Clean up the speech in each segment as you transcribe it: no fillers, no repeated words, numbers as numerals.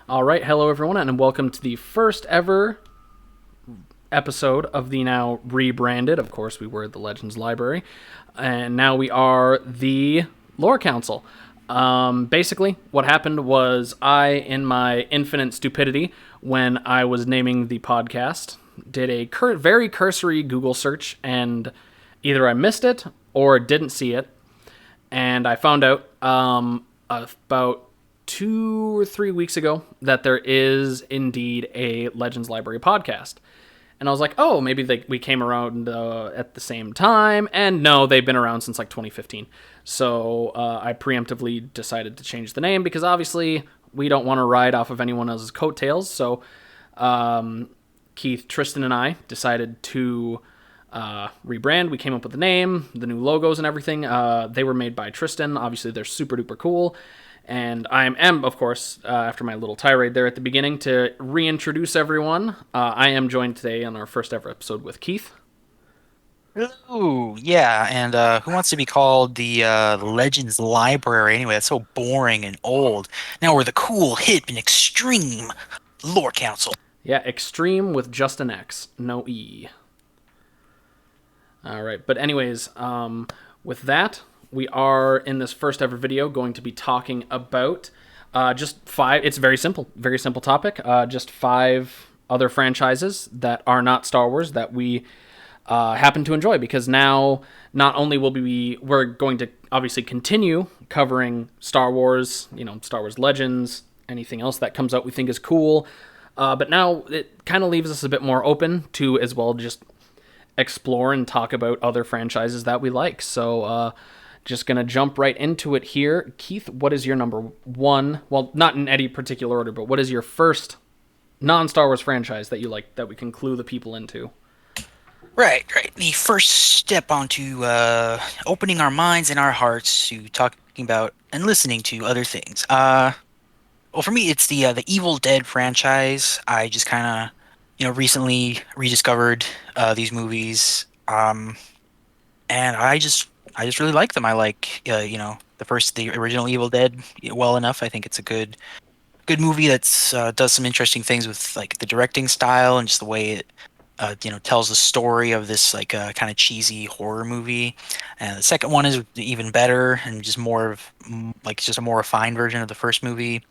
All right, hello everyone, and welcome to the first ever episode of the now rebranded. Of course, we were the Legends Library, and now we are the Lore Council. Basically, what happened was I, in my infinite stupidity, when I was naming the podcast, did a very cursory Google search, and either I missed it or didn't see it, and I found out about 2 or 3 weeks ago that there is indeed a Legends Library podcast. And I was like, oh, maybe we came around at the same time. And no, they've been around since like 2015. So I preemptively decided to change the name because obviously we don't want to ride off of anyone else's coattails. So Keith, Tristan, and I decided to rebrand. We came up with the name, the new logos, and everything. They were made by Tristan. Obviously, they're super duper cool. And I am, of course, after my little tirade there at the beginning, to reintroduce everyone. I am joined today on our first ever episode with Keith. Ooh, yeah, and who wants to be called the Legends Library anyway? That's so boring and old. Now we're the cool, hip, and extreme Lore Council. Yeah, Extreme with just an X, no E. All right, but anyways, with that, we are in this first ever video going to be talking about just five. It's very simple topic. Just five other franchises that are not Star Wars that we happen to enjoy, because now not only we're going to obviously continue covering Star Wars, Star Wars Legends, anything else that comes out we think is cool, but now it kind of leaves us a bit more open to as well just explore and talk about other franchises that we like. So just gonna jump right into it here. Keith, what is your number one? Well, not in any particular order, but what is your first non-Star Wars franchise that you like that we can clue the people into? Right, right. The first step onto opening our minds and our hearts to talking about and listening to other things. Well, for me, it's the Evil Dead franchise. I just kind of, recently rediscovered these movies, and I just really like them. I like, the original Evil Dead well enough. I think it's a good movie that's does some interesting things with like the directing style and just the way it tells the story of this like kind of cheesy horror movie. And the second one is even better and just more of like just a more refined version of the first movie.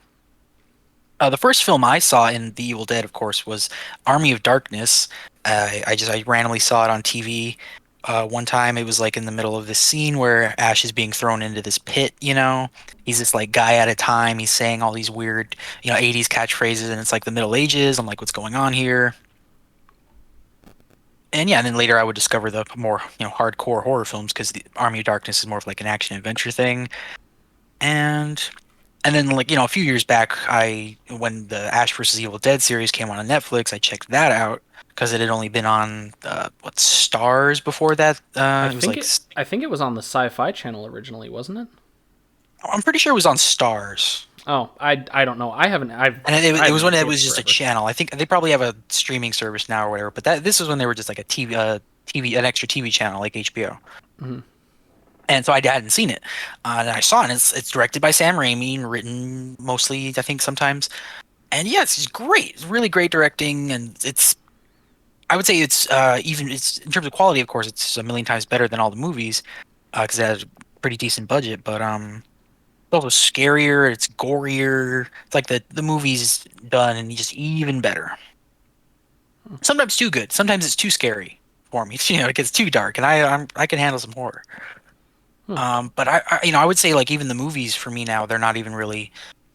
The first film I saw in The Evil Dead, of course, was Army of Darkness. I randomly saw it on TV. One time, it was like in the middle of this scene where Ash is being thrown into this pit. He's this like guy at a time. He's saying all these weird, 80s catchphrases, and it's like the Middle Ages. I'm like, what's going on here? And yeah, and then later I would discover the more, hardcore horror films because the Army of Darkness is more of like an action adventure thing. And and then like, a few years back, when the Ash vs. Evil Dead series came on Netflix, I checked that out because it had only been on Stars before that. I It was think like it. I think it was on the Sci-Fi Channel originally, wasn't it? I'm pretty sure it was on Stars. Oh, I don't know. I haven't. And I it haven't was had when it was kids just a forever. channel. I think they probably have a streaming service now or whatever. But this was when they were just like a an extra TV channel like HBO. Mhm. And so I hadn't seen it, and I saw it. And it's directed by Sam Raimi and written mostly, I think, sometimes. And yeah, it's just great. It's really great directing, and I would say it's even it's in terms of quality, of course, it's a million times better than all the movies because it has a pretty decent budget. But it's also scarier. It's gorier. It's like the movie's done and just even better. Sometimes too good. Sometimes it's too scary for me. It gets too dark, and I can handle some horror. Hmm. But I would say like even the movies for me now, they're not even really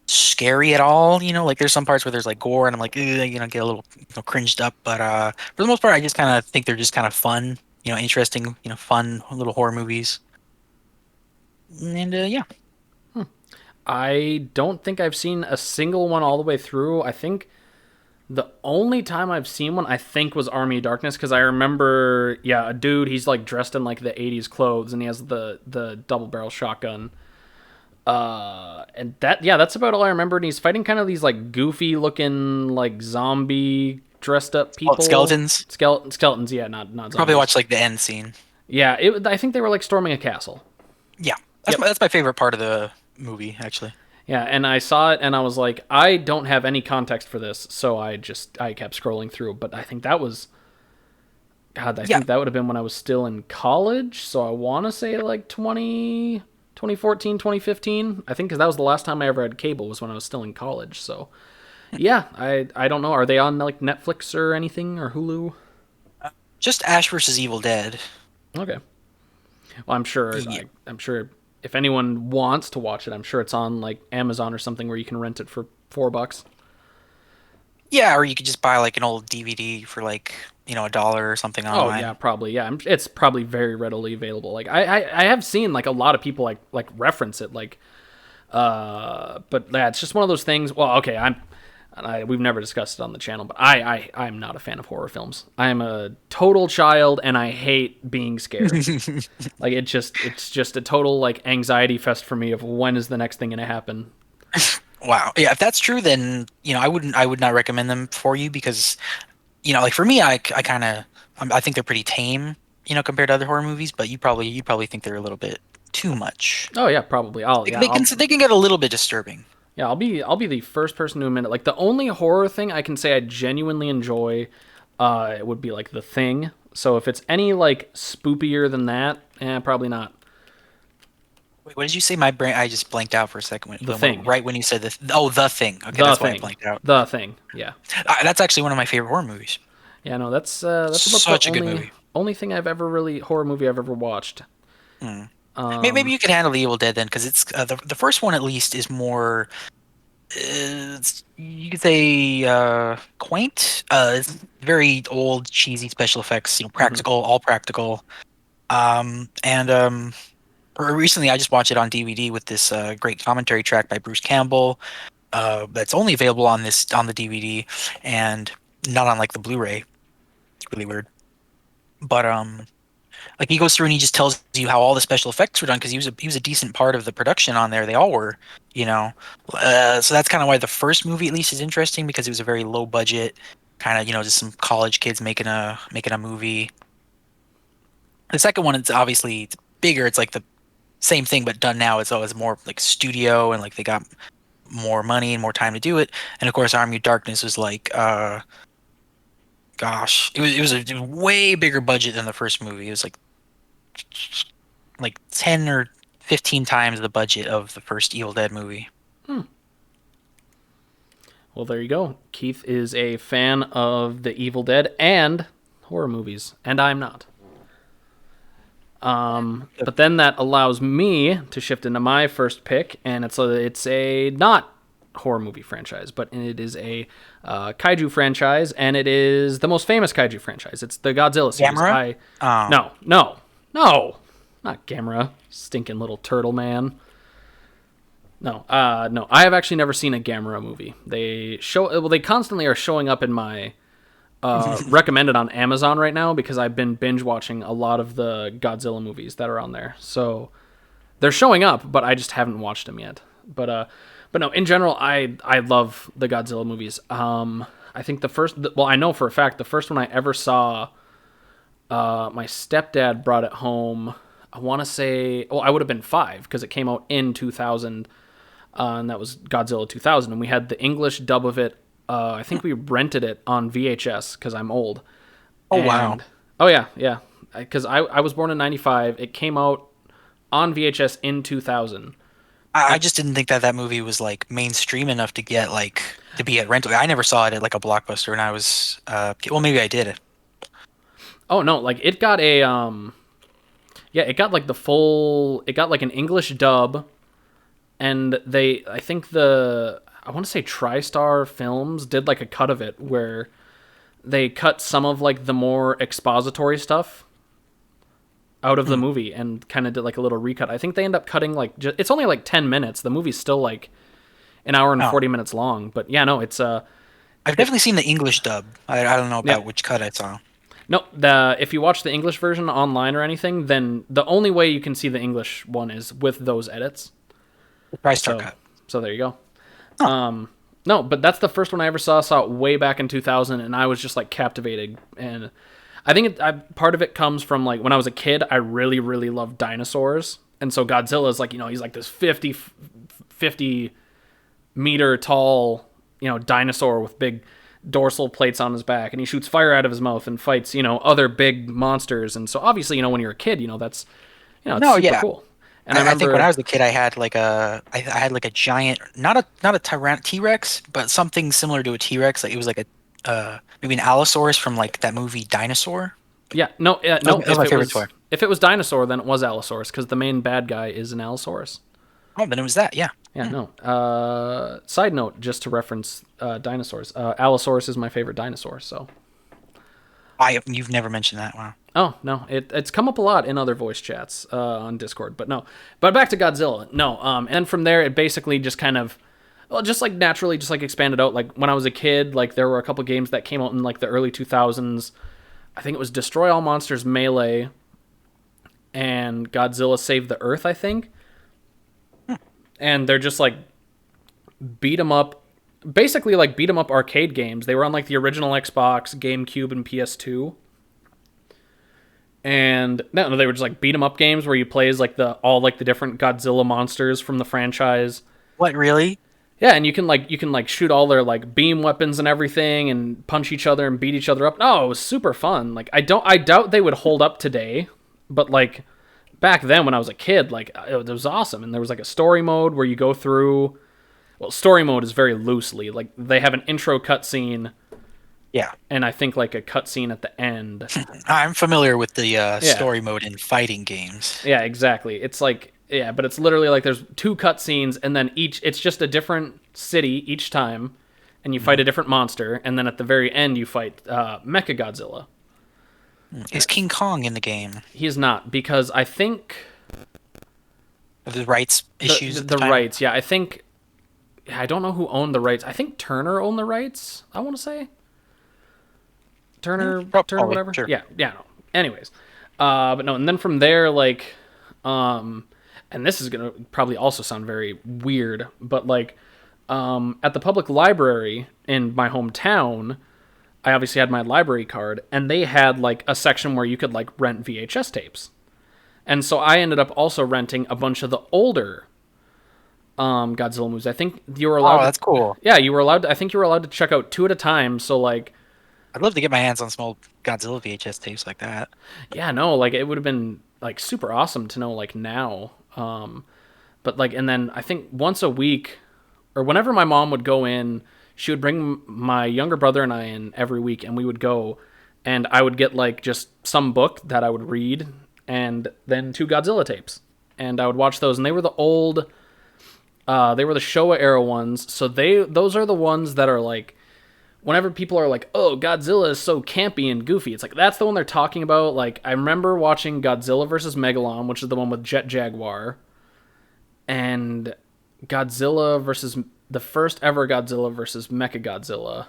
scary at all. Like there's some parts where there's like gore and I'm like, "Ugh," get a little cringed up. But for the most part, I just kind of think they're just kind of fun, interesting, fun little horror movies. And yeah, I don't think I've seen a single one all the way through. I think the only time I've seen one, I think, was Army of Darkness, because I remember, yeah, a dude, he's like dressed in like the '80s clothes, and he has the double barrel shotgun. And that's about all I remember. And he's fighting kind of these like goofy looking like zombie dressed up oh, people. skeletons. Skeletons, yeah, not Probably zombies. watch like the end scene. Yeah, I think they were like storming a castle. Yeah, Yep. that's my favorite part of the movie actually. Yeah, and I saw it and I was like, I don't have any context for this, so I kept scrolling through. But I think that was God, I Yeah, think that would have been when I was still in college, so I want to say like 2014, 2015. I think because that was the last time I ever had cable was when I was still in college. So yeah, I don't know. Are they on like Netflix or anything or Hulu? just Ash versus Evil Dead. Okay. Well, Yeah. I'm sure if anyone wants to watch it, I'm sure it's on like Amazon or something where you can rent it for $4. Yeah, or you could just buy like an old DVD for like, a dollar or something Oh yeah, online. probably. Yeah, it's probably very readily available. Like I have seen like a lot of people like reference it. Like but yeah, it's just one of those things. Well, okay, we've never discussed it on the channel, but I'm not a fan of horror films. I'm a total child, and I hate being scared. Like it's just a total like anxiety fest for me of when is the next thing gonna happen. Wow. Yeah, if that's true, then I would not recommend them for you because like for me, I kind of I think they're pretty tame, compared to other horror movies. But you probably think they're a little bit too much. Oh yeah, probably. They can get a little bit disturbing. Yeah, I'll be the first person to admit it. Like the only horror thing I can say I genuinely enjoy, it would be like The Thing. So if it's any like spoopier than that, probably not. Wait, what did you say? My brain, I just blanked out for a second The Thing, right when you said the thing. Okay, The that's why I Thing, blanked out. The Thing. Yeah, That's actually one of my favorite horror movies. yeah. No, that's about the Such a good movie. only thing I've ever really horror movie I've ever watched. Hmm. Maybe you could handle the Evil Dead then, because it's the first one at least is more. You could say quaint. It's very old, cheesy special effects. Hmm. Practical, all practical. And recently I just watched it on DVD with this great commentary track by Bruce Campbell. That's only available on the DVD and not on like the Blu-ray. It's really weird. But like he goes through and he just tells you how all the special effects were done because he was a decent part of the production on there. They all were, you know. So that's kind of why the first movie at least is interesting because it was a very low budget, kind of just some college kids making a movie. The second one, it's bigger. It's like the same thing but done now. It's always more like studio and like they got more money and more time to do it. And of course, Army of Darkness was like, gosh, it was a way bigger budget than the first movie. It was like 10 or 15 times the budget of the first Evil Dead movie. Well, there you go. Keith is a fan of the Evil Dead and horror movies, and I'm not. But then that allows me to shift into my first pick, and it's a not horror movie franchise, but it is a kaiju franchise, and it is the most famous kaiju franchise. It's the Godzilla series. Gamera? Oh. No, not Gamera, stinking little turtle man. No. I have actually never seen a Gamera movie. They constantly are showing up in my recommended on Amazon right now because I've been binge watching a lot of the Godzilla movies that are on there. So they're showing up, but I just haven't watched them yet. But no, in general, I love the Godzilla movies. I think I know for a fact the first one I ever saw, my stepdad brought it home. I want to say, I would have been 5 because it came out in 2000, and that was Godzilla 2000, and we had the English dub of it. I think we rented it on VHS because I'm old. Oh wow. And oh yeah, because I was born in '95. It came out on VHS in 2000. I just didn't think that movie was like mainstream enough to get like to be at rental. I never saw it at like a Blockbuster, and I was well, maybe I did. Oh no, like it got it got like it got like an English dub, and I think I want to say TriStar Films did like a cut of it where they cut some of like the more expository stuff out of the movie and kind of did like a little recut. I think they end up cutting like it's only like 10 minutes. The movie's still like an hour and Oh, 40 minutes long, but yeah, no, it's I've definitely seen the English dub. I don't know yeah. about which cut I saw. No, if you watch the English version online or anything, then the only way you can see the English one is with those edits. The TriStar So cut. so there you go. Huh. No, but that's the first one I ever saw. I saw it way back in 2000, and I was just like captivated. And I think part of it comes from like when I was a kid, I really, really loved dinosaurs, and so Godzilla is like he's like this 50 meter tall, dinosaur with big dorsal plates on his back, and he shoots fire out of his mouth and fights, other big monsters. And so obviously, when you're a kid, that's, it's No, super yeah. cool. And I I think when I remember, was a kid, I had like a giant, not a T-Rex, but something similar to a T-Rex. Like it was like a maybe an Allosaurus from like that movie Dinosaur. yeah, no, no, That was my favorite toy. if it was dinosaur, then it was Allosaurus because the main bad guy is an Allosaurus. Oh, then it was that. Yeah. Yeah, no. Side note, just to reference dinosaurs, Allosaurus is my favorite dinosaur. So, You've never mentioned that. Wow. oh no, it's come up a lot in other voice chats on Discord, but no. But back to Godzilla, no. And from there, it basically just kind of, well, just like naturally, just like expanded out. Like when I was a kid, like there were a couple games that came out in like the early 2000s. I think it was Destroy All Monsters Melee and Godzilla Save the Earth, I think. And they're just like beat 'em up, basically like beat 'em up arcade games. They were on like the original Xbox, GameCube, and PS2. And no, they were just like beat 'em up games where you play as like all the different Godzilla monsters from the franchise. What really? Yeah, and you can shoot all their like beam weapons and everything, and punch each other and beat each other up. No, it was super fun. Like I doubt they would hold up today, but like back then when I was a kid, like it was awesome. And there was like a story mode where you go through. Well, story mode is very loosely like they have an intro cutscene, Yeah. and I think like a cutscene at the end. I'm familiar with the Yeah. story mode in fighting games. Yeah, exactly. It's like, yeah, but it's literally like there's two cutscenes, and then it's just a different city each time, and you fight a different monster, and then at the very end you fight Mechagodzilla. Is King Kong in the game? He is not, because I think The rights issues at the the time? rights. Yeah, I don't know who owned the rights. I think Turner owned the rights. I want to say Turner, Probably, whatever. sure. Yeah, yeah. No. Anyways, but no, and then from there, like, and this is gonna probably also sound very weird, but like, at the public library in my hometown, I obviously had my library card, and they had like a section where you could like rent VHS tapes, and so I ended up also renting a bunch of the older Godzilla movies. I think you were allowed. Oh, that's cool. Yeah, you were allowed. I think you were allowed to check out two at a time. So like, I'd love to get my hands on some old Godzilla VHS tapes like that. yeah, no, like it would have been like super awesome to know like now. But like, and then I think once a week, or whenever my mom would go in, she would bring my younger brother and I in every week, and we would go, and I would get like just some book that I would read, and then two Godzilla tapes, and I would watch those, and they were the old. They were the Showa era ones, so those are the ones that are like, whenever people are like, "Oh, Godzilla is so campy and goofy," it's like that's the one they're talking about. Like I remember watching Godzilla versus Megalon, which is the one with Jet Jaguar, and Godzilla versus the first ever Godzilla versus Mechagodzilla.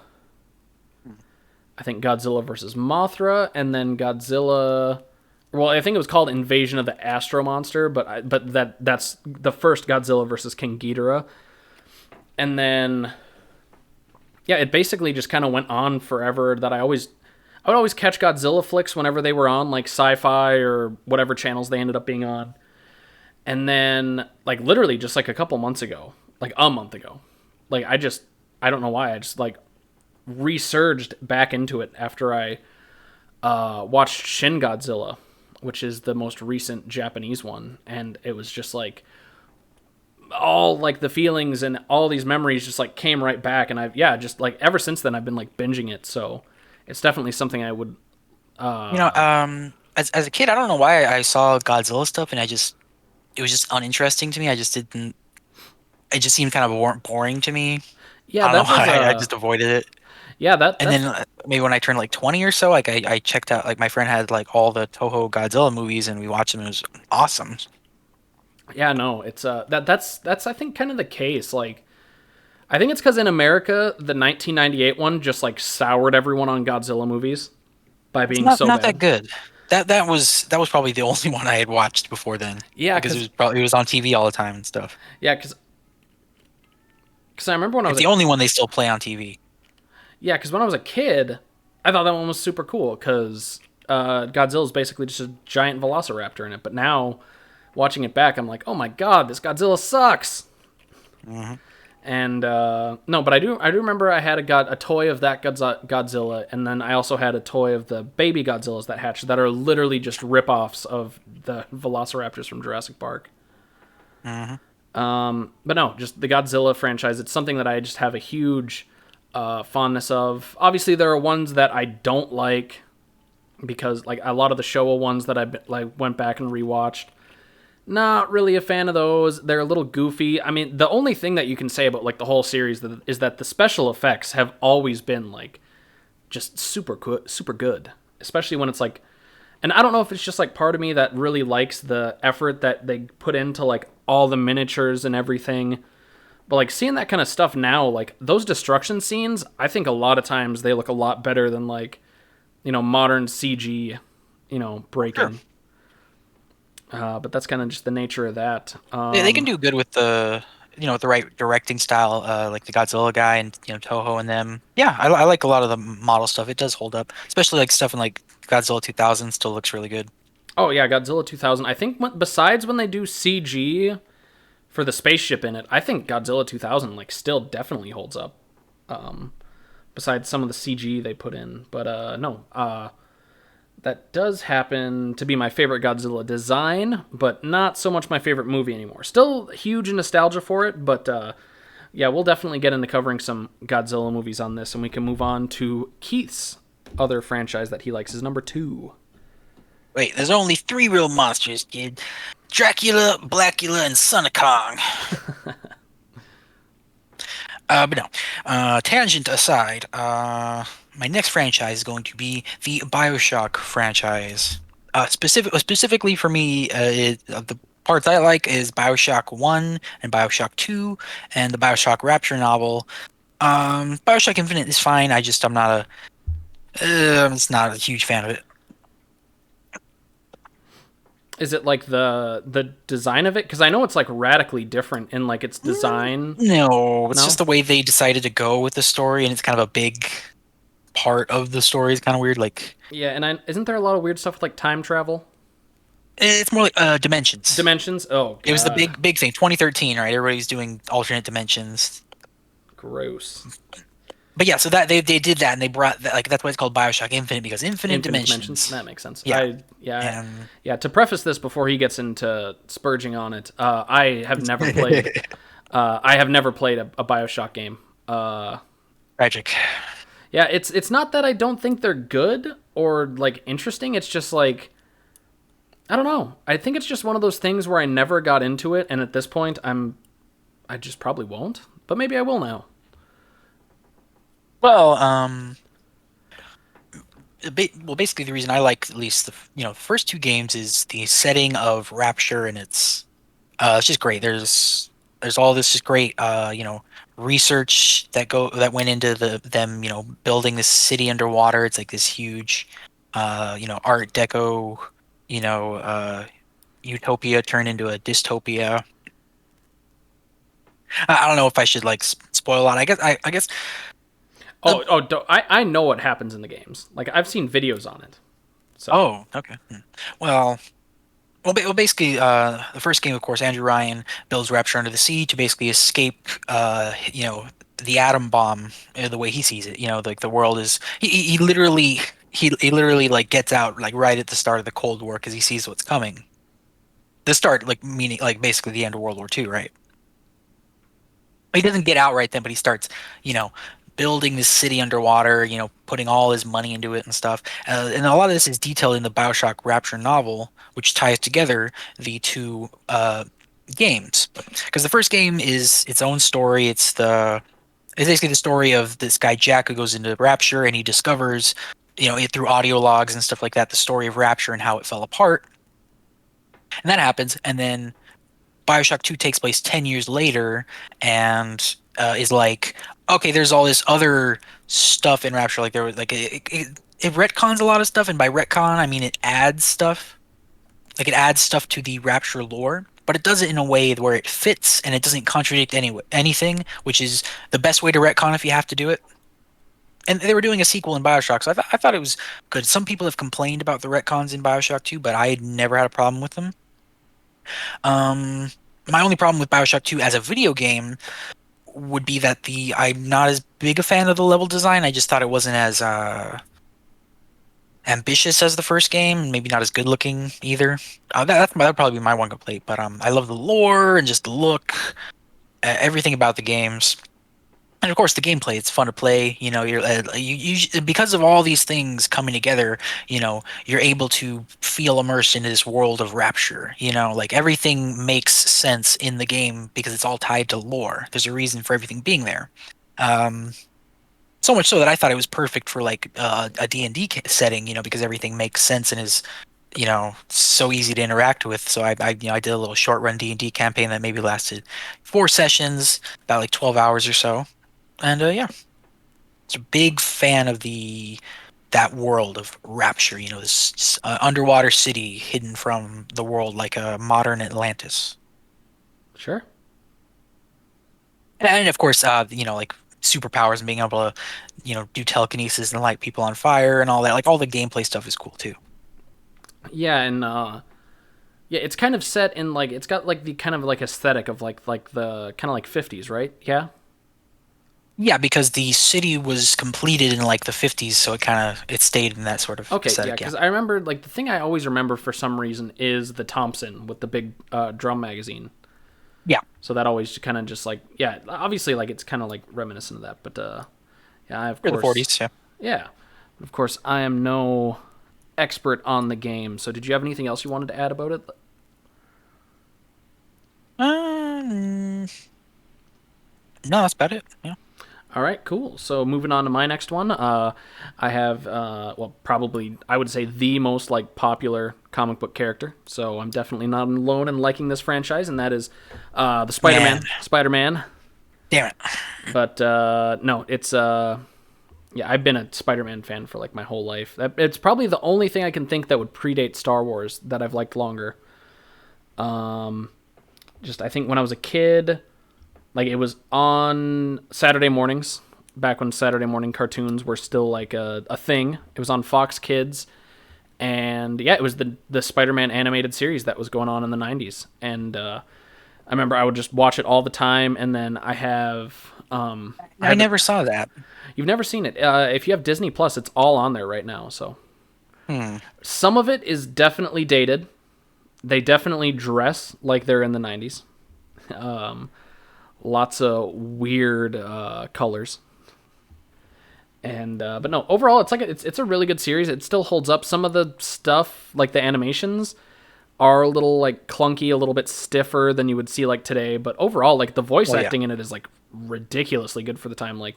I think Godzilla versus Mothra, and then Godzilla. Well, I think it was called Invasion of the Astro Monster, but that's the first Godzilla versus King Ghidorah. And then, yeah, it basically just kind of went on forever. That I would always catch Godzilla flicks whenever they were on, like Sci-Fi or whatever channels they ended up being on. And then, like literally, just like a couple months ago, like a month ago, like I don't know why, I just like resurged back into it after I watched Shin Godzilla, which is the most recent Japanese one, and it was just like all like the feelings and all these memories just like came right back, and just like ever since then I've been like binging it, so it's definitely something I would as a kid, I don't know why I saw Godzilla stuff and it was just uninteresting to me. I just didn't. It just seemed kind of boring to me. yeah I don't that know was why. I just avoided it. yeah that And that's, then maybe when I turned like 20 or so, like I checked out, like my friend had like all the Toho Godzilla movies and we watched them. It was awesome. yeah, no, it's that's I think kind of the case. Like I think it's because in America the 1998 one just like soured everyone on Godzilla movies by It's being not so not bad. that good. That was probably the only one I had watched before then. Yeah, Because it was on TV all the time and stuff. yeah, because I remember when I It's was the only one they still play on TV. yeah, because when I was a kid, I thought that one was super cool because Godzilla is basically just a giant velociraptor in it. But now, watching it back, I'm like, oh my god, this Godzilla sucks. And no, but I do remember I had a toy of that Godzilla, and then I also had a toy of the baby Godzillas that hatched that are literally just rip-offs of the Velociraptors from Jurassic Park. Hmm. But no, just the Godzilla franchise. It's something that I just have a huge fondness of. Obviously, there are ones that I don't like because, like, a lot of the Showa ones that I like went back and rewatched. Not really a fan of those. They're a little goofy. I mean, the only thing that you can say about like the whole series is that the special effects have always been like just super good, especially when it's like. And I don't know if it's just like part of me that really likes the effort that they put into like all the miniatures and everything. But like seeing that kind of stuff now, like those destruction scenes, I think a lot of times they look a lot better than like, modern CG, Sure. breaking. But that's kind of just the nature of that. They can do good with with the right directing style, like the Godzilla guy and Toho and them. Yeah, I like a lot of the model stuff. It does hold up, especially like stuff in like Godzilla 2000 still looks really good. Oh yeah, Godzilla 2000. I think besides when they do CG for the spaceship in it, I think Godzilla 2000 like still definitely holds up. Besides some of the CG they put in, but no, that does happen to be my favorite Godzilla design, but not so much my favorite movie anymore. Still huge nostalgia for it, but yeah, we'll definitely get into covering some Godzilla movies on this, and we can move on to Keith's other franchise that he likes is number two. Wait, there's only three real monsters, kid. Dracula, Blackula, and Son of Kong. But no. Tangent aside, my next franchise is going to be the BioShock franchise. Specifically for me, the parts I like is BioShock 1 and BioShock 2 and the BioShock Rapture novel. BioShock Infinite is fine. I'm just not a huge fan of it. Is it like the design of it? Because I know it's like radically different in like its design. No, it's just No. the way they decided to go with the story, and it's kind of a big part of the story. It's kind of weird. Like, Yeah, and isn't there a lot of weird stuff with like time travel, it's more like dimensions. dimensions? Oh It was the god, big thing, 2013, right? Everybody's doing alternate dimensions. gross. But yeah, so that they did that, and they brought that, like that's why it's called BioShock Infinite because infinite Infinite dimensions. dimensions. That makes sense. Yeah, Yeah, and yeah. To preface this before he gets into spurging on it, I have never played. I have never played a Bioshock game. tragic. Yeah, it's not that I don't think they're good or like interesting. It's just like I don't know. I think it's just one of those things where I never got into it, and at this point, I just probably won't. But maybe I will now. Well, basically the reason I like at least the first two games is the setting of Rapture, and it's just great. There's all this just great research that went into them building this city underwater. It's like this huge Art Deco you know utopia turned into a dystopia. I don't know if I should like spoil a lot. I guess the I know what happens in the games. Like I've seen videos on it. So oh, okay. Well, basically, the first game, of course, Andrew Ryan builds Rapture under the sea to basically escape, the atom bomb, the way he sees it. Like the world is, he literally, he literally like gets out like right at the start of the Cold War because he sees what's coming. The start, like meaning, like basically the end of World War II, right? He doesn't get out right then, but he starts, you know, building this city underwater, putting all his money into it and stuff. And a lot of this is detailed in the BioShock Rapture novel, which ties together the two games. Because the first game is its own story. It's basically the story of this guy Jack who goes into Rapture and he discovers, through audio logs and stuff like that, the story of Rapture and how it fell apart. And that happens, and then BioShock 2 takes place 10 years later and is like, okay, there's all this other stuff in Rapture. Like, there was, like, it retcons a lot of stuff, and by retcon, I mean it adds stuff. Like, it adds stuff to the Rapture lore, but it does it in a way where it fits and it doesn't contradict anything, which is the best way to retcon if you have to do it. And they were doing a sequel in BioShock, so I thought it was good. Some people have complained about the retcons in BioShock 2, but I never had a problem with them. Um, my only problem with BioShock 2 as a video game would be that the I'm not as big a fan of the level design. I just thought it wasn't as ambitious as the first game, maybe not as good looking either. That'd probably be my one complaint. But I love the lore and just the look, everything about the games. And of course, the gameplay, it's fun to play. You know, because of all these things coming together, you're able to feel immersed into this world of Rapture. Like everything makes sense in the game because it's all tied to lore. There's a reason for everything being there. Um, so much so that I thought it was perfect for like a D&D setting, because everything makes sense and is, so easy to interact with. So I did a little short run D&D campaign that maybe lasted 4 sessions, about like 12 hours or so. And yeah, it's a big fan of that world of Rapture. This underwater city hidden from the world like a modern Atlantis. Sure. And of course, like superpowers and being able to, do telekinesis and light people on fire and all that. Like all the gameplay stuff is cool too. Yeah, and yeah, it's kind of set in like it's got like the kind of like aesthetic of like the kind of like 50s, right? Yeah. Yeah, because the city was completed in like the 50s, so it stayed in that sort of Okay, yeah, aesthetic. Yeah. because I remember like the thing I always remember for some reason is the Thompson with the big drum magazine. Yeah. So that always kind of just like yeah, obviously like it's kind of like reminiscent of that, but yeah, I of For the course 40s, yeah. yeah, of course I am no expert on the game. So did you have anything else you wanted to add about it? Um, no, that's about it. Yeah. All right, cool. So moving on to my next one, I have well, probably I would say the most like popular comic book character. So I'm definitely not alone in liking this franchise, and that is the Spider-Man. Man, Spider-Man. damn it. But no, it's yeah, I've been a Spider-Man fan for like my whole life. It's probably the only thing I can think that would predate Star Wars that I've liked longer. Just I think when I was a kid. Like it was on Saturday mornings, back when Saturday morning cartoons were still like a thing. It was on Fox Kids, and yeah, it was the Spider-Man animated series that was going on in the '90s. And I remember I would just watch it all the time. And then I I have never saw that. you've never seen it. If you have Disney Plus, it's all on there right now. So Hmm. some of it is definitely dated. They definitely dress like they're in the '90s. Lots of weird colors, and but no, overall it's a really good series. It still holds up. Some of the stuff like the animations are a little like clunky, a little bit stiffer than you would see like today, but overall like the voice Well, yeah. acting in it is like ridiculously good for the time. Like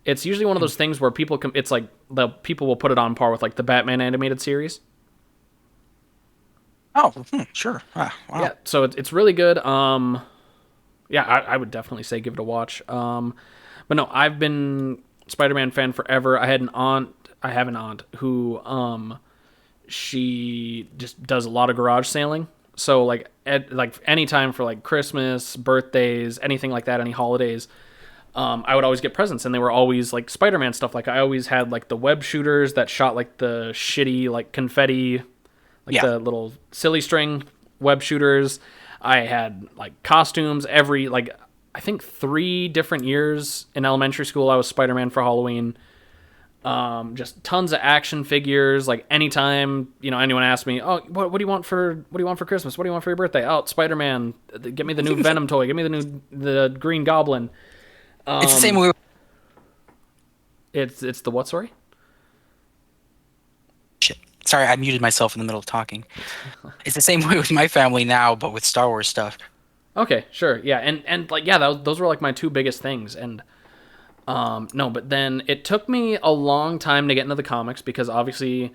it's usually one of those things where it's like the people will put it on par with like the Batman animated series. Oh, sure. Ah, Yeah, wow. so it's really good. Yeah, I would definitely say give it a watch. But no, I've been Spider-Man fan forever. I have an aunt who she just does a lot of garage sailing. So like like anytime for like Christmas, birthdays, anything like that, any holidays, I would always get presents, and they were always like Spider-Man stuff. Like I always had like the web shooters that shot like the shitty like confetti, like Yeah. the little silly string web shooters. I had like costumes every like I think 3 different years in elementary school. I was Spider-Man for Halloween. Just tons of action figures. Like anytime anyone asked me, "Oh, what do you want for Christmas? What do you want for your birthday?" "Oh, it's Spider-Man. Get me the new Venom toy. Get me the Green Goblin." It's the same way. It's the what? Sorry. Shit. Sorry, I muted myself in the middle of talking. It's the same way with my family now, but with Star Wars stuff. Okay, sure, yeah, and like yeah, those were like my 2 biggest things, and no, but then it took me a long time to get into the comics because obviously,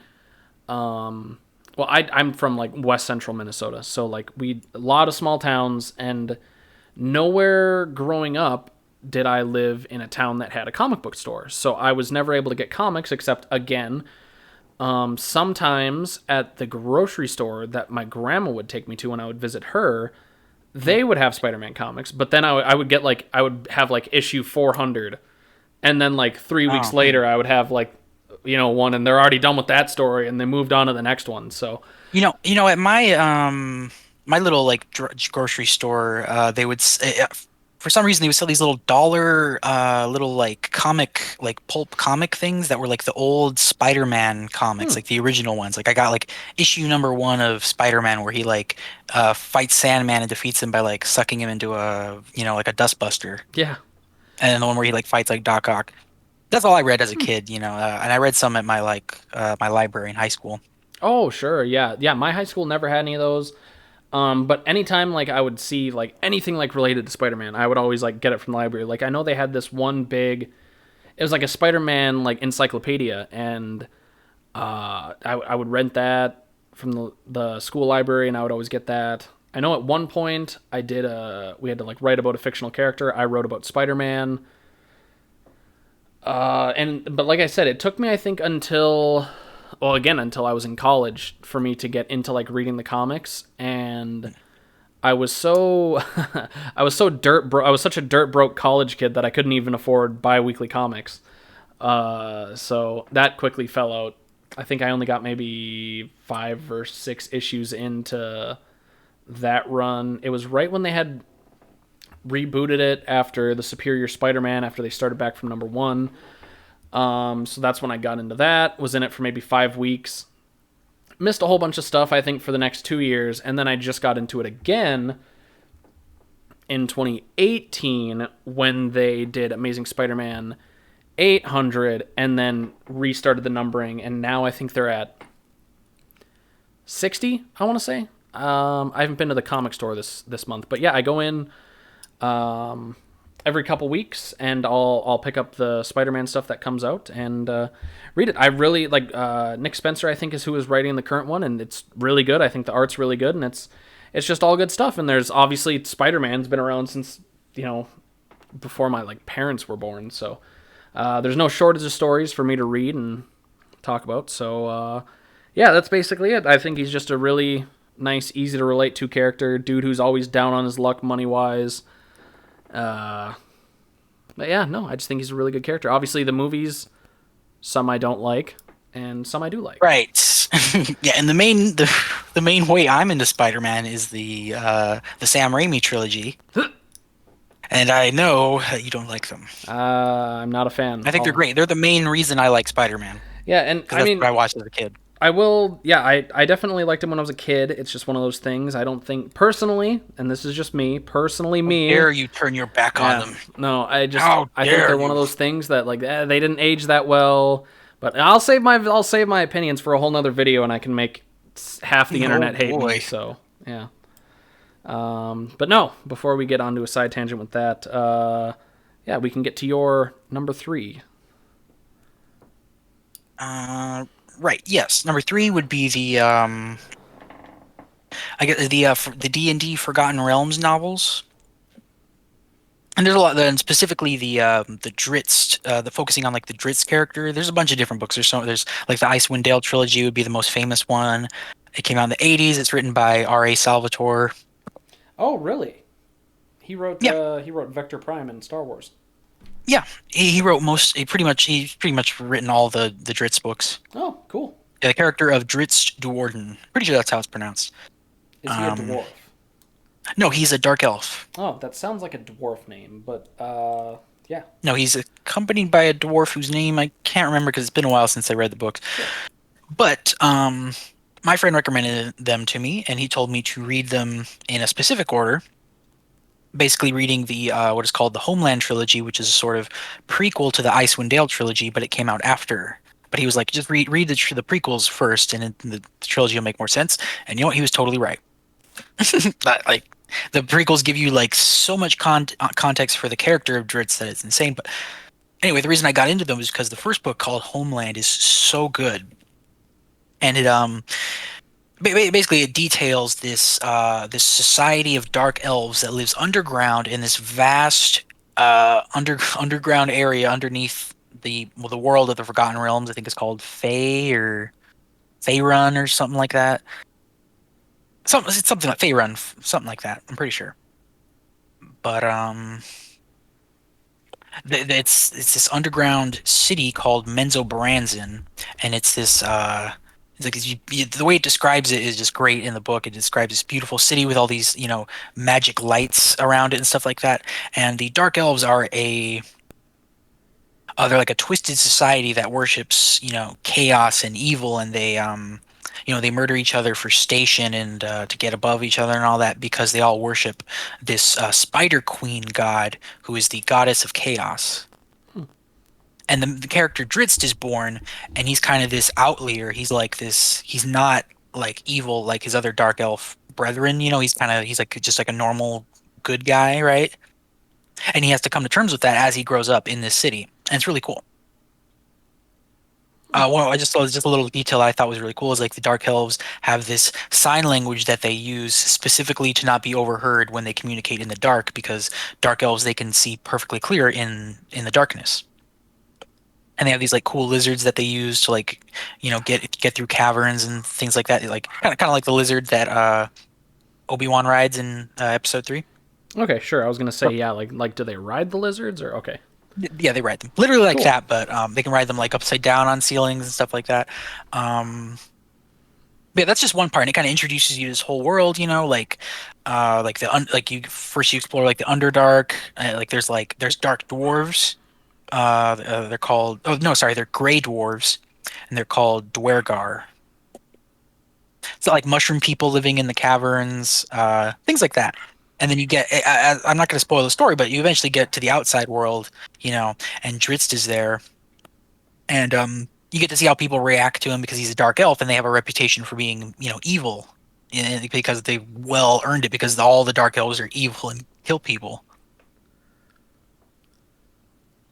well, I'm from like West Central Minnesota, so like we a lot of small towns, and nowhere growing up did I live in a town that had a comic book store, so I was never able to get comics except again. Sometimes at the grocery store that my grandma would take me to when I would visit her, they would have Spider-Man comics, but then I would get like I would have like issue 400, and then like 3 weeks Oh, later I would have like one, and they're already done with that story and they moved on to the next one. So at my little like grocery store, they would for some reason they would sell these little dollar little like comic like pulp comic things that were like the old Spider-Man comics, Hmm. like the original ones. Like I got like issue number one of Spider-Man where he like fights Sandman and defeats him by like sucking him into a like a dustbuster. Yeah. And then the one where he like fights like Doc Ock. That's all I read as a Hmm. kid, and I read some at my my library in high school. Oh, sure. Yeah. Yeah. My high school never had any of those. But anytime like I would see like anything like related to Spider-Man, I would always like get it from the library. Like I know they had this one big, it was like a Spider-Man like encyclopedia, and I would rent that from the school library, and I would always get that. I know at one point we had to like write about a fictional character. I wrote about Spider-Man. But like I said, it took me I think until I was in college for me to get into like reading the comics, and I was so I was so I was such a dirt broke college kid that I couldn't even afford bi-weekly comics. So that quickly fell out. I think I only got maybe 5 or 6 issues into that run. It was right when they had rebooted it after the Superior Spider-Man, after they started back from number one. So that's when I got into that. Was in it for maybe 5 weeks. Missed a whole bunch of stuff, I think, for the next 2 years, and then I just got into it again in 2018 when they did Amazing Spider-Man 800 and then restarted the numbering, and now I think they're at 60. I want to say. I haven't been to the comic store this month, but yeah, I go in every couple weeks, and I'll pick up the Spider-Man stuff that comes out and read it. I really like Nick Spencer. I think is who is writing the current one, and it's really good. I think the art's really good, and it's just all good stuff. And there's obviously Spider-Man's been around since before my like parents were born, so there's no shortage of stories for me to read and talk about. So yeah, that's basically it. I think he's just a really nice, easy to relate to character, dude who's always down on his luck money wise. But yeah, no, I just think he's a really good character. Obviously, the movies, some I don't like, and some I do like. Right. Yeah, and the main way I'm into Spider-Man is the Sam Raimi trilogy, and I know that you don't like them. I'm not a fan. I think they're great. They're the main reason I like Spider-Man Yeah, and because I that's mean, what I watched as a kid. I will. Yeah, I definitely liked him when I was a kid. It's just one of those things. I don't think personally, and this is just me personally. How Me, dare you turn your back on yeah, them? no, How I think they're dare one of you? those things that like they didn't age that well. But I'll save my opinions for a whole nother video, and I can make half the Oh internet hate me. boy. So yeah. But no, before we get onto a side tangent with that, yeah, we can get to your number three. Uh, right. Yes. Number three would be I guess the D&D Forgotten Realms novels. And there's a lot, and specifically the Dritz, the focusing on like the Dritz character. There's a bunch of different books. There's like the Icewind Dale trilogy would be the most famous one. It came out in the 80s. It's written by R.A. Salvatore. Oh, really? Yeah, He wrote Vector Prime in Star Wars. yeah. He wrote most. He's pretty much written all the Dritz books. Oh, cool. Yeah, the character of Dritz Duorden. Pretty sure that's how it's pronounced. Is he a Um, dwarf? no, he's a dark elf. Oh, that sounds like a dwarf name, but yeah, No, he's accompanied by a dwarf whose name I can't remember because it's been a while since I read the books. sure. But my friend recommended them to me, and he told me to read them in a specific order. Basically, reading the what is called the Homeland trilogy, which is a sort of prequel to the Icewind Dale trilogy, but it came out after. But he was like, just read the prequels first, and the trilogy will make more sense. And you know what? He was totally right. Like the prequels give you like so much context for the character of Dritz that it's insane. But anyway, the reason I got into them is because the first book called Homeland is so good, and it basically it details this society of dark elves that lives underground in this vast underground area underneath the world of the Forgotten Realms. I think it's called Fey or Faerun or something like that. It's something like Faerun, something like that. I'm pretty sure. But it's this underground city called Menzo Branson, and it's It's like the way it describes it is just great in the book. It describes this beautiful city with all these, magic lights around it and stuff like that. And the Dark Elves are they're like a twisted society that worships, chaos and evil, and they murder each other for station and to get above each other and all that because they all worship this Spider Queen god who is the goddess of chaos. And the character Drizzt is born, and he's kind of this outlier. He's like this. He's not like evil like his other dark elf brethren. He's like just like a normal good guy, right? And he has to come to terms with that as he grows up in this city, and it's really cool. Well, I just saw just a little detail I thought was really cool is like the Dark Elves have this sign language that they use specifically to not be overheard when they communicate in the dark because Dark Elves they can see perfectly clear in the darkness. And they have these like cool lizards that they use to like, get through caverns and things like that. Like kind of like the lizard that Obi-Wan rides in episode 3. Okay, sure. I was gonna say, yeah, like do they ride the lizards or okay? Yeah, they ride them literally like Cool. that, but they can ride them like upside down on ceilings and stuff like that. Um, but yeah, that's just one part, and it kind of introduces you to this whole world, like you explore like the Underdark, like there's dark dwarves. They're called oh no sorry they're gray dwarves, and they're called Dwergar. So like mushroom people living in the caverns, things like that. And then I'm not going to spoil the story, but you eventually get to the outside world, and Drizzt is there, and you get to see how people react to him because he's a dark elf, and they have a reputation for being, evil, because they well earned it because all the dark elves are evil and kill people.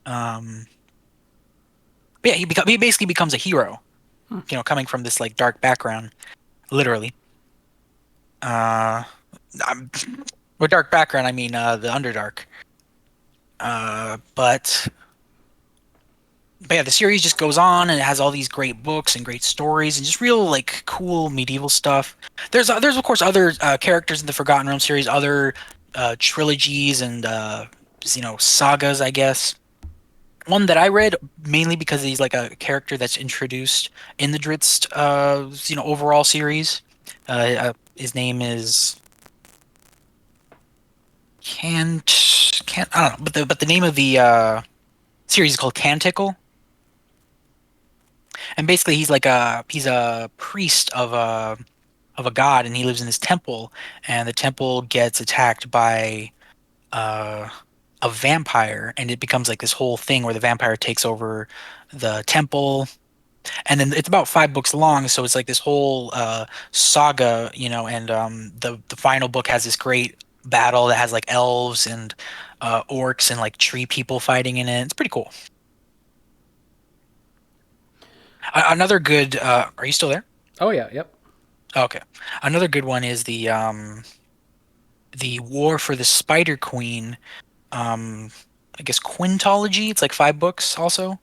Um, but yeah, he basically becomes a hero, coming from this like dark background, literally. Uh, I'm, with dark background, I mean the Underdark. But yeah, the series just goes on and it has all these great books and great stories and just real like cool medieval stuff. There's of course other characters in the Forgotten Realms series, other trilogies and sagas, I guess. One that I read mainly because he's like a character that's introduced in the Drizzt overall series. His name is can't I don't know, but the name of the series is called Canticle, and basically he's a priest of a god, and he lives in this temple, and the temple gets attacked by uh, a vampire, and it becomes like this whole thing where the vampire takes over the temple, and then it's about 5 books long, so it's like this whole saga, and the final book has this great battle that has like elves and orcs and like tree people fighting in it. It's pretty cool. Another good. Are you still there? Oh yeah, yep. Okay. Another good one is the War for the Spider Queen. Um, I guess quintology. It's like 5 books also,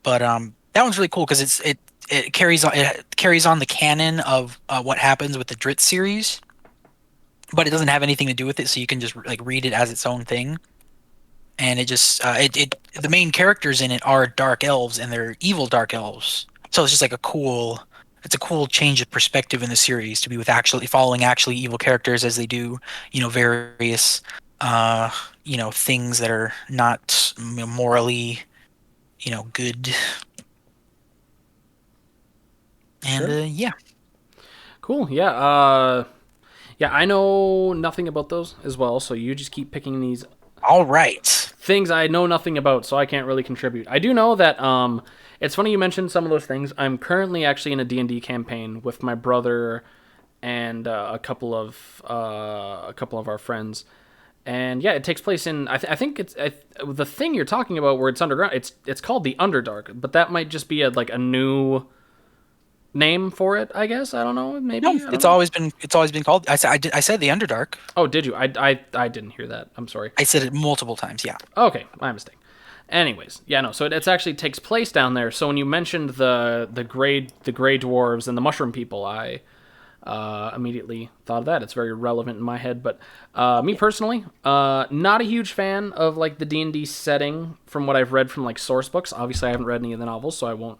but that one's really cool because it carries on the canon of what happens with the Dritz series, but it doesn't have anything to do with it, so you can just like read it as its own thing. And it just the main characters in it are dark elves, and they're evil dark elves. So it's just like it's a cool change of perspective in the series to be with actually following actually evil characters as they do, various uh, things that are not morally, good. And Sure. yeah. Cool. Yeah. Yeah, I know nothing about those as well, so you just keep picking these All right. things I know nothing about, so I can't really contribute. I do know that it's funny you mentioned some of those things. I'm currently actually in a D&D campaign with my brother and a couple of our friends. And yeah, it takes place in I think the thing you're talking about where it's underground. It's called the Underdark, but that might just be a new name for it. I guess I don't know. Maybe No, I don't it's know. always been called. I said the Underdark. Oh, did you? I didn't hear that. I'm sorry. I said it multiple times. Yeah. Okay, my mistake. Anyways, yeah, no. So it actually takes place down there. So when you mentioned the gray dwarves and the mushroom people, I immediately thought of that. It's very relevant in my head. But me personally, not a huge fan of like the D&D setting from what I've read from like source books. Obviously, I haven't read any of the novels, so I won't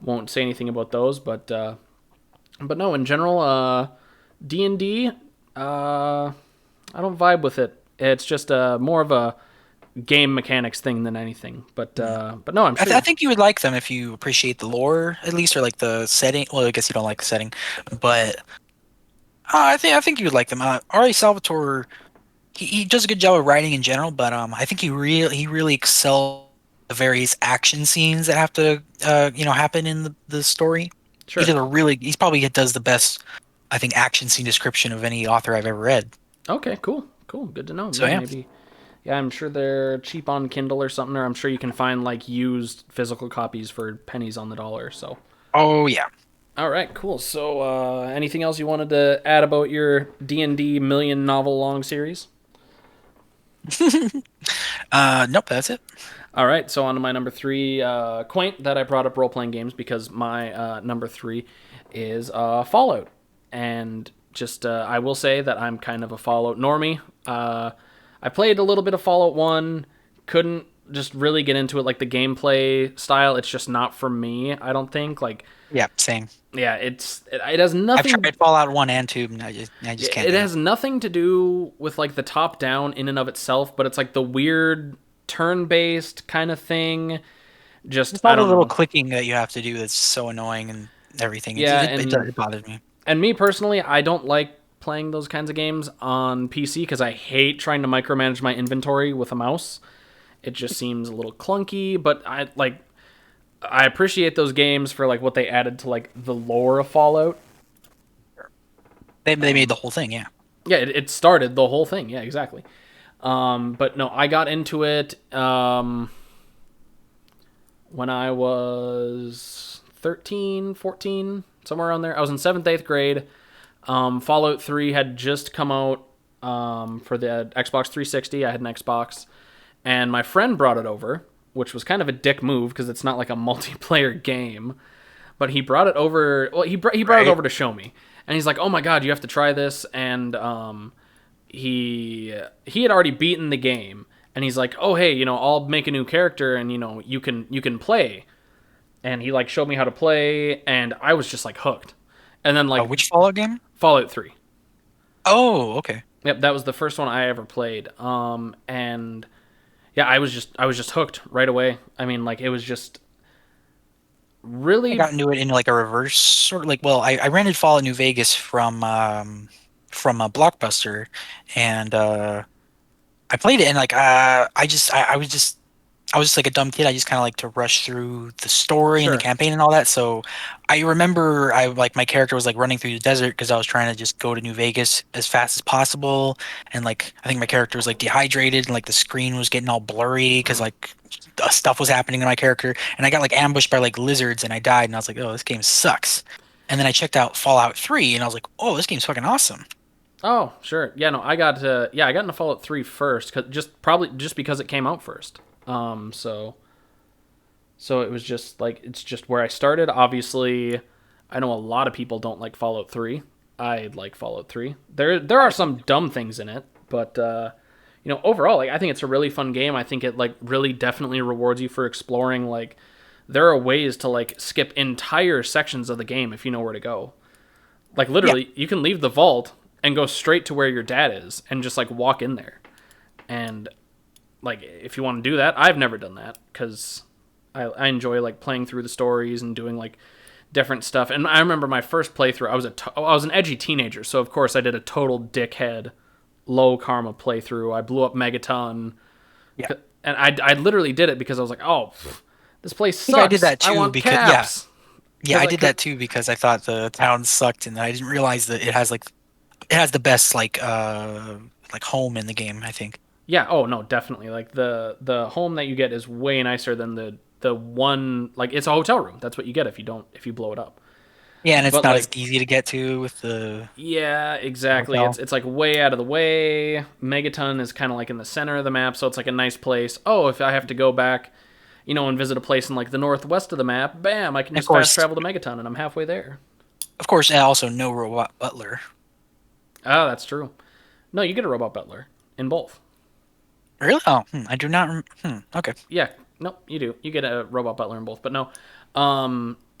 Won't say anything about those, but no, in general, D&D, I don't vibe with it. It's just more of a game mechanics thing than anything. But no, I'm I sure. think you would like them if you appreciate the lore at least, or like the setting. Well, I guess you don't like the setting, but I think you would like them. Ari Salvatore, he does a good job of writing in general, but I think he really excels the various action scenes that have to happen in the story. Sure. He's probably does the best, I think, action scene description of any author I've ever read. Okay, cool. Cool. Good to know. So Yeah, yeah. maybe. Yeah, I'm sure they're cheap on Kindle or something, or I'm sure you can find like used physical copies for pennies on the dollar. So, Oh yeah. all right, cool. So, anything else you wanted to add about your D&D million novel long series? Nope, that's it. All right, so on to my number three, quaint that I brought up role playing games because my number three is Fallout. And just, I will say that I'm kind of a Fallout normie. I played a little bit of Fallout 1, couldn't just really get into it. Like the gameplay style, it's just not for me, I don't think. Like, Yeah, same. yeah, it has I've nothing. tried Fallout 1 and 2, and I just can't It do it. has nothing to do with like the top down in and of itself, but it's like the weird turn based kind of thing. Just It's I all the don't little know. clicking that you have to do that's so annoying and everything. Yeah, It bothers me. and me personally, I don't like playing those kinds of games on PC because I hate trying to micromanage my inventory with a mouse. It just seems a little clunky, but I appreciate those games for like what they added to like the lore of Fallout. They made the whole thing, yeah. Yeah, it started the whole thing. Yeah, exactly. But no, I got into it when I was 13, 14, somewhere around there. I was in 7th, 8th grade. Fallout 3 had just come out for the Xbox 360. I had an Xbox. And my friend brought it over, which was kind of a dick move because it's not like a multiplayer game. But he brought it over. Well, he brought it Right. over to show me, and he's like, "Oh my god, you have to try this." And he had already beaten the game, and he's like, "Oh hey, I'll make a new character, and you can play." And he like showed me how to play, and I was just like hooked. And then like Which Fallout game? Fallout 3. Oh, okay. Yep, that was the first one I ever played. And yeah, I was just hooked right away. I mean, like it was just I really got into it in like a reverse sort of like, well, I rented Fallout New Vegas from a Blockbuster, and I played it, and like I was just like a dumb kid. I just kind of like to rush through the story and the sure. campaign and all that. So I remember my character was like running through the desert because I was trying to just go to New Vegas as fast as possible. And like I think my character was like dehydrated and like the screen was getting all blurry because like stuff was happening to my character. And I got like ambushed by like lizards and I died. And I was like, oh, this game sucks. And then I checked out Fallout 3 and I was like, oh, this game's fucking awesome. Oh, sure. Yeah, no, I got into Fallout 3 first, just because it came out first. So it was just like it's just where I started. Obviously, I know a lot of people don't like Fallout 3. I like Fallout 3. There are some dumb things in it, but overall, like I think it's a really fun game. I think it like really definitely rewards you for exploring. Like there are ways to like skip entire sections of the game if you know where to go. Like Yeah. literally, you can leave the vault and go straight to where your dad is and just like walk in there. And like if you want to do that, I've never done that because I enjoy like playing through the stories and doing like different stuff. And I remember my first playthrough, I was an edgy teenager, so of course I did a total dickhead, low karma playthrough. I blew up Megaton, Yeah. and I literally did it because I was like, oh, this place I think I did sucks. that I too want because yeah. caps. Yeah, Because I I did could. that too because I thought the town sucked, and I didn't realize that it has the best like home in the game, I think. Yeah. Oh no, definitely. Like the home that you get is way nicer than the one. Like it's a hotel room. That's what you get if you blow it up. Yeah, and it's But not as like easy to get to with the yeah, exactly. It's hotel. it's like way out of the way. Megaton is kind of like in the center of the map, so it's like a nice place. Oh, if I have to go back, and visit a place in like the northwest of the map, bam, I can And just fast travel to Megaton and I'm halfway there. of course, and also no robot butler. Ah, that's true. No, you get a robot butler in both. Really? Oh, I do not. Okay. Yeah, no, you do. You get a robot butler in both, but no.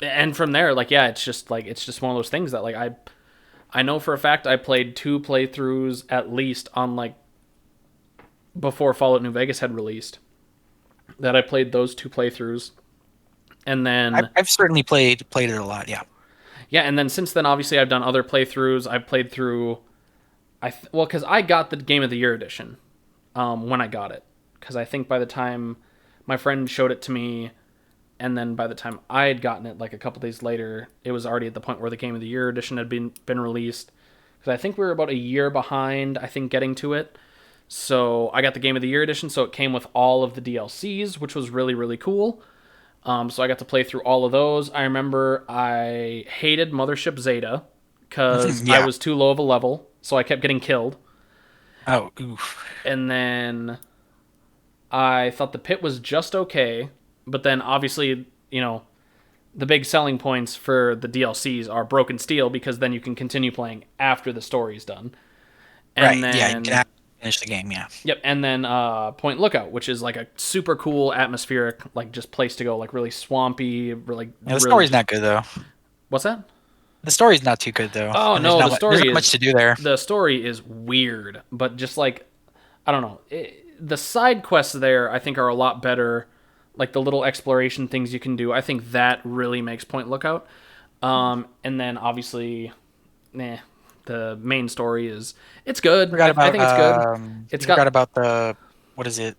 And from there, like, yeah, it's just one of those things that like I know for a fact I played 2 playthroughs at least on like before Fallout New Vegas had released. That I played those 2 playthroughs, and then I've certainly played it a lot. Yeah. yeah, and then since then, obviously, I've done other playthroughs. I've played through, well, because I got the Game of the Year edition when I got it, because I think by the time my friend showed it to me, and then by the time I had gotten it, like a couple days later, it was already at the point where the Game of the Year edition had been released. Because I think we were about a year behind, I think, getting to it. So I got the Game of the Year edition, so it came with all of the DLCs, which was really, really cool. So I got to play through all of those. I remember I hated Mothership Zeta because I Yeah. was too low of a level, so I kept getting killed. Oh, oof. And then I thought the pit was just okay, but then obviously, the big selling points for the DLCs are Broken Steel because then you can continue playing after the story's done. And Right. Yeah. You can then finish the game. Yeah. yep, and then Point Lookout, which is like a super cool atmospheric like just place to go, like really swampy, like Yeah, the really story's just not good though. what's that? The story's not too good though, Oh and there's no, not there's not much to do there. the story is weird, but just like I don't know, the side quests there I think are a lot better. Like the little exploration things you can do, I think that really makes Point Lookout. And then obviously, the main story is it's good. Forgot I about think it's good. you It's forgot got about the what is it?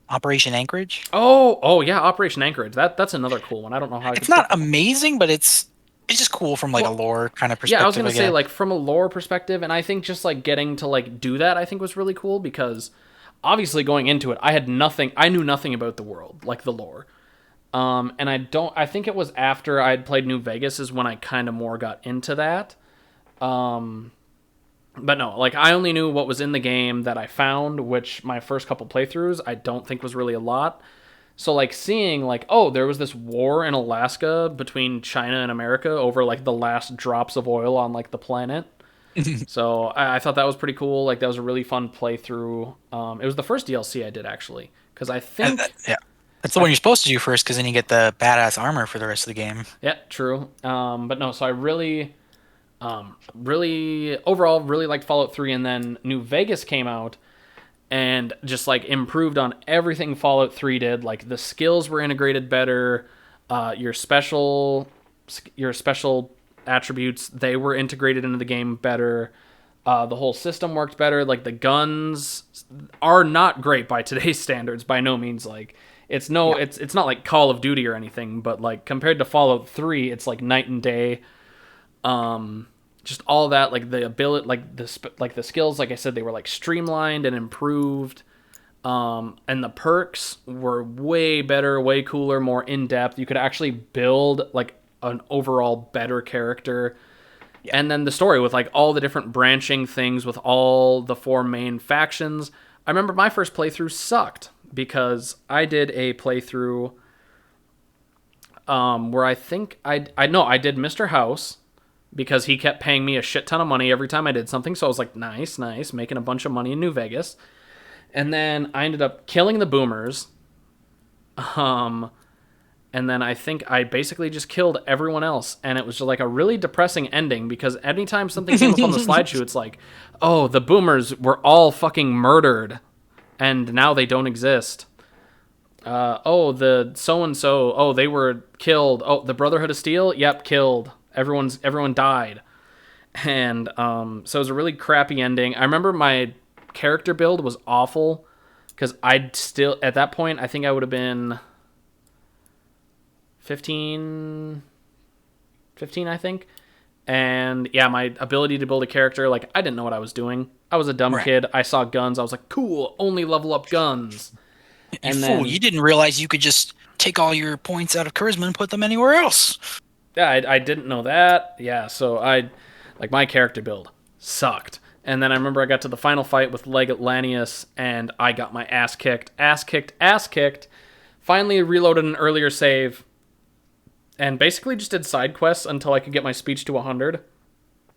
Operation Anchorage. oh yeah, Operation Anchorage. That's another cool one. I don't know how I It's could not skip that one. amazing, but it's just cool from like a Well, lore kind of yeah, I was perspective, gonna I say guess. like from a lore perspective, and I think just like getting to like do that, I think was really cool because obviously going into it, I knew nothing about the world, like the lore. And I think it was after I'd played New Vegas is when I kind of more got into that. But no, like I only knew what was in the game that I found, which my first couple playthroughs I don't think was really a lot. So like seeing like, oh, there was this war in Alaska between China and America over like the last drops of oil on like the planet. So I thought that was pretty cool. Like that was a really fun playthrough. It was the first DLC I did actually, because I think Yeah, that's the one you're supposed to do first, because then you get the badass armor for the rest of the game. yeah, true. But no, so I really overall really liked Fallout 3, and then New Vegas came out and just like improved on everything Fallout 3 did. Like the skills were integrated better, your special attributes, they were integrated into the game better. The whole system worked better. Like the guns are not great by today's standards, by no means. Like Yeah. it's not like Call of Duty or anything, but like compared to Fallout 3, it's like night and day. Just all that, like the ability, like the skills, like I said, they were like streamlined and improved. And the perks were way better, way cooler, more in depth. You could actually build like an overall better character. Yeah. And then the story with like all the different branching things with all the 4 main factions. I remember my first playthrough sucked because I did a playthrough where I think I know I did Mr. House because he kept paying me a shit ton of money every time I did something. So I was like, nice, nice, making a bunch of money in New Vegas. And then I ended up killing the boomers. Um, and then I think I basically just killed everyone else. And it was just like a really depressing ending because anytime something came up on the slideshow, it's like, oh, the boomers were all fucking murdered and now they don't exist. Oh, the so and so, oh, they were killed. Oh, the Brotherhood of Steel, yep, killed. Everyone died. And so it was a really crappy ending. I remember my character build was awful because I'd still at that point I think I would have been 15, 15 I think. And yeah, my ability to build a character, like I didn't know what I was doing. I was a dumb Right. kid. I saw guns. I was like, cool, only level up guns. You And fool! then You didn't realize you could just take all your points out of charisma and put them anywhere else. yeah, I didn't know that. Yeah, so like my character build sucked. And then I remember I got to the final fight with Lanius, and I got my ass kicked, ass kicked, ass kicked. Finally reloaded an earlier save, and basically just did side quests until I could get my speech to 100,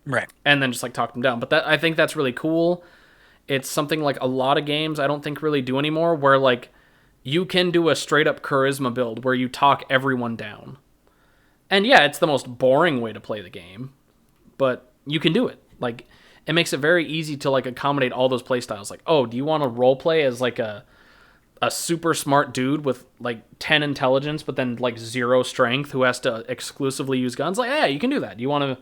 Right. and then just like talked them down. But that I think that's really cool. It's something like a lot of games I don't think really do anymore, where like you can do a straight up charisma build where you talk everyone down. And yeah, it's the most boring way to play the game, but you can do it. Like, it makes it very easy to like accommodate all those play styles. Like, oh, do you want to role play as like a super smart dude with like 10 intelligence but then like 0 strength who has to exclusively use guns? Like, yeah, you can do that. You want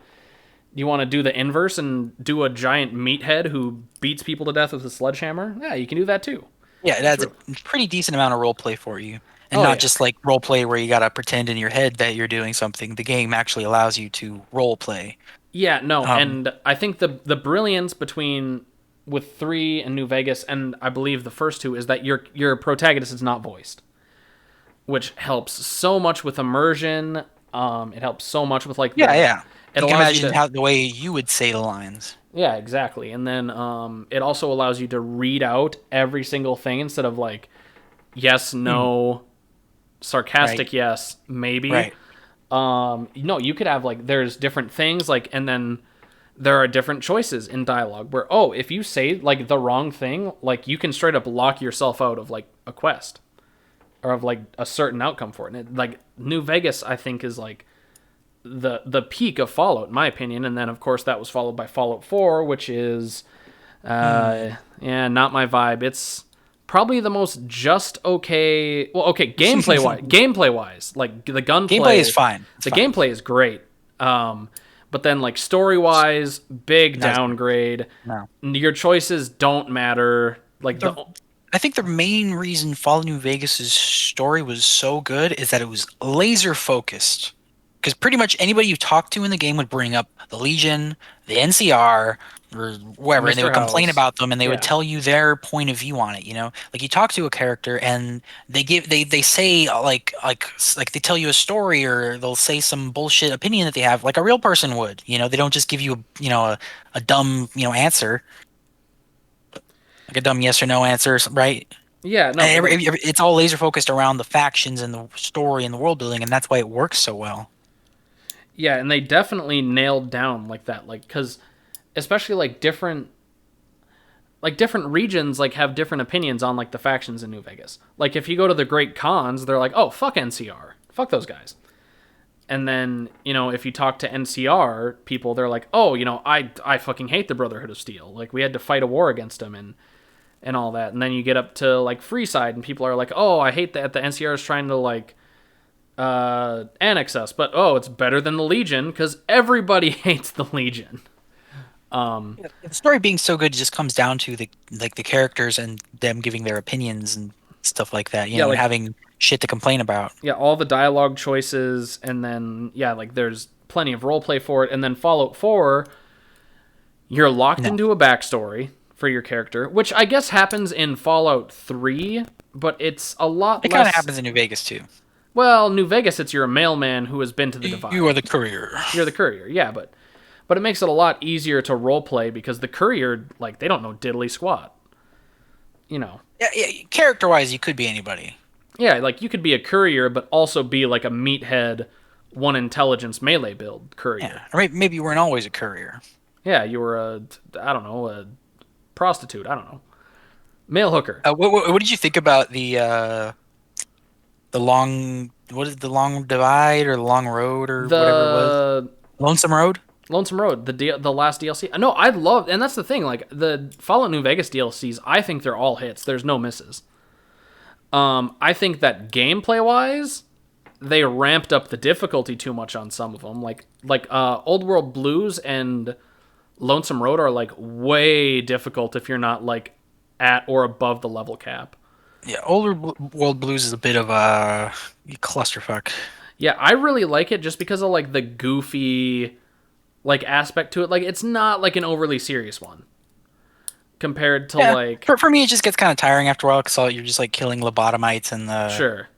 to do the inverse and do a giant meathead who beats people to death with a sledgehammer? Yeah, you can do that too. Yeah, it adds a pretty decent amount of role play for you. And Oh not yeah. just like role play where you gotta pretend in your head that you're doing something. The game actually allows you to role play. Yeah, no, Um, and I think the brilliance between with 3 and New Vegas and I believe the first 2 is that your protagonist is not voiced, which helps so much with immersion. It helps so much with like yeah, the yeah. it You can allows you imagine to how the way you would say the lines. yeah, exactly. And then it also allows you to read out every single thing instead of like yes, Hmm. no, Right, sarcastic yes, maybe. right. No, you could have like there's different things like and then there are different choices in dialogue where oh, if you say like the wrong thing, like you can straight up lock yourself out of like a quest or of like a certain outcome for it. And like New Vegas I think is like the peak of Fallout in my opinion, and then of course that was followed by Fallout 4, which is Hmm. yeah, not my vibe. It's probably the most just okay. Well, okay, gameplay wise, like the Gameplay is gunplay, fine. It's the fine. gameplay is great. But then like story wise, big Not as good. downgrade. No. Your choices don't matter. Like The I think the main reason Fallout New Vegas's story was so good is that it was laser focused. Because pretty much anybody you talk to in the game would bring up the Legion, the NCR, or whoever, and they Mr. would complain House, about them and they would yeah, tell you their point of view on it. Like you talk to a character and they say like they tell you a story or they'll say some bullshit opinion that they have like a real person would. They don't just give you a dumb answer, like a dumb yes or no answer, right? yeah, no, And but like it's all laser focused around the factions and the story and the world building, and that's why it works so well. yeah, and they definitely nailed down like that, like because especially like different regions like have different opinions on like the factions in New Vegas. Like if you go to the Great Khans, they're like, "Oh, fuck NCR. Fuck those guys." And then, if you talk to NCR people, they're like, "Oh, I fucking hate the Brotherhood of Steel. Like we had to fight a war against them and all that." And then you get up to like Freeside and people are like, "Oh, I hate that the NCR is trying to like annex us, but oh, it's better than the Legion cuz everybody hates the Legion." Yeah, the story being so good just comes down to the characters and them giving their opinions and stuff like that, Yeah, and like having shit to complain about. yeah, all the dialogue choices, and then yeah, like there's plenty of role play for it. And then Fallout 4, you're locked No, into a backstory for your character, which I guess happens in Fallout 3, but it's a lot it kind of less. happens in New Vegas too. Well, New Vegas, it's you're a mailman who has been to the You are Divide. the courier. You're the courier, yeah, but it makes it a lot easier to role play because the courier, like, they don't know diddly squat. You know, Yeah, yeah. Character wise, you could be anybody. yeah, like you could be a courier, but also be like a meathead, one intelligence melee build Yeah, courier. or maybe you weren't always a courier. Yeah, you were I don't know, a prostitute. I don't know, male hooker. What did you think about the long what is it, the long divide or the long road or whatever it was? The Lonesome Road? Lonesome Road, the last DLC. No, I love, and that's the thing. Like the Fallout New Vegas DLCs, I think they're all hits. There's no misses. I think that gameplay wise, they ramped up the difficulty too much on some of them. Like Old World Blues and Lonesome Road are like way difficult if you're not like at or above the level cap. Yeah, Older World Blues is a bit of a clusterfuck. Yeah, I really like it just because of like the goofy like aspect to it. Like it's not like an overly serious one compared to Yeah, like for me it just gets kind of tiring after a while because you're just like killing lobotomites and the sure.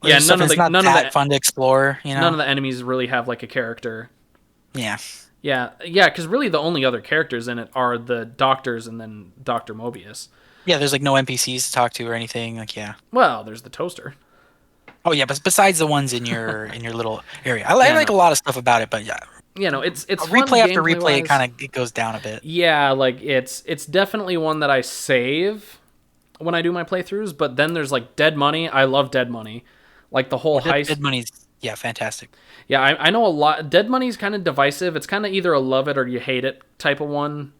Yeah, other stuff. And it's not that fun to explore, none of the enemies really have like a character. Yeah, Yeah, yeah, because really the only other characters in it are the doctors and then Doctor Mobius. yeah. There's like no NPCs to talk to or anything. Like yeah. Well, there's the toaster. Oh yeah, but besides the ones in your little area, I Yeah, like no, a lot of stuff about it. But yeah, it's fun replay after gameplay replay, wise. it goes down a bit. Yeah, like it's definitely one that I save when I do my playthroughs. But then there's like Dead Money. I love Dead Money. Like the whole Dead heist. Money's Yeah, fantastic. Yeah, I know a lot. Dead Money's kind of divisive. It's kind of either a love it or you hate it type of one.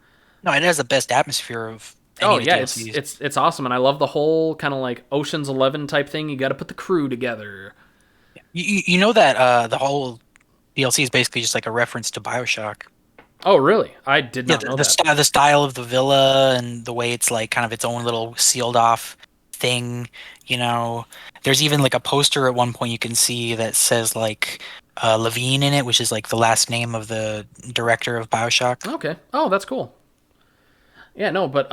No, it has the best atmosphere of any Oh of the yeah, it's DLCs. it's it's awesome, and I love the whole kind of like Ocean's 11 type thing. You got to put the crew together. You know that the whole DLC is basically just like a reference to BioShock. Oh really? I did Yeah, not the, know the that. style the style of the villa and the way it's like kind of its own little sealed off thing, you know. There's even like a poster at one point you can see that says like Levine in it, which is like the last name of the director of BioShock. Okay. Oh, that's cool. Yeah, no, but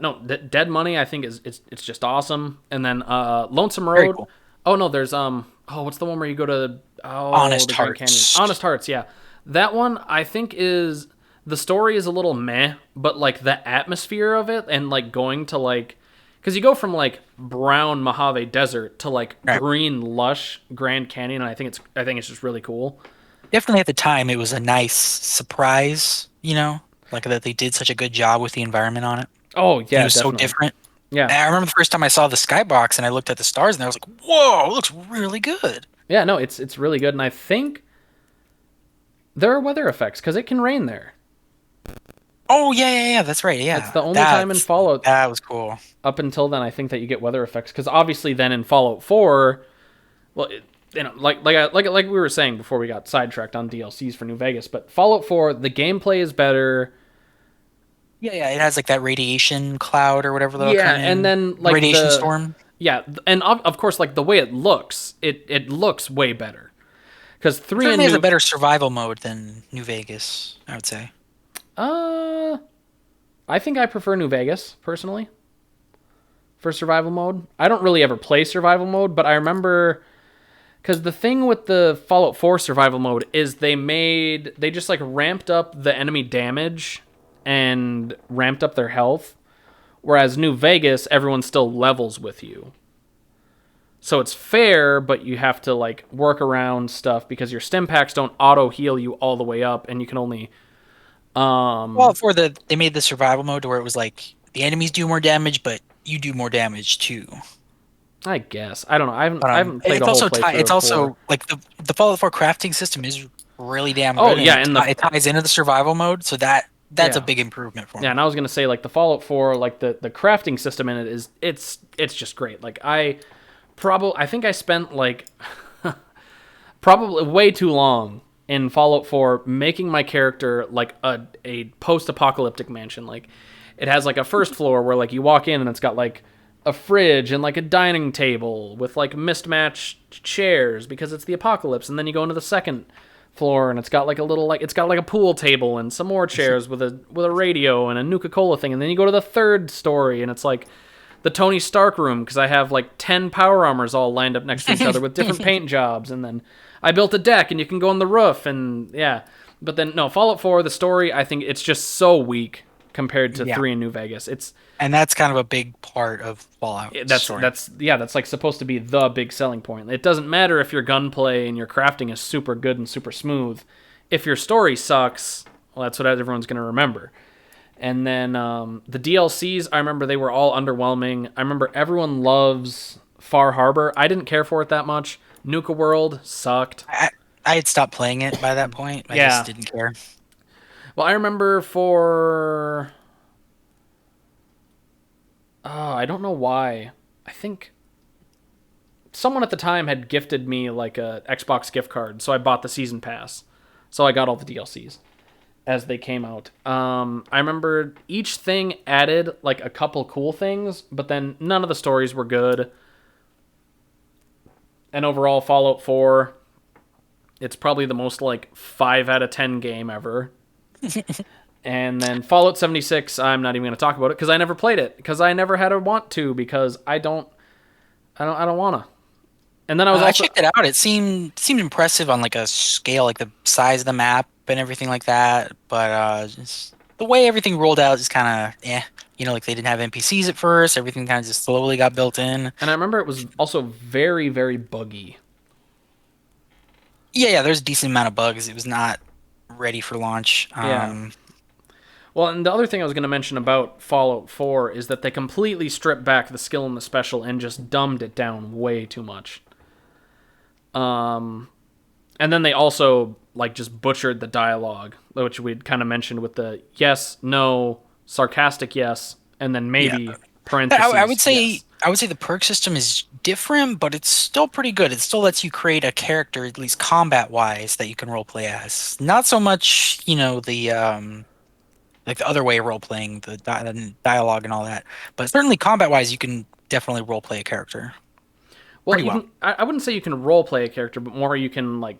no, Dead Money I think is it's just awesome. And then Lonesome Very Road. cool. Oh no, there's oh what's the one where you go to Honest the Grand Canyon? Hearts. Honest Hearts, yeah. That one I think is the story is a little meh, but like the atmosphere of it and like going to like because you go from like brown Mojave Desert to like Right. green lush Grand Canyon, and I think it's just really cool. Definitely at the time it was a nice surprise, you know, like that they did such a good job with the environment on it. Oh And it yeah, was so definitely. different. Yeah. And I remember the first time I saw the skybox and I looked at the stars and I was like, "Whoa, it looks really good." Yeah, no, it's really good, and I think there are weather effects because it can rain there. Oh yeah, yeah, yeah. That's right. It's Yeah, the only time in Fallout that was cool. up until then I think that you get weather effects because obviously then in Fallout 4, well, like we were saying before we got sidetracked on DLCs for New Vegas, but Fallout 4 the gameplay is better. Yeah, yeah. It has like that radiation cloud or whatever that'll Yeah, come and in. then like Radiation the storm. yeah, and of course like the way it looks way better because It 3 and certainly has a New better survival mode than New Vegas, I would say. uh I think I prefer New Vegas personally for survival mode. I don't really ever play survival mode, but I remember because the thing with the Fallout 4 survival mode is they just like ramped up the enemy damage and ramped up their health, whereas New Vegas everyone still levels with you. So it's fair, but you have to like work around stuff because your stim packs don't auto heal you all the way up, and you can only Well, for they made the survival mode to where it was like the enemies do more damage, but you do more damage too. I guess I don't know. But I haven't played a it's whole also playthrough it's of 4. also like the Fallout 4 crafting system is really damn Oh good, and yeah, and the it ties into the survival mode, so that's a yeah. big improvement for Yeah, me. and I was gonna say like the Fallout 4, like the crafting system in it is it's just great. Like I think I spent like probably way too long in Fallout 4 making my character like a post-apocalyptic mansion. Like it has like a first floor where like you walk in and it's got like a fridge and like a dining table with like mismatched chairs because it's the apocalypse, and then you go into the second floor and it's got like a little like it's got like a pool table and some more chairs with a radio and a Nuka-Cola thing, and then you go to the third story and it's like the Tony Stark room because I have like 10 power armors all lined up next to each other with different paint jobs, and then I built a deck and you can go on the roof, and yeah. But then no, Fallout 4 the story I think it's just so weak compared to Yeah, 3 in New Vegas. It's and that's kind of a big part of Fallout story. that's like supposed to be the big selling point. It doesn't matter if your gunplay and your crafting is super good and super smooth. If your story sucks, well, that's what everyone's going to remember. And then the DLCs, I remember they were all underwhelming. I remember everyone loves Far Harbor. I didn't care for it that much. Nuka World sucked. I had stopped playing it by that point. I Yeah. just didn't care. Well, I remember for I don't know why. I think someone at the time had gifted me like a Xbox gift card, so I bought the season pass. So I got all the DLCs as they came out. I remember each thing added like a couple cool things, but then none of the stories were good. And overall, Fallout 4, it's probably the most like 5 out of 10 game ever. And then Fallout 76, I'm not even going to talk about it because I never played it because I never had a want to because I don't want to. And then I was I also checked it out. It seemed impressive on like a scale, like the size of the map and everything like that. But just the way everything rolled out is kind of You know, like they didn't have NPCs at first. Everything kind of just slowly got built in. and I remember it was also very very buggy. Yeah, yeah. There's a decent amount of bugs. It was not ready for launch. Yeah. Well, and the other thing I was going to mention about Fallout 4 is that they completely stripped back the skill and the special and just dumbed it down way too much. And then they also like just butchered the dialogue, which we'd kind of mentioned with the yes, no, sarcastic yes, and then Yeah. maybe I parentheses would say yes. the perk system is different, but it's still pretty good. It still lets you create a character, at least combat wise, that you can roleplay as. Not so much, the like the other way role playing, the dialogue and all that. But certainly combat wise, you can definitely roleplay a character Well, pretty you well. can. I wouldn't say you can role play a character, but more you can like,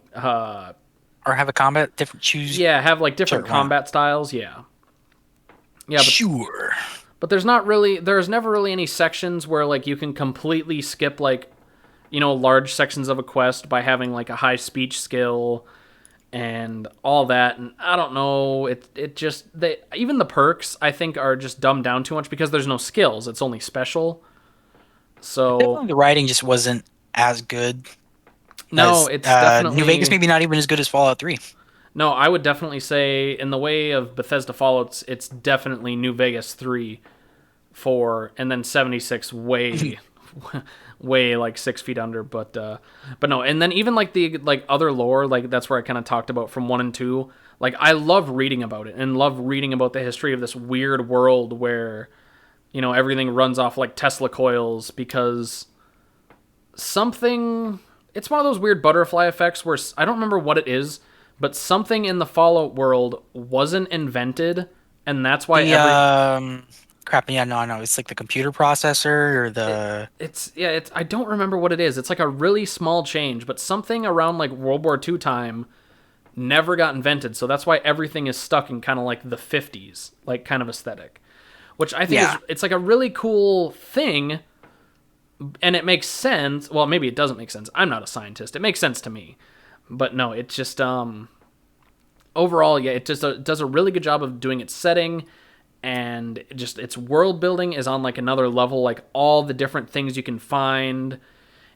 Or have a combat different choose. yeah, have like Sure, different why not? combat styles. Yeah, yeah, Sure. but there's never really any sections where like you can completely skip like, large sections of a quest by having like a high speech skill and all that. And I don't know, it just they even the perks I think are just dumbed down too much because there's no skills. It's only special. So Definitely the writing just wasn't as good no, as it's New Vegas, definitely maybe not even as good as Fallout 3. no. I would definitely say in the way of Bethesda Fallout's, it's definitely New Vegas 3, 4, and then 76 way way like 6 feet under. But no, and then even like the like other lore, like that's where I kind of talked about from 1 and 2. Like I love reading about it and love reading about the history of this weird world where everything runs off like Tesla coils because something. It's one of those weird butterfly effects where I don't remember what it is, but something in the Fallout world wasn't invented, and that's why The every crap, yeah, no, it's like the computer processor or the it's yeah, it's I don't remember what it is. It's like a really small change, but something around like World War II time never got invented. So that's why everything is stuck in kind of like the 50s, like kind of aesthetic, which I think is yeah. it's like a really cool thing and it makes sense. Well, maybe it doesn't make sense. I'm not a scientist. It makes sense to me. But no, it just overall, yeah, it just does a really good job of doing its setting and just its world building is on like another level, like all the different things you can find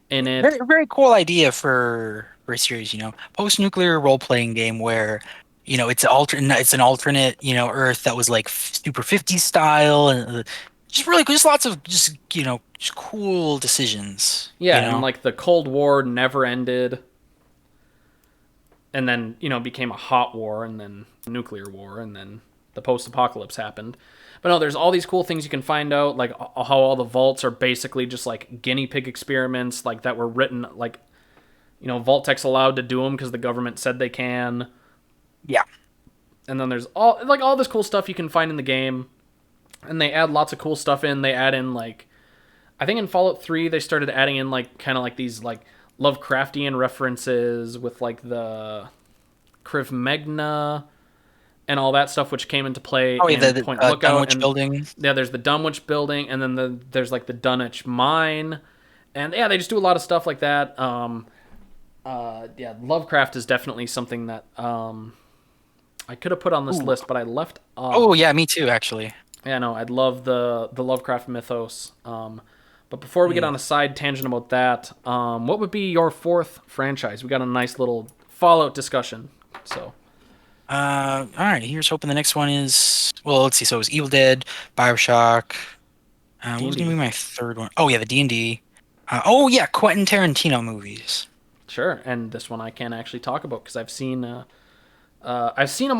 in it. Very very cool idea for a series, post-nuclear role-playing game where it's an alternate, Earth that was like super 50s style and just really just lots of just cool decisions, Yeah, and like the Cold War never ended and then, became a hot war and then nuclear war and then the post-apocalypse happened. But no, there's all these cool things you can find out, like how all the vaults are basically just like guinea pig experiments, like that were written, like Vault Tech's allowed to do them because the government said they can. Yeah. And then there's all this cool stuff you can find in the game, and they add lots of cool stuff in. They add in like, I think in Fallout 3 they started adding in like kind of like these like Lovecraftian references with like the Kriv Magna and all that stuff, which came into play Oh, yeah, in the Point Lookout. Dunwich And building. yeah, there's the Dunwich building, and then there's like the Dunwich mine, and yeah, they just do a lot of stuff like that. Yeah, Lovecraft is definitely something that I could have put on this Ooh. list, but I left Oh, off. yeah, me too, actually. Yeah, no, I'd love the Lovecraft mythos. But before we get Hmm. on a side tangent about that, what would be your fourth franchise? We got a nice little Fallout discussion. So All right. Here's hoping the next one is. Well, let's see. So it was Evil Dead, Bioshock. D What and was gonna be D, my third one? Oh yeah, the D&D. Oh yeah, Quentin Tarantino movies. sure. And this one I can't actually talk about because I've seen them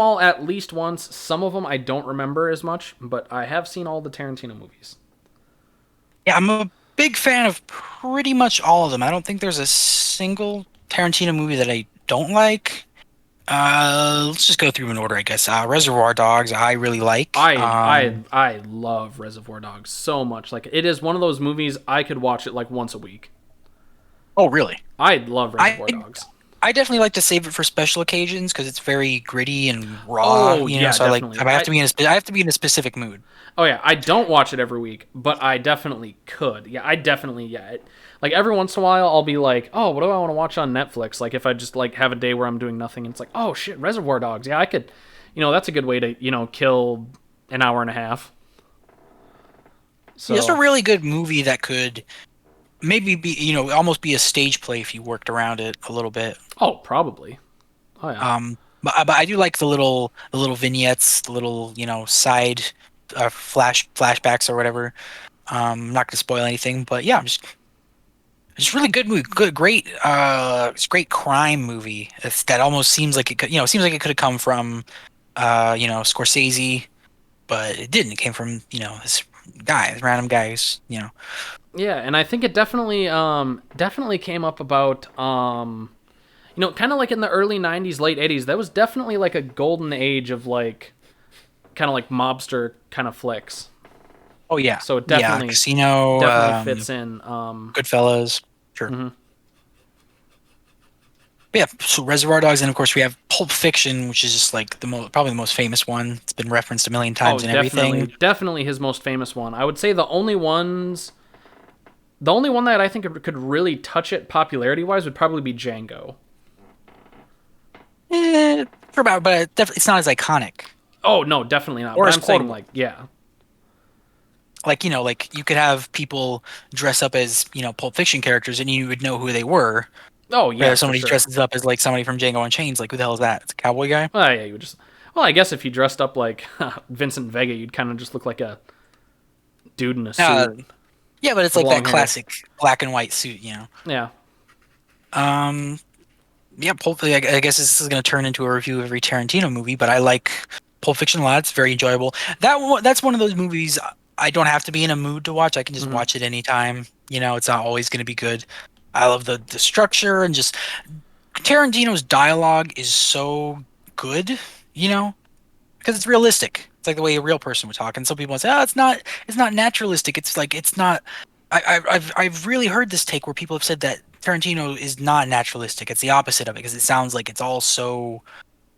all at least once. Some of them I don't remember as much, but I have seen all the Tarantino movies. Yeah, I'm a big fan of pretty much all of them. I don't think there's a single Tarantino movie that I don't like. Let's just go through in order, I guess. Reservoir Dogs, I really like. I love Reservoir Dogs so much. Like it is one of those movies I could watch it like once a week. Oh, really? I love I Reservoir Dogs. I definitely like to save it for special occasions because it's very gritty and raw, Oh yeah, So definitely. I have to be I have to be in a specific mood. Oh yeah, I don't watch it every week, but I definitely could. Yeah, I definitely like every once in a while I'll be like, "Oh, what do I want to watch on Netflix?" Like if I just like have a day where I'm doing nothing and it's like, "Oh shit, Reservoir Dogs." Yeah, I could that's a good way to, kill an hour and a half. It's a So, really good movie that could maybe be, almost be a stage play if you worked around it a little bit. oh, probably. Oh yeah. But I do like the little vignettes, the little, side flashbacks or whatever. I'm not gonna spoil anything, but yeah, It's a really good movie. Good, great. It's a great crime movie. That almost seems like it could, seems like it could have come from, Scorsese, but it didn't. It came from, this guy, this random guy who's. Yeah, and I think it definitely came up about kind of like in the early '90s, late '80s. That was definitely like a golden age of like kind of like mobster kind of flicks. Oh yeah, So it yeah. Casino, definitely fits in. Goodfellas, sure. Mhm. But yeah, so Reservoir Dogs, and of course we have Pulp Fiction, which is just like probably the most famous one. It's been referenced a million Oh, times and definitely, everything. definitely his most famous one. I would say the only one that I think could really touch it popularity wise would probably be Django. For about, but it's not as iconic Oh no, definitely not. or But as I'm saying quotable. like, yeah, Like, like you could have people dress up as, Pulp Fiction characters and you would know who they were. oh But yeah, if for somebody sure. dresses up as like somebody from Django Unchained, like who the hell is that? It's a cowboy guy? Well, yeah, you would just. Well, I guess if you dressed up like Vincent Vega, you'd kind of just look like a dude in a Uh, suit yeah, but it's with like long that hair. classic black and white suit. Yeah, Um, yeah, I guess this is going to turn into a review of every Tarantino movie, but I like Pulp Fiction a lot. It's very enjoyable. That's one of those movies I don't have to be in a mood to watch. I can just hmm watch it anytime. It's not always going to be good. I love the structure and just Tarantino's dialogue is so good, you know, because it's realistic. It's like the way a real person would talk. And some people say, "Oh, it's not naturalistic. It's like it's not." I've really heard this take where people have said that Tarantino is not naturalistic. It's the opposite of it because it sounds like it's all so,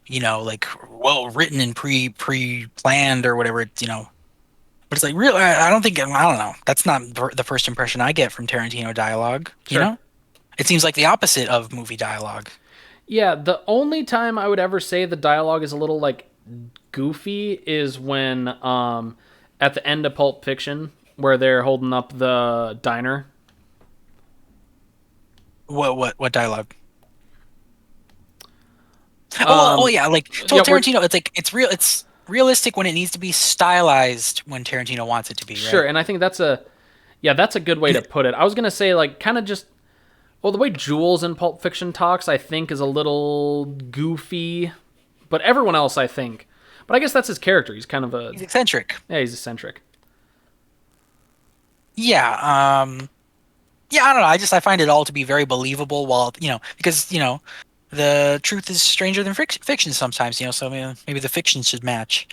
like well written and pre planned or whatever. But it's like real. I don't think I don't know. That's not the first impression I get from Tarantino dialogue. sure. It seems like the opposite of movie dialogue. Yeah, the only time I would ever say the dialogue is a little like goofy is when at the end of Pulp Fiction where they're holding up the diner. What dialogue? Oh Um, yeah, like yeah, told we're Tarantino, it's like it's realistic when it needs to be, stylized when Tarantino wants it to be, sure, right? and I think that's a good way to put it. I was gonna say like kind of just well the way Jules in Pulp Fiction talks I think is a little goofy, but everyone else I think. But I guess that's his character. He's kind of a He's eccentric. yeah, he's eccentric. Yeah, yeah, I don't know. I find it all to be very believable while, because, the truth is stranger than fiction sometimes, so maybe the fiction should match.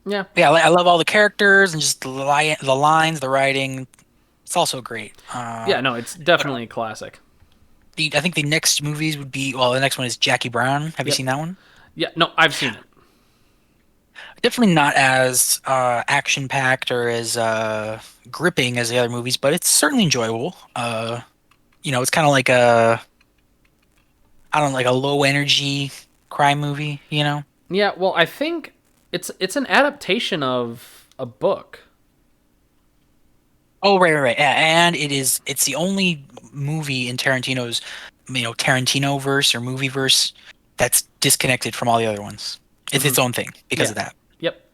Yeah, Yeah, I love all the characters and just the lines, the writing. It's also great. yeah, no, it's But definitely a classic. I think the next movies would be, well, the next one is Jackie Brown. Have you Yep. seen that one? Yeah, no, I've seen it. Definitely not as action packed or as gripping as the other movies, but it's certainly enjoyable. It's kind of like I don't know, like a low energy crime movie. Yeah, well, I think it's an adaptation of a book. Oh, right, right, right. Yeah, and it's the only movie in Tarantino's, Tarantino verse or movie verse that's disconnected from all the other ones. It's Hmm its own thing because Yeah. of that. Yep.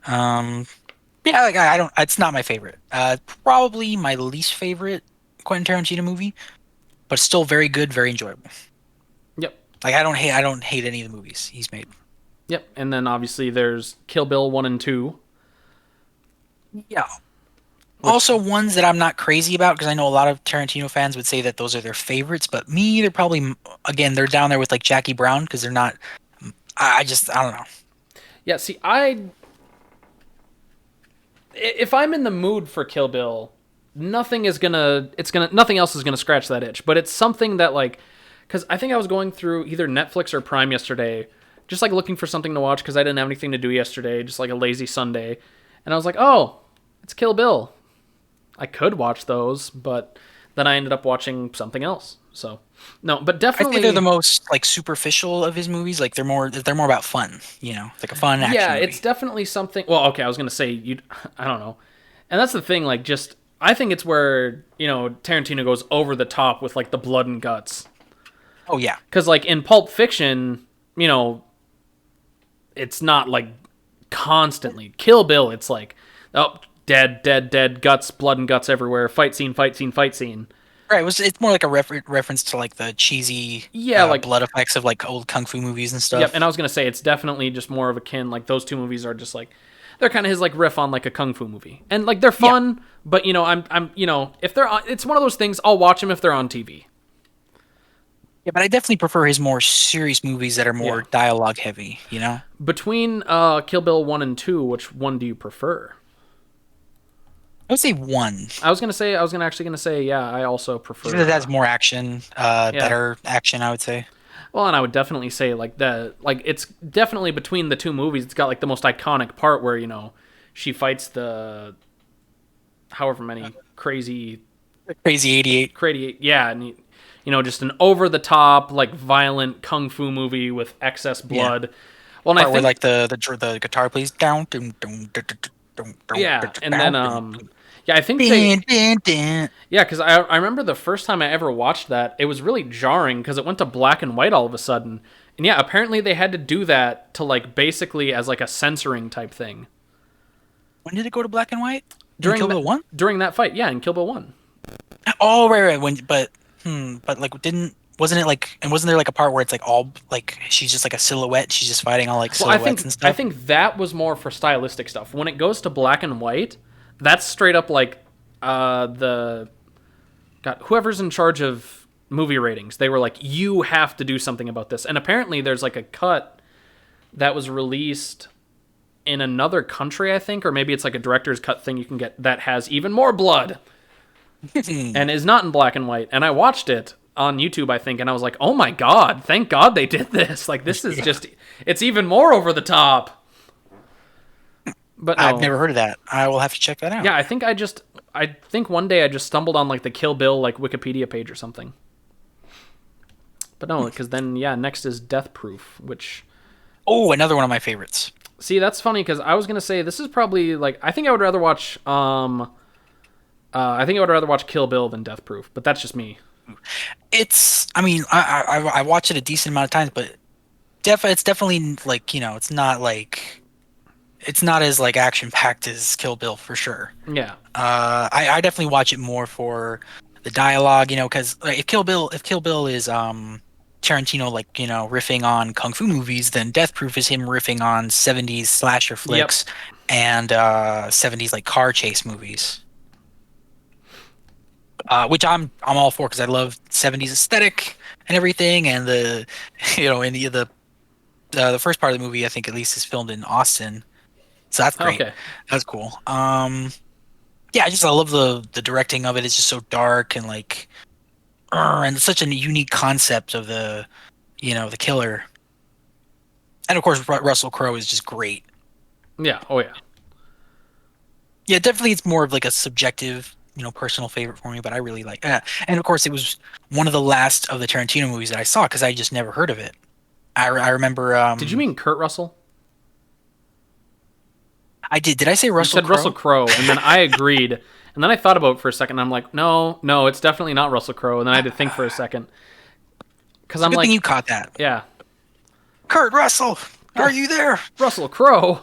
Um, yeah, like I don't. It's not my favorite. Probably my least favorite Quentin Tarantino movie, but still very good, very enjoyable. Yep. Like I don't hate any of the movies he's made. Yep. And then obviously there's Kill Bill 1 and 2, Yeah. which Also ones that I'm not crazy about because I know a lot of Tarantino fans would say that those are their favorites, but me, they're probably again they're down there with like Jackie Brown because they're not. I don't know. yeah, see if I'm in the mood for Kill Bill, nothing else is going to scratch that itch, but it's something that like cuz I think I was going through either Netflix or Prime yesterday just like looking for something to watch cuz I didn't have anything to do yesterday, just like a lazy Sunday. And I was like, "Oh, it's Kill Bill." I could watch those, but then I ended up watching something else. So, no, but I think they're the definitely, most like superficial of his movies. Like they're more about fun. It's like a fun yeah, action it's movie. definitely something. Well, okay, I was gonna say you, I don't know, and that's the thing. Like, just I think it's where Tarantino goes over the top with like the blood and guts, Oh yeah. because like in Pulp Fiction, it's not like constantly Kill Bill. It's like, oh, dead, dead, dead, guts, blood and guts everywhere, fight scene, fight scene, fight scene. Right. It's more like a reference to like the cheesy Yeah, like blood effects of like old kung fu movies and yep. And I stuff. was gonna say it's definitely just more of akin. Like those two movies are just like they're kind of his like riff on like a kung fu movie, and like they're Yeah. fun. But if they're on, it's one of those things. I'll watch them if they're on TV. Yeah, but I definitely prefer his more serious movies that are more Yeah. dialogue heavy, you know? Between Kill Bill 1 and 2, which one do you prefer? I would say one. I was actually gonna say, yeah, I also prefer. Because it has more action, Yeah. better action, I would say. Well, and I would definitely say it's definitely between the two movies. It's got like the most iconic part where she fights the however many Crazy 88. crazy yeah, and just an over the top like violent kung fu movie with excess Yeah. blood. Well, and I Part where think like the guitar plays down, dum, dum, dum, dum, dum, dum, yeah, dum, and then dum, yeah, I think dun, dun, dun. yeah, because I remember the first time I ever watched that, it was really jarring because it went to black and white all of a sudden. And yeah, apparently they had to do that to like basically as like a censoring type thing. When did it go to black and white? During Kill that, Bill 1? during that fight, yeah, in Kill Bill 1. Oh, right. But like wasn't it like, and wasn't there like a part where it's like all like she's just like a silhouette, she's just fighting all like Well, I silhouettes think and I stuff? think that was more for stylistic stuff. When it goes to black and white, that's straight up like the God, whoever's in charge of movie ratings. They were like, you have to do something about this. And apparently, there's like a cut that was released in another country, I think, or maybe it's like a director's cut thing you can get that has even more blood and is not in black and white. And I watched it on YouTube, I think, and I was like, oh my God, thank God they did this. Like, this is just, it's even more over the top. But no. I've never heard of that. I will have to check that out. Yeah, I think one day I just stumbled on like the Kill Bill like Wikipedia page or something. But no, because then, yeah, next is Death Proof, which, Oh, another one of my favorites. see, that's funny because I was going to say this is probably like, I think I would rather watch, I think I would rather watch Kill Bill than Death Proof, but that's just me. I mean, I watch it a decent amount of times, but it's definitely like, it's not as like action packed as Kill Bill for sure. Yeah. I definitely watch it more for the dialogue, because like, if Kill Bill is Tarantino like riffing on kung fu movies, then Death Proof is him riffing on 70s slasher flicks and 70s like car chase movies. Which I'm all for because I love 70s aesthetic and everything, and the in the first part of the movie I think at least is filmed in Austin, so that's great. Okay. That's cool. Yeah, I love the directing of it. It's just so dark and like, and it's such a unique concept of the killer, and of course Russell Crowe is just great. Yeah. Oh, yeah. Yeah, definitely it's more of like a subjective, personal favorite for me, but I really like that. And of course, it was one of the last of the Tarantino movies that I saw because I just never heard of it. I remember. Did you mean Kurt Russell? I did. Did I say Russell You said Crowe? Russell Crowe, and then I agreed. And then I thought about it for a second. And I'm like, no, it's definitely not Russell Crowe. And then I had to think for a second. Because I'm Good like, thing you caught that. yeah, Kurt Russell, are you there? Russell Crowe.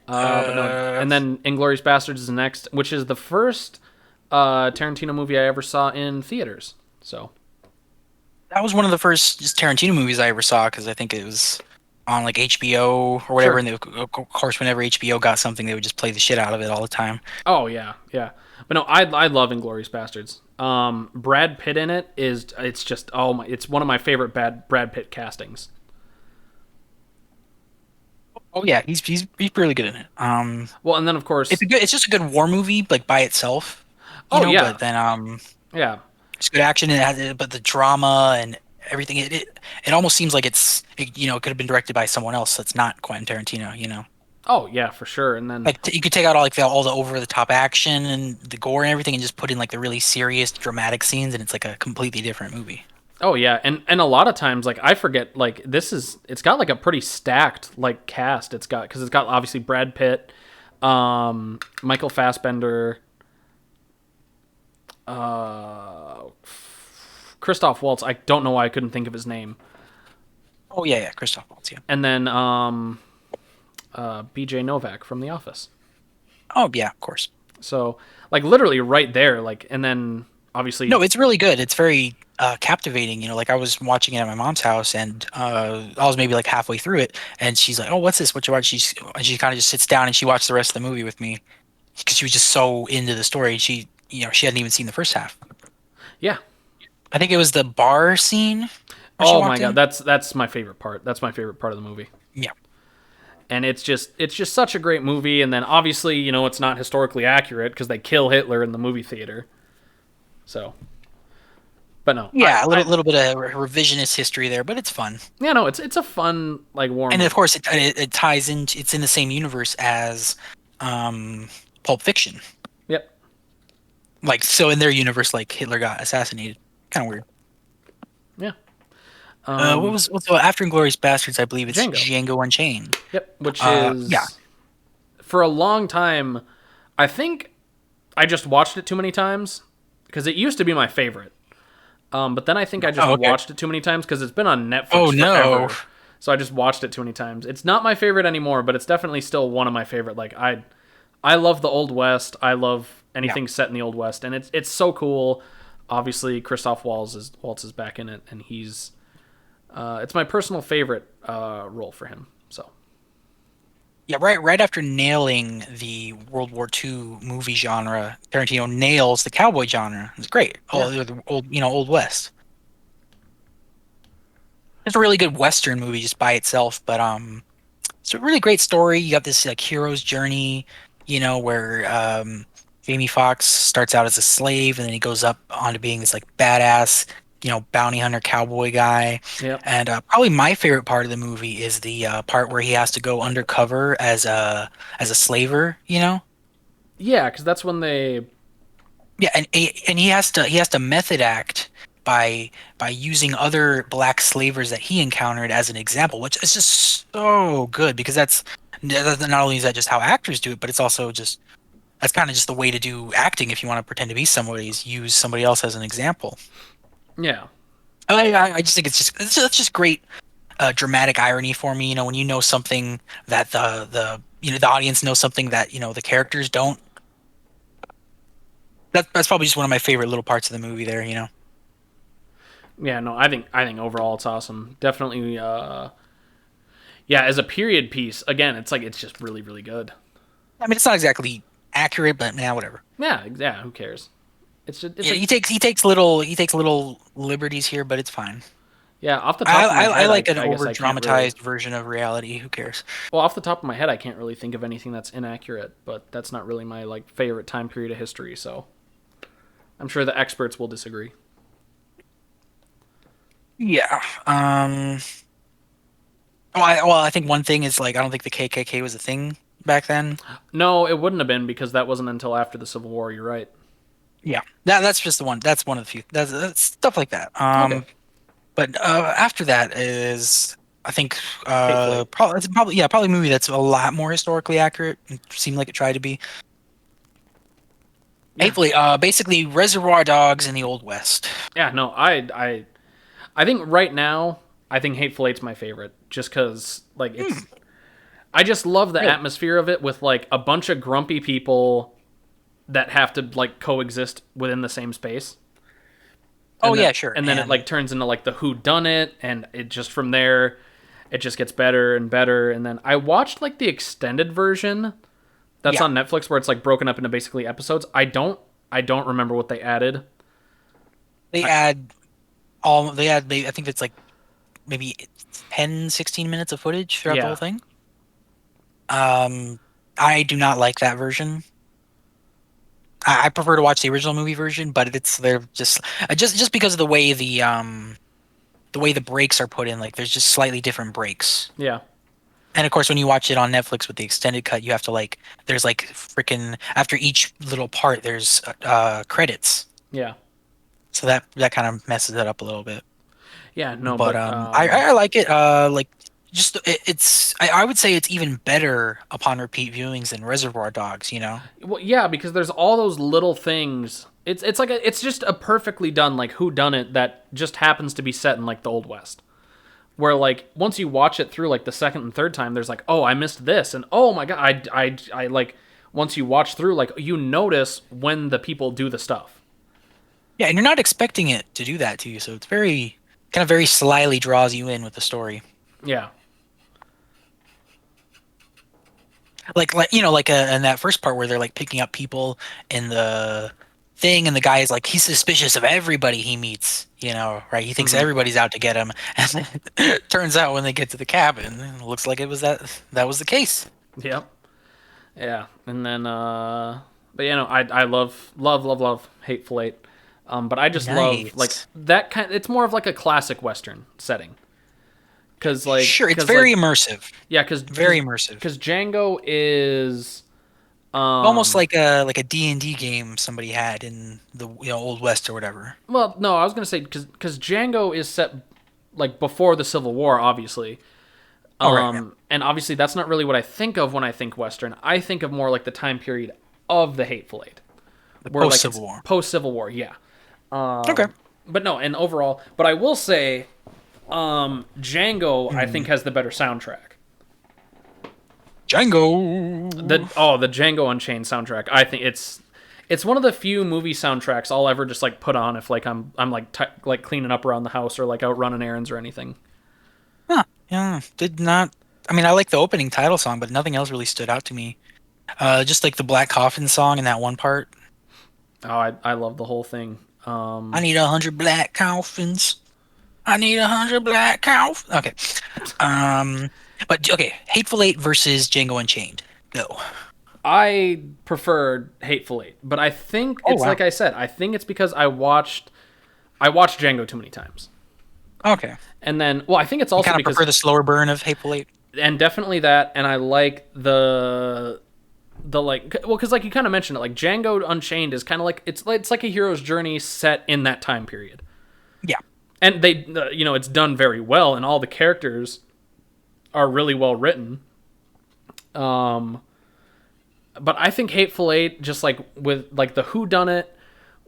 But no. And then Inglourious Bastards is next, which is the first Tarantino movie I ever saw in theaters. So That was one of the first just Tarantino movies I ever saw because I think it was on like HBO or whatever. Sure. And of course, whenever HBO got something, they would just play the shit out of it all the time. oh yeah, yeah. But no, I love Inglourious Bastards. Brad Pitt in it it's just it's one of my favorite Brad Pitt castings. Oh yeah, he's really good in it. Well, and then of course, It's just a good war movie like by itself. Yeah. But then yeah. it's good action and but the drama and everything it almost seems like it could have been directed by someone else that's not Quentin Tarantino. Oh yeah, for sure. And then Like you could take out all the over the top action and the gore and everything and just put in like the really serious dramatic scenes and it's like a completely different movie. oh yeah, and a lot of times like I forget like it's got like a pretty stacked like cast. It's got obviously Brad Pitt, Michael Fassbender, Christoph Waltz. I don't know why I couldn't think of his name. Oh yeah, Christoph Waltz, yeah. And then B.J. Novak from The Office. Oh yeah, of course. So like literally right there, like, and then obviously, No, it's really good. It's very captivating. Like I was watching it at my mom's house, and I was maybe like halfway through it, and she's like, "Oh, what's this? What you watch?" She kind of just sits down and she watched the rest of the movie with me because she was just so into the story. She hadn't even seen the first half. yeah. I think it was the bar scene where she Oh my walked god, in. that's my favorite part. That's my favorite part of the movie. Yeah. And it's just such a great movie. And then obviously, it's not historically accurate because they kill Hitler in the movie theater. So, but no, Yeah, a little bit of revisionist history there, but it's fun. yeah, no, it's a fun like war And of movie. course, it ties in. It's in the same universe as um, Pulp Fiction. Yep. Like so, in their universe, like Hitler got assassinated. Kind of weird. Yeah. What's after Inglorious Bastards? I believe it's Django. Django Unchained. Yep. Which Yeah. is for a long time, I think I just watched it too many times because it used to be my favorite. But then I think I just Oh, okay. watched it too many times because it's been on Oh Netflix no. forever. So I just watched it too many times. It's not my favorite anymore, but it's definitely still one of my favorite. Like I love the Old West. I love Yeah. anything set in the Old West, and it's so cool. Obviously, Christoph Waltz is back in it, and he's it's my personal favorite role for him. So Yeah. Right after nailing the World War II movie genre, Tarantino nails the cowboy genre. It's great. yeah, Oh, the old, Old West. It's a really good Western movie just by itself, but it's a really great story. You got this like hero's journey, where Jamie Foxx starts out as a slave and then he goes up onto being this like badass, bounty hunter cowboy guy. yeah, And probably my favorite part of the movie is the part where he has to go undercover as a slaver, yeah, because that's when they Yeah, and he has to method act by using other black slavers that he encountered as an example, which is just so good because that's not only is that just how actors do it, but it's also just that's kind of just the way to do acting if you want to pretend to be somebody is use somebody else as an example. yeah, I just think it's just great dramatic irony for me. When you know something that the audience knows something that the characters don't. That's probably just one of my favorite little parts of the movie there. yeah. No, I think overall it's awesome. Definitely, yeah. As a period piece, again, it's like it's just really really good. I mean, it's not exactly accurate, but yeah, whatever. Yeah, yeah. Who cares? It's just it's Yeah, a he takes little liberties here, but it's fine. yeah. Off the top of my I head, like an I guess over I can't really. dramatized version of reality. Who cares? Well, off the top of my head, I can't really think of anything that's inaccurate, but that's not really my like favorite time period of history. So I'm sure the experts will disagree. Yeah. Well, I think one thing is like I don't think the KKK was a thing back then. No, it wouldn't have been because that wasn't until after the Civil War. You're right. Yeah. That's just the one. That's one of the few. That's stuff like that. Okay. But after that is I think Hateful Eight. probably a movie that's a lot more historically accurate. It seemed like it tried to be. Yeah. Hatefully, basically Reservoir Dogs in the Old West. Yeah. No, I think right now I think Hateful Eight's my favorite, just because like it's. I just love the Really? atmosphere of it with like a bunch of grumpy people that have to like coexist within the same space. Oh And then yeah, sure. and then it like turns into like the who done it, and it just from there it just gets better and better. And then I watched like the extended version that's Yeah, on Netflix where it's like broken up into basically episodes. I don't remember what they added. they add I think it's like maybe 10, 16 minutes of footage throughout the whole Yeah. thing. Um, I do not like that version. I prefer to watch the original movie version, but they're just because of the way the breaks are put in, like there's just slightly different breaks. Yeah. And of course, when you watch it on Netflix with the extended cut, you have to like there's like freaking after each little part there's credits. Yeah. So that kind of messes it up a little bit. Yeah, no, But but I like it. Like just I would say it's even better upon repeat viewings than Reservoir Dogs. well, yeah, because there's all those little things. It's like it's just a perfectly done like who done it that just happens to be set in like the Old West. Where like once you watch it through like the second and third time, there's like, oh, I missed this, and oh my god, I like once you watch through, like you notice when the people do the stuff. Yeah, and you're not expecting it to do that to you, so it's very kind of very slyly draws you in with the story. Yeah. Like like in that first part where they're like picking up people in the thing, and the guy is like he's suspicious of everybody he meets. Right? He thinks Hmm. everybody's out to get him, and then it turns out when they get to the cabin, it looks like it was that was the case. Yep. Yeah. And then, but I love Hateful Eight. But I just love like Nice. that kind. It's more of like a classic Western setting. Sure, it's Cause very like, immersive. yeah, Very immersive. cause Django is, Almost um, like a D&D game somebody had in the Old West or whatever. well, no, I was gonna say cause Django is set like before the Civil War, obviously. Oh, right. Yeah. And obviously that's not really what I think of when I think Western. I think of more like the time period of the Hateful Eight, The where post like it's Civil War. post Civil War, yeah. Okay. But no, and overall, but I will say, Django I think Hmm. has the better soundtrack. Django. The Django Unchained soundtrack. I think it's one of the few movie soundtracks I'll ever just like put on if like I'm like like cleaning up around the house or like out running errands or anything. Huh. Yeah. Did not. I mean, I like the opening title song, but nothing else really stood out to me. Just like the Black Coffin song in that one part. Oh, I love the whole thing. I need 100 black coffins. I need 100 black coffins. Okay. Um. But okay, Hateful Eight versus Django Unchained. Go. I preferred Hateful Eight, but I think Oh it's wow. like I said. I think it's because I watched Django too many times, Okay. and then well, I think it's You also kind of because prefer the slower burn of Hateful Eight. and definitely that, and I like the like well because like you kind of mentioned it like Django Unchained is kind of like it's like a hero's journey set in that time period, Yeah. and they it's done very well, and all the characters are really well written. Um, but I think Hateful Eight, just like with like the Who Done It,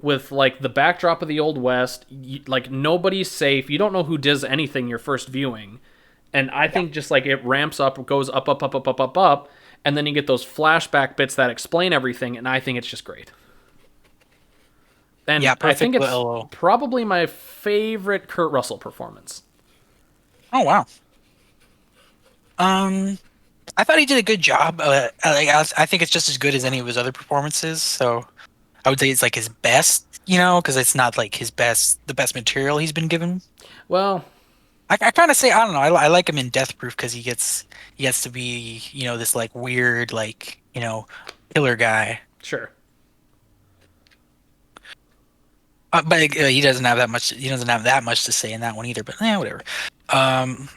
with like the backdrop of the Old West, like nobody's safe. You don't know who does anything your first viewing, and I think just like it ramps up, goes up, up, up, up, up, up, up, and then you get those flashback bits that explain everything, and I think it's just great. And Yeah. I think Perfect it's little. probably my favorite Kurt Russell performance. Oh wow. Um. I thought he did a good job. I think it's just as good as any of his other performances. So I would say it's like his best, because it's not like the best material he's been given. Well, I kind of say I don't know. I like him in Death Proof because he gets to be this like weird like killer guy. sure. But he doesn't have that much. He doesn't have that much to say in that one either. But whatever. Um,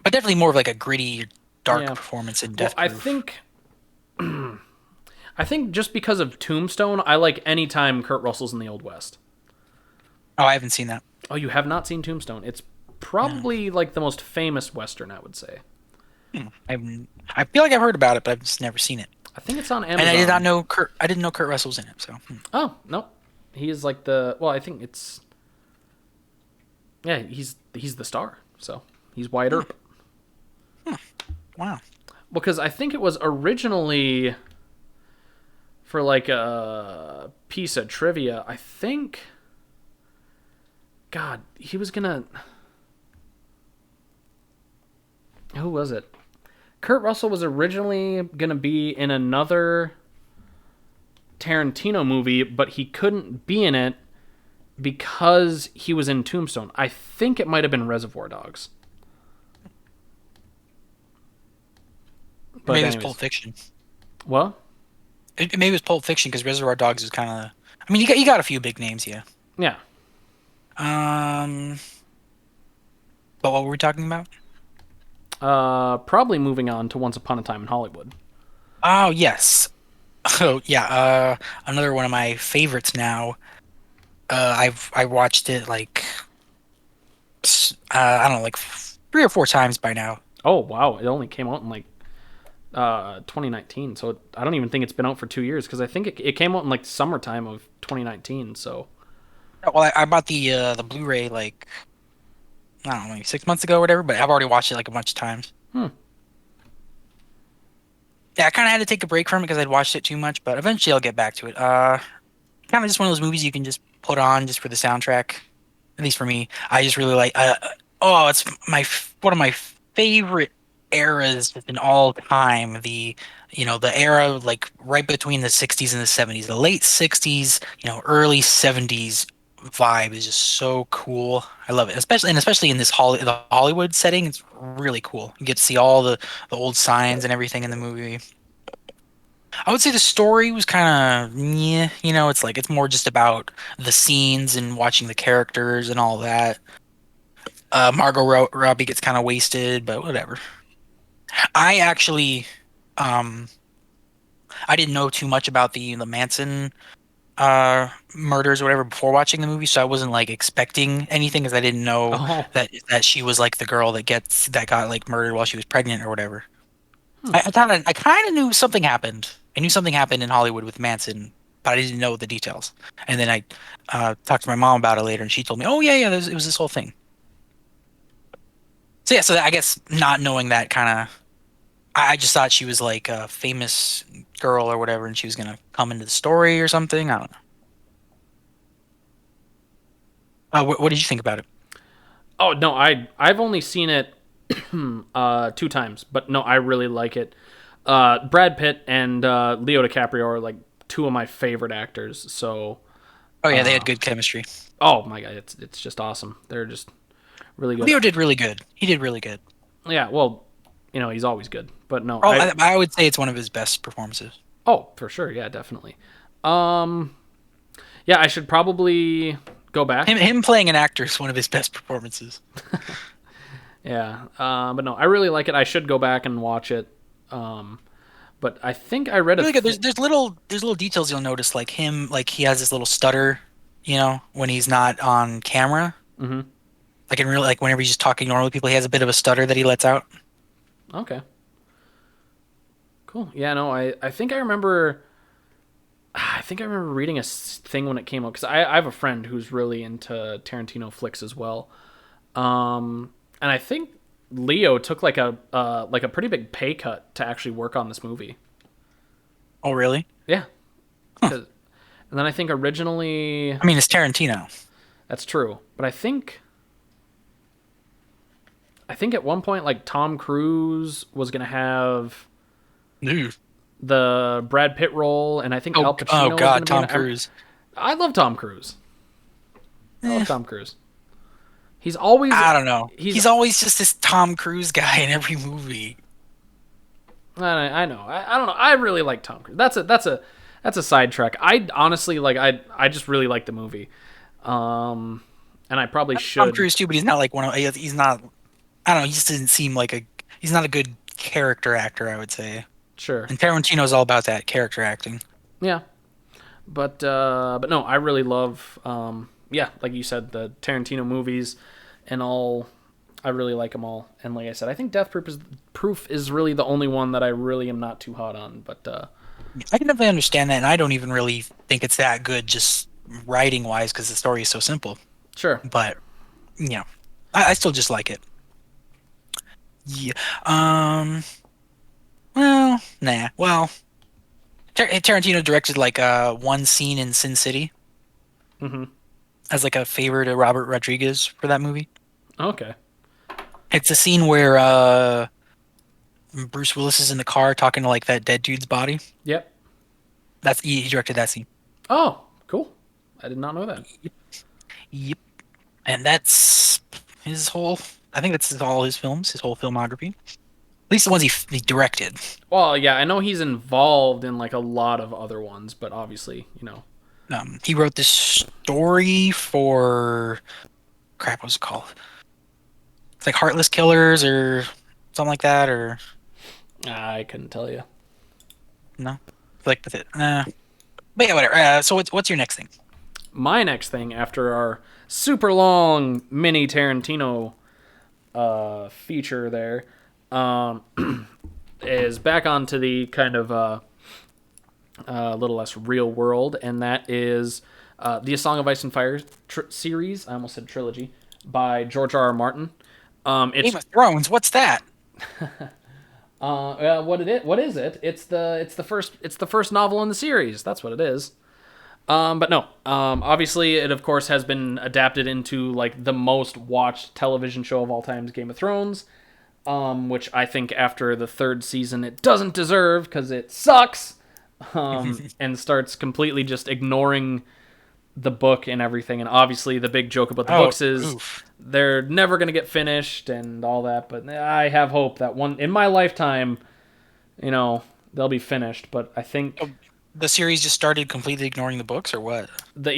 but definitely more of like a gritty, dark Yeah. performance in Well, Death Proof. I think just because of Tombstone, I like any time Kurt Russell's in the Old West. Oh, I haven't seen that. Oh, you have not seen Tombstone? It's No. probably like the most famous Western, I would say. I've, I feel like I've heard about it, but I've just never seen it. I think it's on And I did not Amazon. know Kurt. I didn't know Kurt Russell's in it. So Oh, no. He is like the well, I think it's yeah, he's the star. So, he's Wyatt Earp. wow. Because I think it was originally for like a piece of trivia. I think God, he was going to who was it? Kurt Russell was originally going to be in another Tarantino movie, but he couldn't be in it because he was in Tombstone. I think it might have been Reservoir Dogs. But Maybe it's Pulp anyways, Fiction. well, Maybe it's Pulp Fiction because Reservoir Dogs is kind of. I mean, you got a few big names, yeah. yeah. Um, but what were we talking about? Probably moving on to Once Upon a Time in Hollywood. Oh yes. Oh yeah. Another one of my favorites now. I watched it like I don't know, like 3 or 4 times by now. Oh wow, it only came out in like 2019, so I don't even think it's been out for 2 years because I think it came out in like summertime of 2019. So Well, I bought the Blu-ray like I don't know, maybe 6 months ago or whatever. But I've already watched it like a bunch of times. hmm. Yeah, I kind of had to take a break from it because I'd watched it too much, but eventually I'll get back to it. Kind of just one of those movies you can just put on just for the soundtrack. At least for me, I just really like. Oh, it's one of my favorite eras in all time. The era like right between the '60s and the '70s, the late '60s, early '70s vibe is just so cool. I love it, especially in the Hollywood setting. It's really cool. You get to see all the old signs and everything in the movie. I would say the story was kind of, yeah, it's more just about the scenes and watching the characters and all that. Robbie gets kind of wasted, but whatever. I actually, um, I didn't know too much about the Manson murders or whatever before watching the movie, so I wasn't like expecting anything because I didn't know Oh, that she was like the girl that got like murdered while she was pregnant or whatever. hmm. I kind of knew something happened. I knew something happened in Hollywood with Manson, but I didn't know the details. And then I talked to my mom about it later, and she told me, "Oh yeah, yeah, it was this whole thing." So yeah, so I guess not knowing that kind of, I just thought she was like a famous girl or whatever, and she was gonna come into the story or something. I don't know. What did you think about it? Oh no, I've only seen it two times, but no, I really like it. Brad Pitt and Leo DiCaprio are like two of my favorite actors. So, Oh yeah, they had good chemistry. oh my god, it's just awesome. They're just really good. Leo did really good. He did really good. Yeah, well, he's always good. But no, Oh, I would say it's one of his best performances. oh, for sure, yeah, definitely. Um, yeah, I should probably go back. Him playing an actor is one of his best performances. Yeah, but no, I really like it. I should go back and watch it. Um, but I think I read a. Really good. There's little details you'll notice, like him, like he has this little stutter, when he's not on camera. Mhm. Like in real, like whenever he's just talking normally, people, he has a bit of a stutter that he lets out. Okay, cool. Yeah, no, I think I remember. I think I remember reading a thing when it came out because I have a friend who's really into Tarantino flicks as well. And I think Leo took like a pretty big pay cut to actually work on this movie. Oh, really? Yeah, because and then I think originally I mean, it's Tarantino. that's true, but I think at one point like Tom Cruise was gonna have Dude. the Brad Pitt role, and I think Oh, Al oh Pacino was God, gonna be in Tom it. Cruise. I love Tom Cruise. I love Eh, Tom Cruise. He's always I don't know. he's He's always just this Tom Cruise guy in every movie. I know. I don't know. I really like Tom Cruise. That's a sidetrack. I honestly like. I just really like the movie. And I probably Tom should. Cruise too, but he's not like one of. He's not. I don't know. He just doesn't seem like a. He's not a good character actor, I would say. Sure. And Tarantino's all about that character acting. Yeah. But no, I really love. Yeah, like you said, the Tarantino movies, and all. I really like them all. And like I said, I think Death Proof is really the only one that I really am not too hot on. But I can definitely understand that, and I don't even really think it's that good, just writing wise, because the story is so simple. sure. But I still just like it. Yeah. Um. Well, nah. Well, Tarantino directed like one scene in Sin City Hmm. as like a favor to Robert Rodriguez for that movie. Okay. It's a scene where Bruce Willis is in the car talking to like that dead dude's body. Yep. He directed that scene. Oh, cool. I did not know that. Yep. And that's his whole. I think that's all his films, his whole filmography. At least the ones he directed. Well, yeah, I know he's involved in like a lot of other ones, but obviously. He wrote this story for crap. What's it called? It's like Heartless Killers or something like that, or I couldn't tell you. no, like with it. But yeah, whatever. So what's your next thing? My next thing after our super long mini Tarantino feature there is back onto the kind of a little less real world, and that is the A Song of Ice and Fire series. I almost said trilogy by George R. R. Martin. It's Game of Thrones. What's that? What is it? It's the first novel in the series. That's what it is. But no. Obviously, it of course has been adapted into like the most watched television show of all time, Game of Thrones. Which I think after the third season it doesn't deserve because it sucks. And starts completely just ignoring the book and everything. And obviously, the big joke about the Oh, books is oof. they're never going to get finished and all that. But I have hope that one in my lifetime, they'll be finished. But I think Oh, the series just started completely ignoring the books, or what? the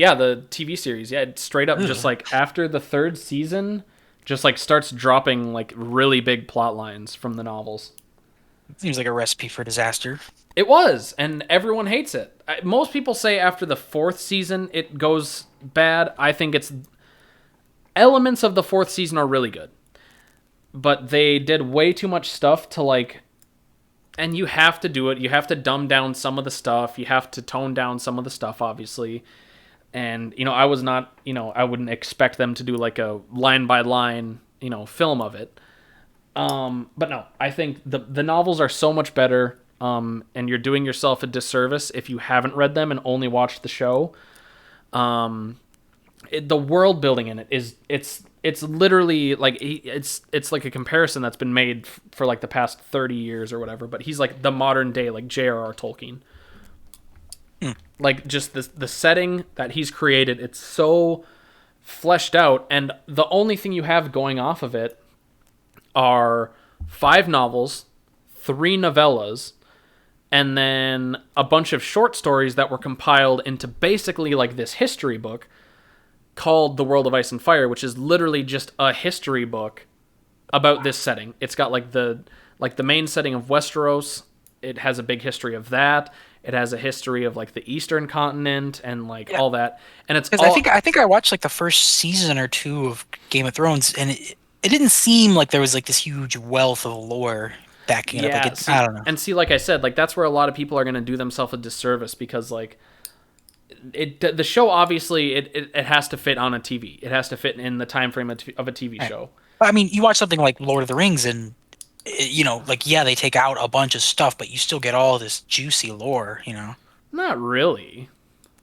TV series, it straight up just Ugh. like after the third season, just like starts dropping like really big plot lines from the novels. Seems like a recipe for disaster. It was, and everyone hates it. Most people say after the fourth season it goes bad. I think it's elements of the fourth season are really good, but they did way too much stuff to like. And you have to do it. You have to dumb down some of the stuff. You have to tone down some of the stuff, obviously. And I was not, I wouldn't expect them to do like a line by line, film of it. But no, I think the novels are so much better. And you're doing yourself a disservice if you haven't read them and only watched the show. The world building in it it's literally like it's like a comparison that's been made for like the past 30 years or whatever. But he's like the modern day like J.R.R. Tolkien. Like just the setting that he's created, it's so fleshed out, and the only thing you have going off of it are 5 novels, 3 novellas, and then a bunch of short stories that were compiled into basically like this history book called The World of Ice and Fire, which is literally just a history book about this setting. It's got like the main setting of Westeros. It has a big history of that. It has a history of like the Eastern continent and like Yeah, all that. And it's because all I think I watched like the first season or two of Game of Thrones, and it didn't seem like there was like this huge wealth of lore backing it up. Like yeah, it, I don't know. see like I said, like that's where a lot of people are going to do themselves a disservice because like the show obviously it has to fit on a TV. It has to fit in the time frame of a TV Right. show. I mean, you watch something like Lord of the Rings, and like yeah, they take out a bunch of stuff, but you still get all this juicy lore. Not really.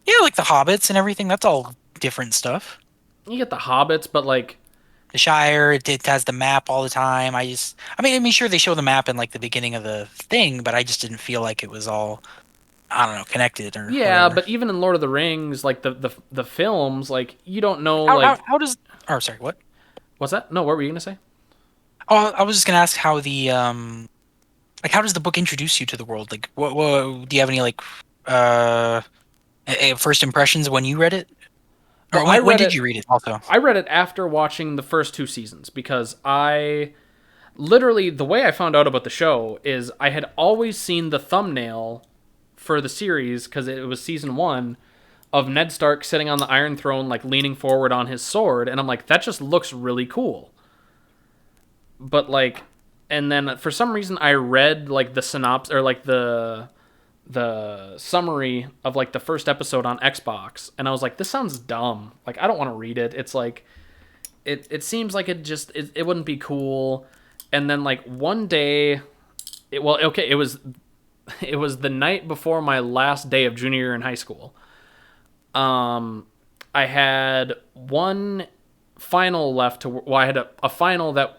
Yeah, like the Hobbits and everything. That's all different stuff. You get the hobbits, but like The Shire, it has the map all the time. I mean, sure they show the map in like the beginning of the thing, but I just didn't feel like it was all, I don't know, connected or yeah, whatever. but even in Lord of the Rings, like the films, like you don't know How like how does? Oh, sorry, what? what's that? No, what were you gonna say? Oh, I was just gonna ask how the like how does the book introduce you to the world? Like, what do you have any like uh first impressions when you read it, Well, or when did you read it? Also, I read it after watching the first 2 seasons because I literally the way I found out about the show is I had always seen the thumbnail for the series because it was season 1 of Ned Stark sitting on the Iron Throne, like leaning forward on his sword, and I'm like, that just looks really cool. But like, and then for some reason I read like the synopsis or like the summary of like the first episode on Xbox, and I was like, this sounds dumb. Like I don't want to read it. It's like it seems like it wouldn't be cool. And then like one day, it was it was the night before my last day of junior year in high school. I had one final left to. Well, I had a final that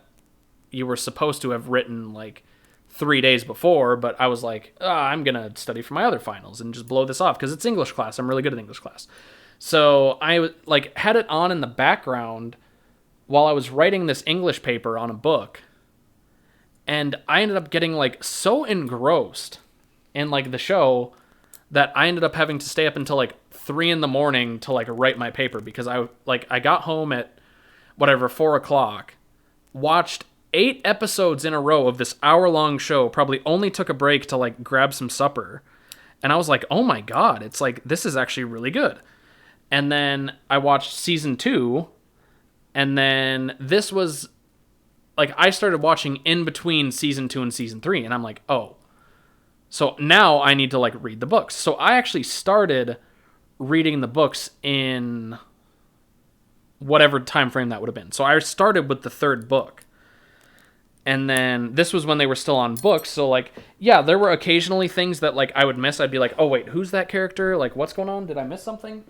you were supposed to have written like 3 days before, but I was like, I'm gonna study for my other finals and just blow this off because it's English class. I'm really good at English class. So I like had it on in the background while I was writing this English paper on a book, and I ended up getting like so engrossed in like the show that I ended up having to stay up until like 3 in the morning to like write my paper because I got home at whatever 4 o'clock, watched 8 episodes in a row of this hour-long show, probably only took a break to like grab some supper, and I was like, oh my god, it's like this is actually really good. And then I watched season 2, and then this was like I started watching in between season 2 and season 3, and I'm like, oh, so now I need to like read the books. So I actually started reading the books in whatever time frame that would have been. So I started with the third book. And then this was when they were still on books, so like yeah, there were occasionally things that like I would miss. I'd be like, oh wait, who's that character? Like what's going on? Did I miss something?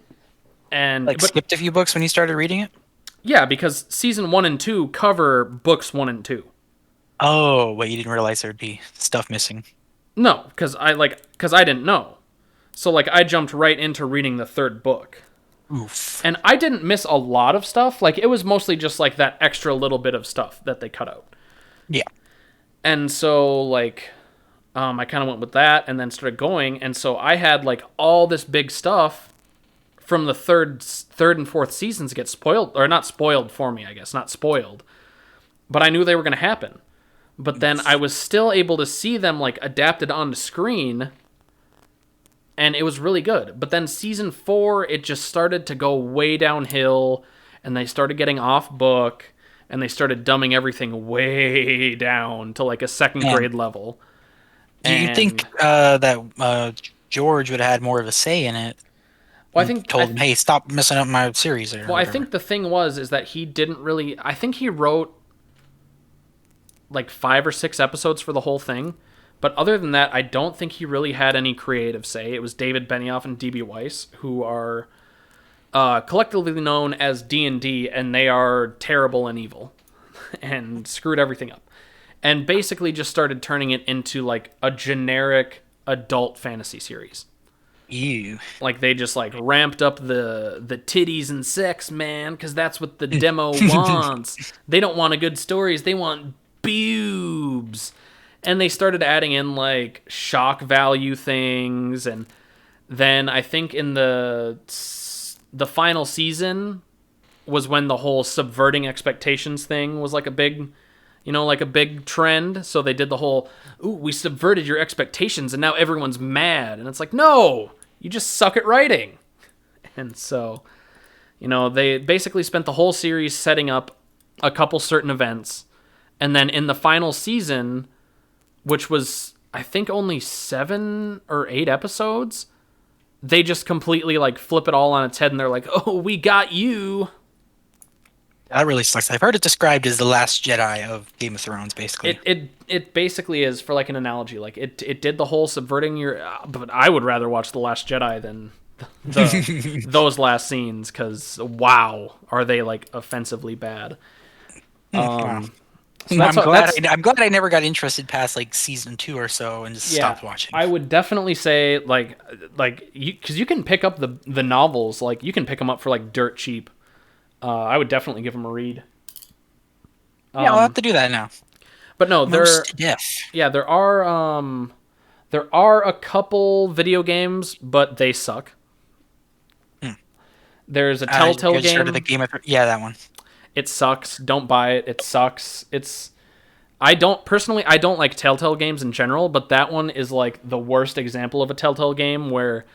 And Like but skipped a few books when you started reading it? yeah, because season 1 and 2 cover books 1 and 2. Oh, wait, you didn't realize there'd be stuff missing. No, because I didn't know. So like I jumped right into reading the third book. Oof. And I didn't miss a lot of stuff. Like it was mostly just like that extra little bit of stuff that they cut out. Yeah. And so like I kind of went with that and then started going, and so I had like all this big stuff from the third and fourth seasons get spoiled, or not spoiled for me, I guess, not spoiled. But I knew they were going to happen. But then I was still able to see them like adapted onto screen, and it was really good. But then season 4, it just started to go way downhill, and they started getting off book, and they started dumbing everything way down to like a second Man, grade level. do you think And that George would have had more of a say in it well, and told him, "Hey, stop messing up my series," or I whatever? think the thing was is that he didn't really. I think he wrote like 5 or 6 episodes for the whole thing, but other than that, I don't think he really had any creative say. It was David Benioff and DB Weiss, who are collectively known as D&D, and they are terrible and evil, and screwed everything up, and basically just started turning it into like a generic adult fantasy series. You. Like they just like ramped up the titties and sex, man, because that's what the demo wants. They don't want a good stories, they want boobs. And they started adding in like shock value things, and then I think in the final season was when the whole subverting expectations thing was like a big, like a big trend. So they did the whole, ooh, we subverted your expectations and now everyone's mad. And it's like, no, you just suck at writing. And so, they basically spent the whole series setting up a couple certain events. And then in the final season, which was, I think, only 7 or 8 episodes, they just completely like flip it all on its head and they're like, oh, we got you. That really sucks. I've heard it described as the Last Jedi of Game of Thrones, basically. It basically is, for like an analogy, like it did the whole subverting your, but I would rather watch The Last Jedi than those last scenes, because wow, are they like offensively bad. Wow. So that's I'm glad I never got interested past like season 2 or so and just yeah, stopped watching. I would definitely say like you, because you can pick up the novels, like you can pick them up for like dirt cheap. I would definitely give them a read. Yeah, I'll have to do that now. But no, Most Def. yeah, there are a couple video games, but they suck. There's a Telltale You started game. the yeah, that one. It sucks. Don't buy it. It sucks. I don't like Telltale games in general, but that one is like the worst example of a Telltale game where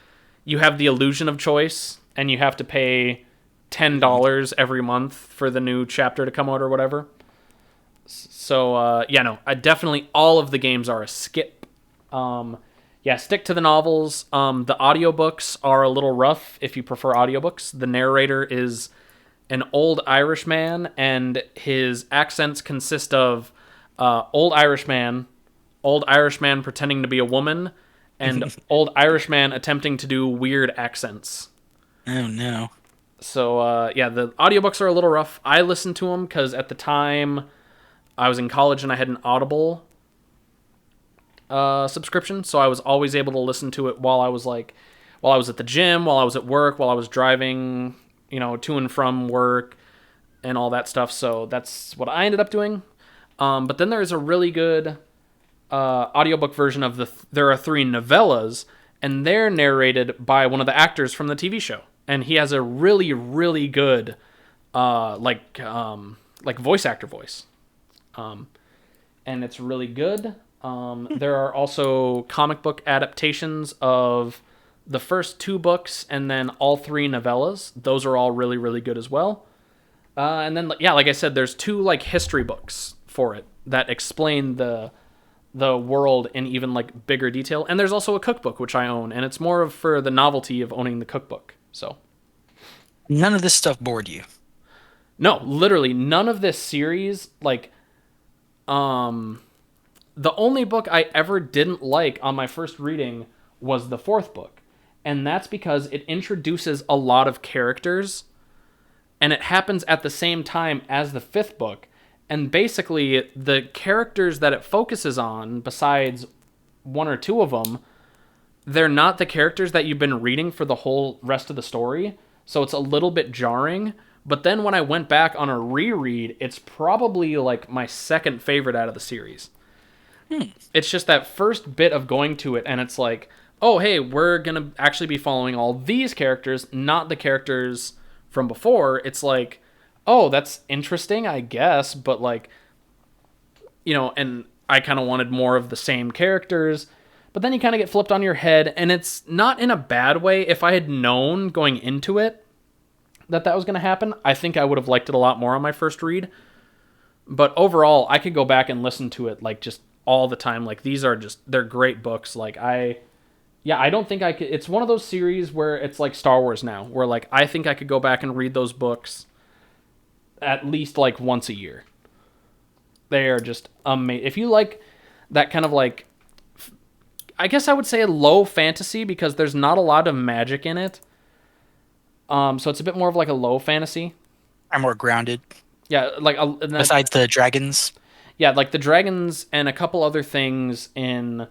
you have the illusion of choice and you have to pay $10 every month for the new chapter to come out or whatever. So yeah, no, I definitely, all of the games are a skip. Yeah, stick to the novels. The audiobooks are a little rough if you prefer audiobooks. The narrator is an old Irish man, and his accents consist of old Irish man pretending to be a woman, and old Irish man attempting to do weird accents. Oh no. So yeah, the audiobooks are a little rough. I listened to them because at the time I was in college and I had an Audible subscription, so I was always able to listen to it while I was at the gym, while I was at work, while I was driving, to and from work and all that stuff. So that's what I ended up doing. But then there's a really good audiobook version of there are 3 novellas, and they're narrated by one of the actors from the TV show, and he has a really, really good like voice actor voice, and it's really good. There are also comic book adaptations of the first 2 books and then all 3 novellas. Those are all really, really good as well. And then, yeah, like I said, there's 2 like history books for it that explain the world in even like bigger detail. And there's also a cookbook which I own, and it's more of for the novelty of owning the cookbook. So None of this stuff bored you. no, literally none of this series, like The only book I ever didn't like on my first reading was the fourth book. And that's because it introduces a lot of characters, and it happens at the same time as the fifth book. And basically, the characters that it focuses on, besides one or two of them, they're not the characters that you've been reading for the whole rest of the story. So it's a little bit jarring. But then when I went back on a reread, it's probably like my second favorite out of the series. It's just that first bit of going to it, and it's like, oh, hey, we're going to actually be following all these characters, not the characters from before. It's like, oh, that's interesting, I guess, but like, and I kind of wanted more of the same characters, but then you kind of get flipped on your head, and it's not in a bad way. If I had known going into it that was going to happen, I think I would have liked it a lot more on my first read. But overall, I could go back and listen to it like just all the time. Like, they're great books. Like, I don't think I could. It's one of those series where it's like Star Wars now, where like I think I could go back and read those books at least like once a year. They are just amazing. If you like that kind of like, I guess I would say low fantasy, because there's not a lot of magic in it. So it's a bit more of like a low fantasy. I'm more grounded. Yeah, like besides the dragons. Yeah, like the dragons and a couple other things in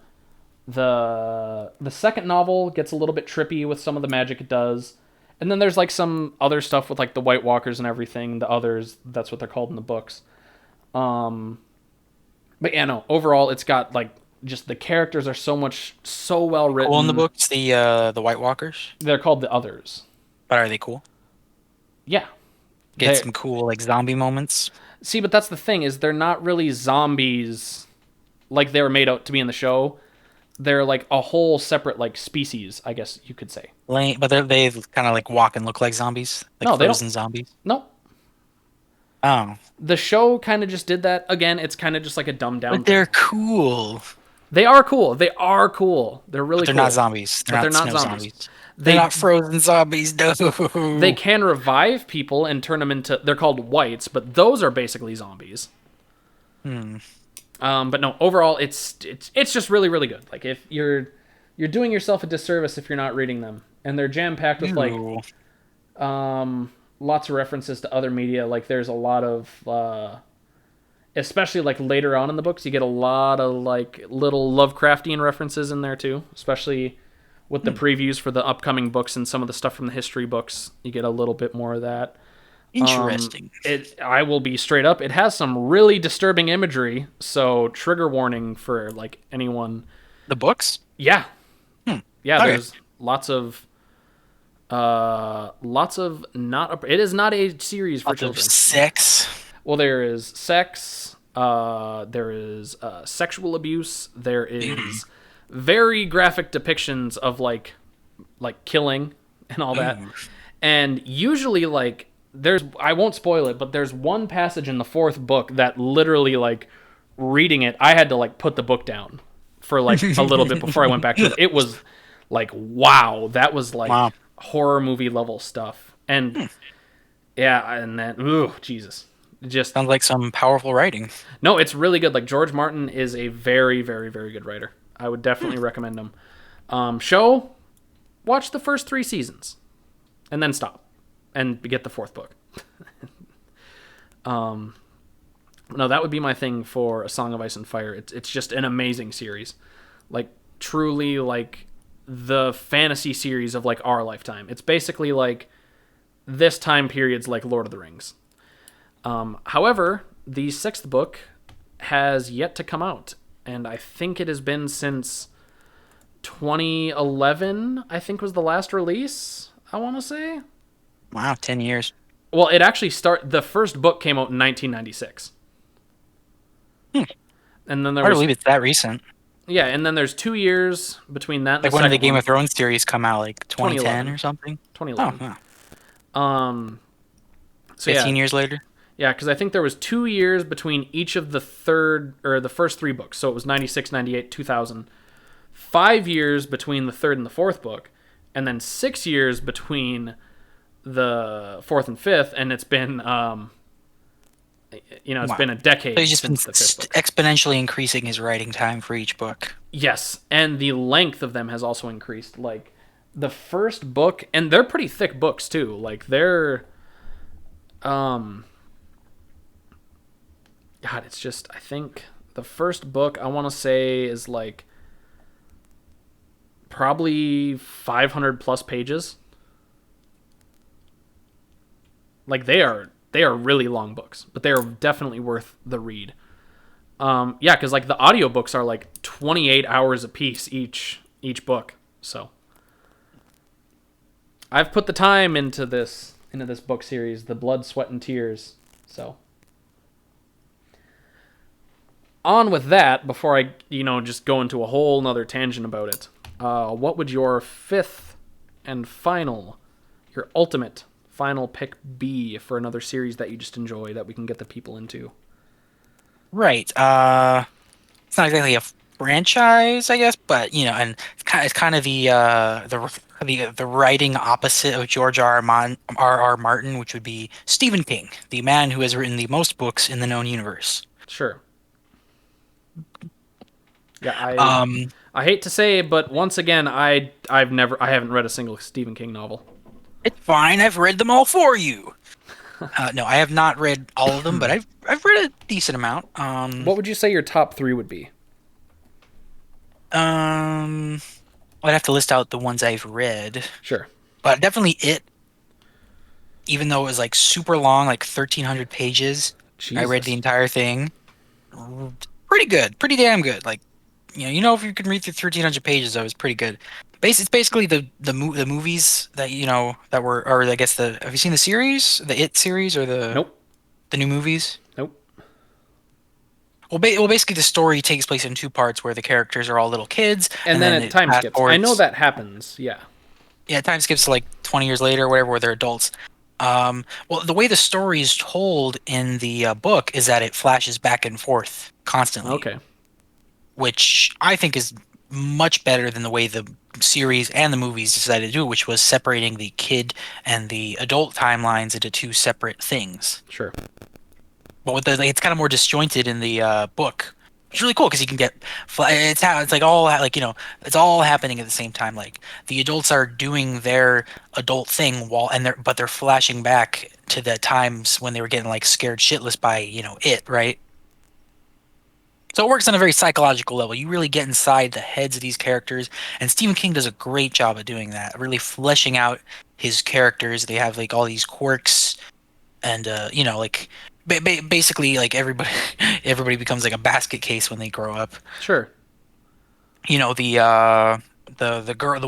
the second novel gets a little bit trippy with some of the magic it does. And then there's like some other stuff with like the White Walkers and everything. The others, that's what they're called in the books. But yeah, no, overall it's got like just the characters are so well written. Cool in the books, the White Walkers. They're called the Others. But are they cool? Yeah. Get some cool like zombie moments. See, but that's the thing, is they're not really zombies like they were made out to be in the show. They're like a whole separate like species, I guess you could say. But they kind of like walk and look like zombies, like frozen zombies. No. Oh. The show kind of just did that. Again, it's kind of just like a dumbed down. But they're cool. They are cool. They're really cool. They're not zombies. They're not zombies. They're not frozen zombies, no. They can revive people and turn them into... They're called whites, but those are basically zombies. But no, overall, it's just really, really good. Like, if you're doing yourself a disservice if you're not reading them. And they're jam-packed with, like, lots of references to other media. Like, there's a lot of... especially, like, later on in the books, you get a lot of, like, little Lovecraftian references in there, too. Especially... with the previews for the upcoming books and some of the stuff from the history books, you get a little bit more of that. Interesting. I will be straight up. It has some really disturbing imagery, so trigger warning for like anyone. The books? Yeah. Yeah, okay. There's lots of not. It is not a series for children. Sex. Well, there is sex. There is sexual abuse. There is. Very graphic depictions of like killing and all that. And usually like I won't spoil it, but there's one passage in the fourth book that literally like reading it, I had to like put the book down for like a little bit before I went back to it. It was like, wow, that was like horror movie level stuff. And yeah, and then Jesus. It just sounds like some powerful writing. No, it's really good. Like George Martin is a very, very, very good writer. I would definitely recommend them. Show, watch the first 3 seasons, and then stop, and get the fourth book. No, that would be my thing for A Song of Ice and Fire. It's just an amazing series, like truly like the fantasy series of like our lifetime. It's basically like this time period's like Lord of the Rings. However, the 6th book has yet to come out. And I think it has been since 2011, I think was the last release, I want to say. Wow, 10 years. Well, it actually the first book came out in 1996. And then I believe it's that recent. Yeah, and then there's 2 years between that and like when did the Game of Thrones series come out, like 2010 or something? 2011. Oh, wow. So 15 years later? Yeah, because I think there was 2 years between each of the first 3 books. So it was 96, 98, 2000. 5 years between the third and the fourth book. And then 6 years between the fourth and fifth. And it's been It's Wow. been a So he's decade just been since the fifth book. exponentially increasing his writing time for each book. Yes, and the length of them has also increased. Like the first book, and they're pretty thick books too. Like they're, um, God, it's just I think the first book I want to say is like probably 500 plus pages. Like they are really long books, but they are definitely worth the read. Yeah, because like the audiobooks are like 28 hours a piece each book. So I've put the time into this book series, the blood, sweat, and tears. So on with that. Before I just go into a whole nother tangent about it. What would your fifth and final, your ultimate final pick be for another series that you just enjoy that we can get the people into? Right. It's not exactly a franchise, I guess, but and it's kind of the writing opposite of George R. R. Martin, which would be Stephen King, the man who has written the most books in the known universe. Sure. Yeah, I Um, I hate to say it, but once again, I haven't read a single Stephen King novel. it's fine. I've read them all for you. No, I have not read all of them, but I've read a decent amount. What would you say your top three would be? Um, I'd have to list out the ones I've read, Sure. but definitely it. Even though it was like super long, like 1,300 pages, I read the Jesus. entire thing. Pretty good, pretty damn good. Like, if you can read through 1,300 pages, that was pretty good. It's basically the movies that that were, or I guess have you seen the series, the It series, or Nope. the new movies? Nope. Well, basically the story takes place in two parts where the characters are all little kids, And and then then it it time fast skips. I know forwards. that happens. Yeah. Yeah, time skips to like 20 years later or whatever, where they're adults. Well, the way the story is told in the book is that it flashes back and forth constantly, Okay. which I think is much better than the way the series and the movies decided to do, which was separating the kid and the adult timelines into two separate things. Sure. But it's kind of more disjointed in the book. It's really cool because you can get it's like all like it's all happening at the same time. Like the adults are doing their adult thing but they're flashing back to the times when they were getting like scared shitless by it, right? So it works on a very psychological level. You really get inside the heads of these characters, and Stephen King does a great job of doing that, really fleshing out his characters. They have like all these quirks, and like basically like everybody everybody becomes like a basket case when they grow up. Sure. The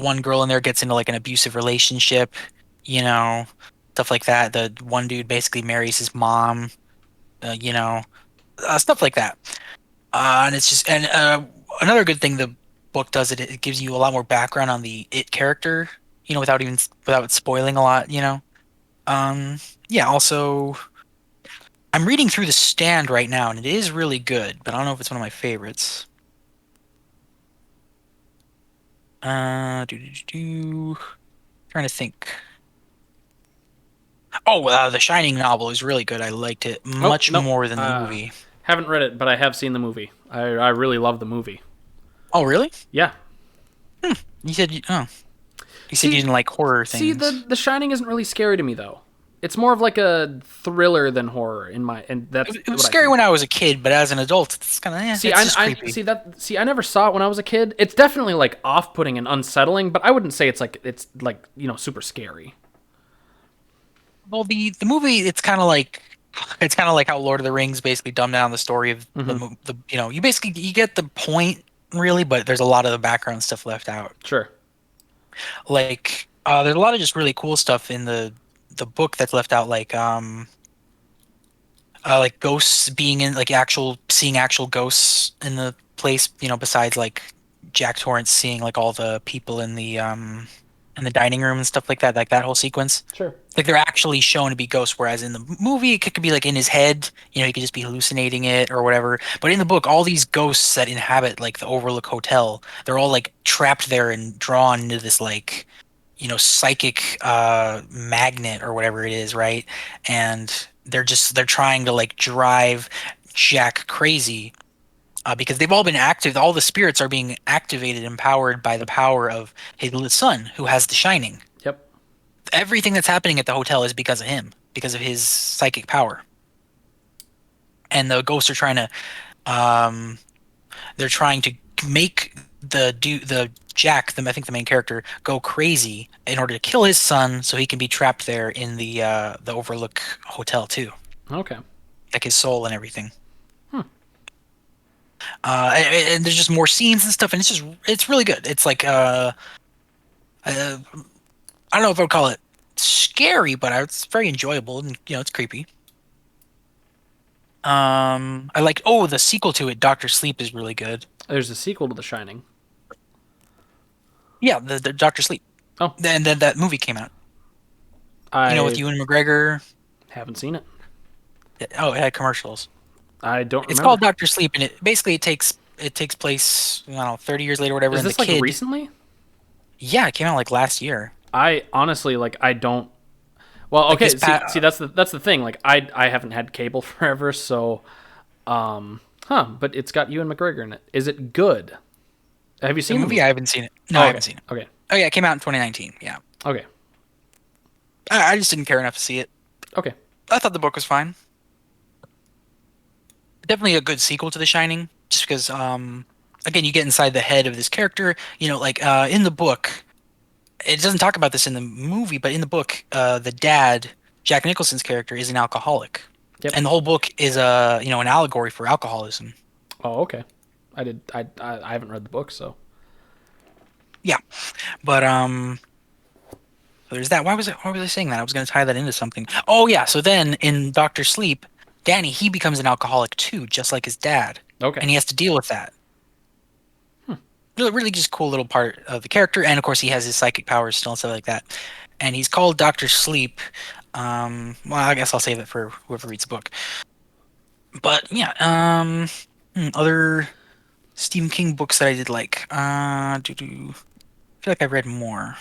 one girl in there gets into like an abusive relationship, you know stuff like that. The one dude basically marries his mom, uh, you know stuff like that. And it's just and another good thing the book does, it gives you a lot more background on the it character, without spoiling a lot, um yeah. Also, I'm reading through The Stand right now, and it is really good, but I don't know if it's one of my favorites. Trying to think. Oh, The Shining novel is really good. I liked it Oh, much nope. more than the movie. Haven't read it, but I have seen the movie. I really love the movie. Oh, really? Yeah. You said you said you See, didn't like horror see, the things. The Shining isn't really scary to me though. It's more of like a thriller than horror and that's It was what I scary think. when I was a kid, but as an adult, it's kind of See, it's just creepy. I never saw it when I was a kid. It's definitely like off-putting and unsettling, but I wouldn't say it's like super scary. Well, the movie, it's kind of like how Lord of the Rings basically dumbed down the story of Hmm. you get the point really, but there's a lot of the background stuff left out. Sure. Like there's a lot of just really cool stuff in the book that's left out, like ghosts being in like actual seeing actual ghosts in the place, besides like Jack Torrance seeing like all the people in the dining room and stuff like that whole sequence. Sure. Like they're actually shown to be ghosts, whereas in the movie it could be like in his head, he could just be hallucinating it or whatever. But in the book, all these ghosts that inhabit like the Overlook Hotel, they're all like trapped there and drawn into this like psychic magnet or whatever it is, right? And they're trying to like drive Jack crazy because they've all been active. All the spirits are being activated, empowered by the power of his son, who has the Shining. Yep. Everything that's happening at the hotel is because of him, because of his psychic power. And the ghosts are trying to, um, they're trying to make the Jack, I think the main character, go crazy in order to kill his son, so he can be trapped there in the Overlook Hotel too, Okay. like his soul and everything. Hmm. And there's just more scenes and stuff, and it's really good. It's like I don't know if I would call it scary, but it's very enjoyable and it's creepy. I like the sequel to it, Doctor Sleep, is really good. There's a sequel to The Shining. Yeah, the Doctor Sleep. Oh, And then that movie came out. With I Ewan McGregor. haven't seen it. Oh, it had commercials. I don't It's remember. called Doctor Sleep, and it takes place, I don't know, 30 years later, or whatever. Is And the this like kid, recently? yeah, it came out like last year. I honestly like I don't. Well, Like okay. this See, that's the thing. Like I haven't had cable forever, so But it's got Ewan McGregor in it. Is it good? Have you the seen the movie. movie? I haven't seen it. No, Oh, I okay. haven't seen it. Okay. Oh yeah, it came out in 2019. Yeah, Okay. I just didn't care enough to see it. Okay. I thought the book was fine. Definitely a good sequel to The Shining, just because again, you get inside the head of this character. Like in the book, it doesn't talk about this in the movie, but in the book, the dad, Jack Nicholson's character, is an alcoholic, Yep. and the whole book is an allegory for alcoholism. Oh, okay. I did. I haven't read the book, so Yeah, but so there's that. Why was I saying that? I was going to tie that into something. Oh yeah, so then in Doctor Sleep, Danny, he becomes an alcoholic too, just like his dad, okay. and he has to deal with that. Really, really just cool little part of the character, and of course he has his psychic powers still and stuff like that. And he's called Doctor Sleep. Well, I guess I'll save it for whoever reads the book. But yeah, other Stephen King books that I did like. I feel like I've read more.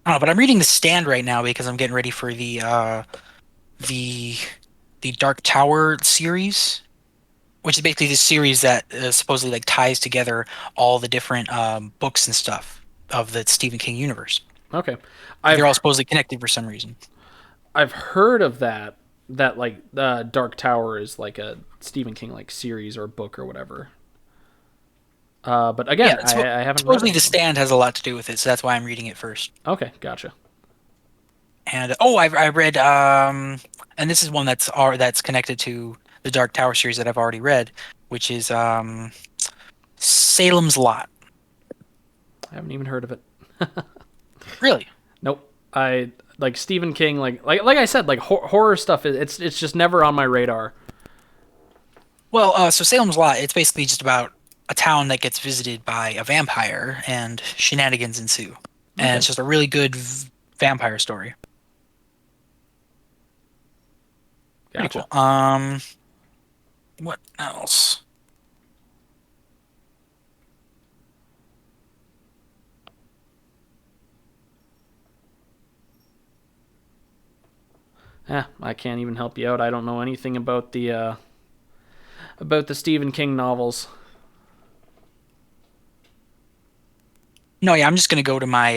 I don't know, but I'm reading The Stand right now because I'm getting ready for the the Dark Tower series, which is basically this series that supposedly like ties together all the different books and stuff of the Stephen King universe. Okay. They're I've all supposedly connected for some reason. I've heard of that. That like Dark Tower is like a Stephen King like series or book or whatever. But Yeah, again, I haven't read supposedly any The of them. Stand has a lot to do with it, so that's why I'm reading it first. Okay, gotcha. And I read and this is one that's connected to the Dark Tower series that I've already read, which is Salem's Lot. I haven't even heard of it. Really? Nope. I like Stephen King. Like I said, like horror stuff. It's just never on my radar. Well, so Salem's Lot, it's basically just about a town that gets visited by a vampire and shenanigans ensue. And Okay, it's just a really good vampire story. Pretty gotcha. cool. What else? Yeah, I can't even help you out. I don't know anything about the Stephen King novels. No, yeah, I'm just gonna go to my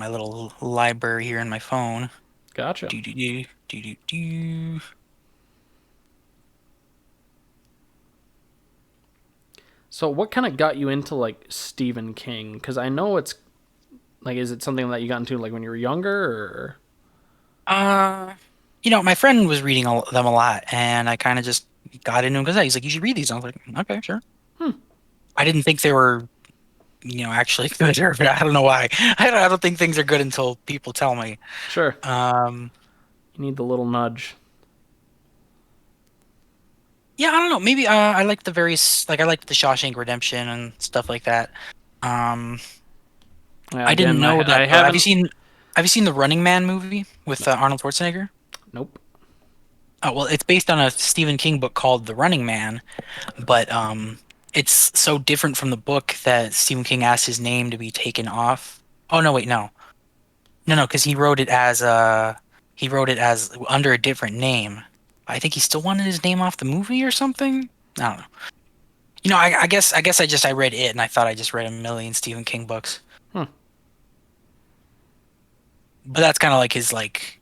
little library here in my phone. Gotcha. Do do do do do do. So, what kind of got you into like Stephen King? Because I know it's like, is it something that you got into like when you were younger, or? Uh, my friend was reading them a lot, and I kind of just got into them because he's like, "You should read these." And I was like, "Okay, sure." Hmm, I didn't think they were, actually good, or I don't know why. I don't think things are good until people tell me. sure. Um, You need the little nudge. yeah, I don't know. Maybe I like the various, like I liked the Shawshank Redemption and stuff like that. Um, Yeah, I didn't again, know that. I Have you haven't. seen the Running Man movie with Arnold Schwarzenegger? Nope. Oh, well, it's based on a Stephen King book called The Running Man, but it's so different from the book that Stephen King asked his name to be taken off. Oh no, wait, no. No, because he wrote it as under a different name. I think he still wanted his name off the movie or something. I don't know. I read it and I thought I just read a million Stephen King books. Hmm. But that's kind of like his like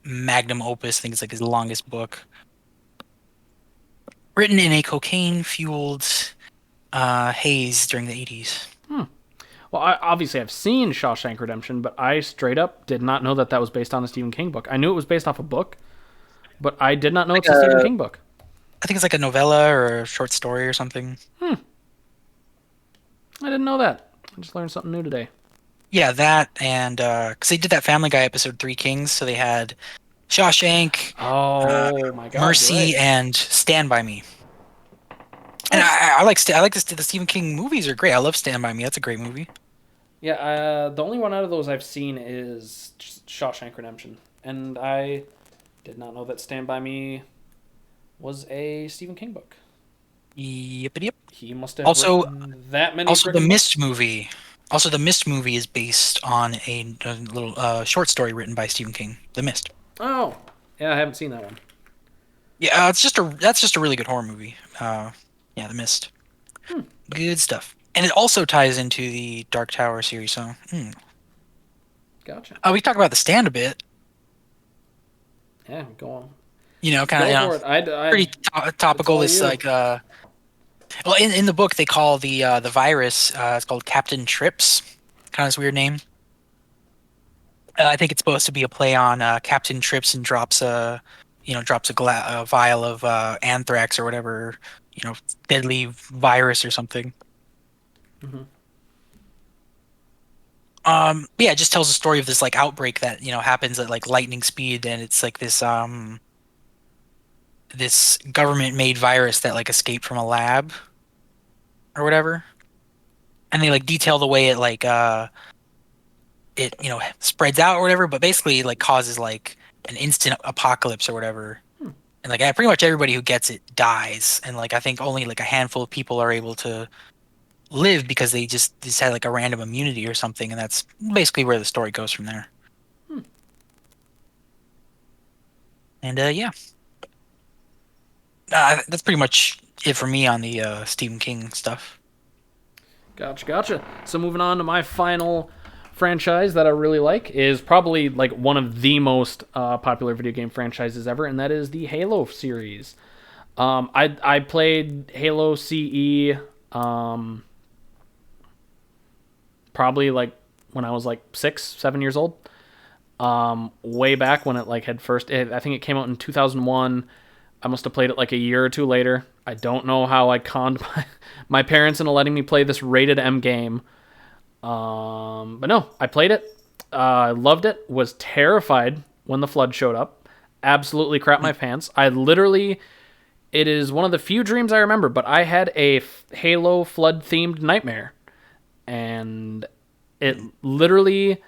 magnum opus. I think it's like his longest book. Written in a cocaine-fueled haze during the 80s. Hmm. Well, obviously I've seen Shawshank Redemption, but I straight up did not know that that was based on a Stephen King book. I knew it was based off a book, but I did not know Like it's a Stephen King book. I think it's like a novella or a short story or something. Hmm. I didn't know that. I just learned something new today. Yeah, that and because they did that Family Guy episode Three Kings, so they had Shawshank, uh, Oh my God, you're right. Mercy, and Stand by Me. And Oh, I like this. The Stephen King movies are great. I love Stand by Me. That's a great movie. yeah. The only one out of those I've seen is Shawshank Redemption, and I did not know that Stand by Me was a Stephen King book. Yep, yep. He must have Also, written that many also the freaking books. Mist movie. Also, the Mist movie is based on a little short story written by Stephen King. The Mist. Oh, yeah, I haven't seen that one. Yeah, that's just a really good horror movie. Yeah, The Mist. Hmm, Good stuff. And it also ties into the Dark Tower series. So, gotcha. we talked about the stand a bit. Yeah, go on. You know, kind of, Go for it. pretty It's topical. all This you. like, well, in the book they call the virus. It's called Captain Trips. Kind of this weird name. I think it's supposed to be a play on Captain Trips and drops a vial of anthrax or whatever, deadly virus or something. Hmm. Yeah, it just tells the story of this like outbreak that happens at like lightning speed, and it's like this government made virus that like escaped from a lab or whatever, and they like detail the way it like it spreads out or whatever, but basically like causes like an instant apocalypse or whatever. And like pretty much everybody who gets it dies, and like I think only like a handful of people are able to live because they just had like a random immunity or something, and that's basically where the story goes from there. And yeah, that's pretty much it for me on the Stephen King stuff. Gotcha, gotcha. So moving on to my final franchise that I really like is probably like one of the most popular video game franchises ever, and that is the Halo series. I played Halo CE probably like when I was like 6, 7 years old. Way back when it like had first. I think it came out in 2001. I must have played it like a year or two later. I don't know how I conned my parents into letting me play this rated M game. But no, I played it. I loved it. Was terrified when the flood showed up. Absolutely crap my pants. I literally. It is one of the few dreams I remember, but I had a Halo flood themed nightmare, and it literally.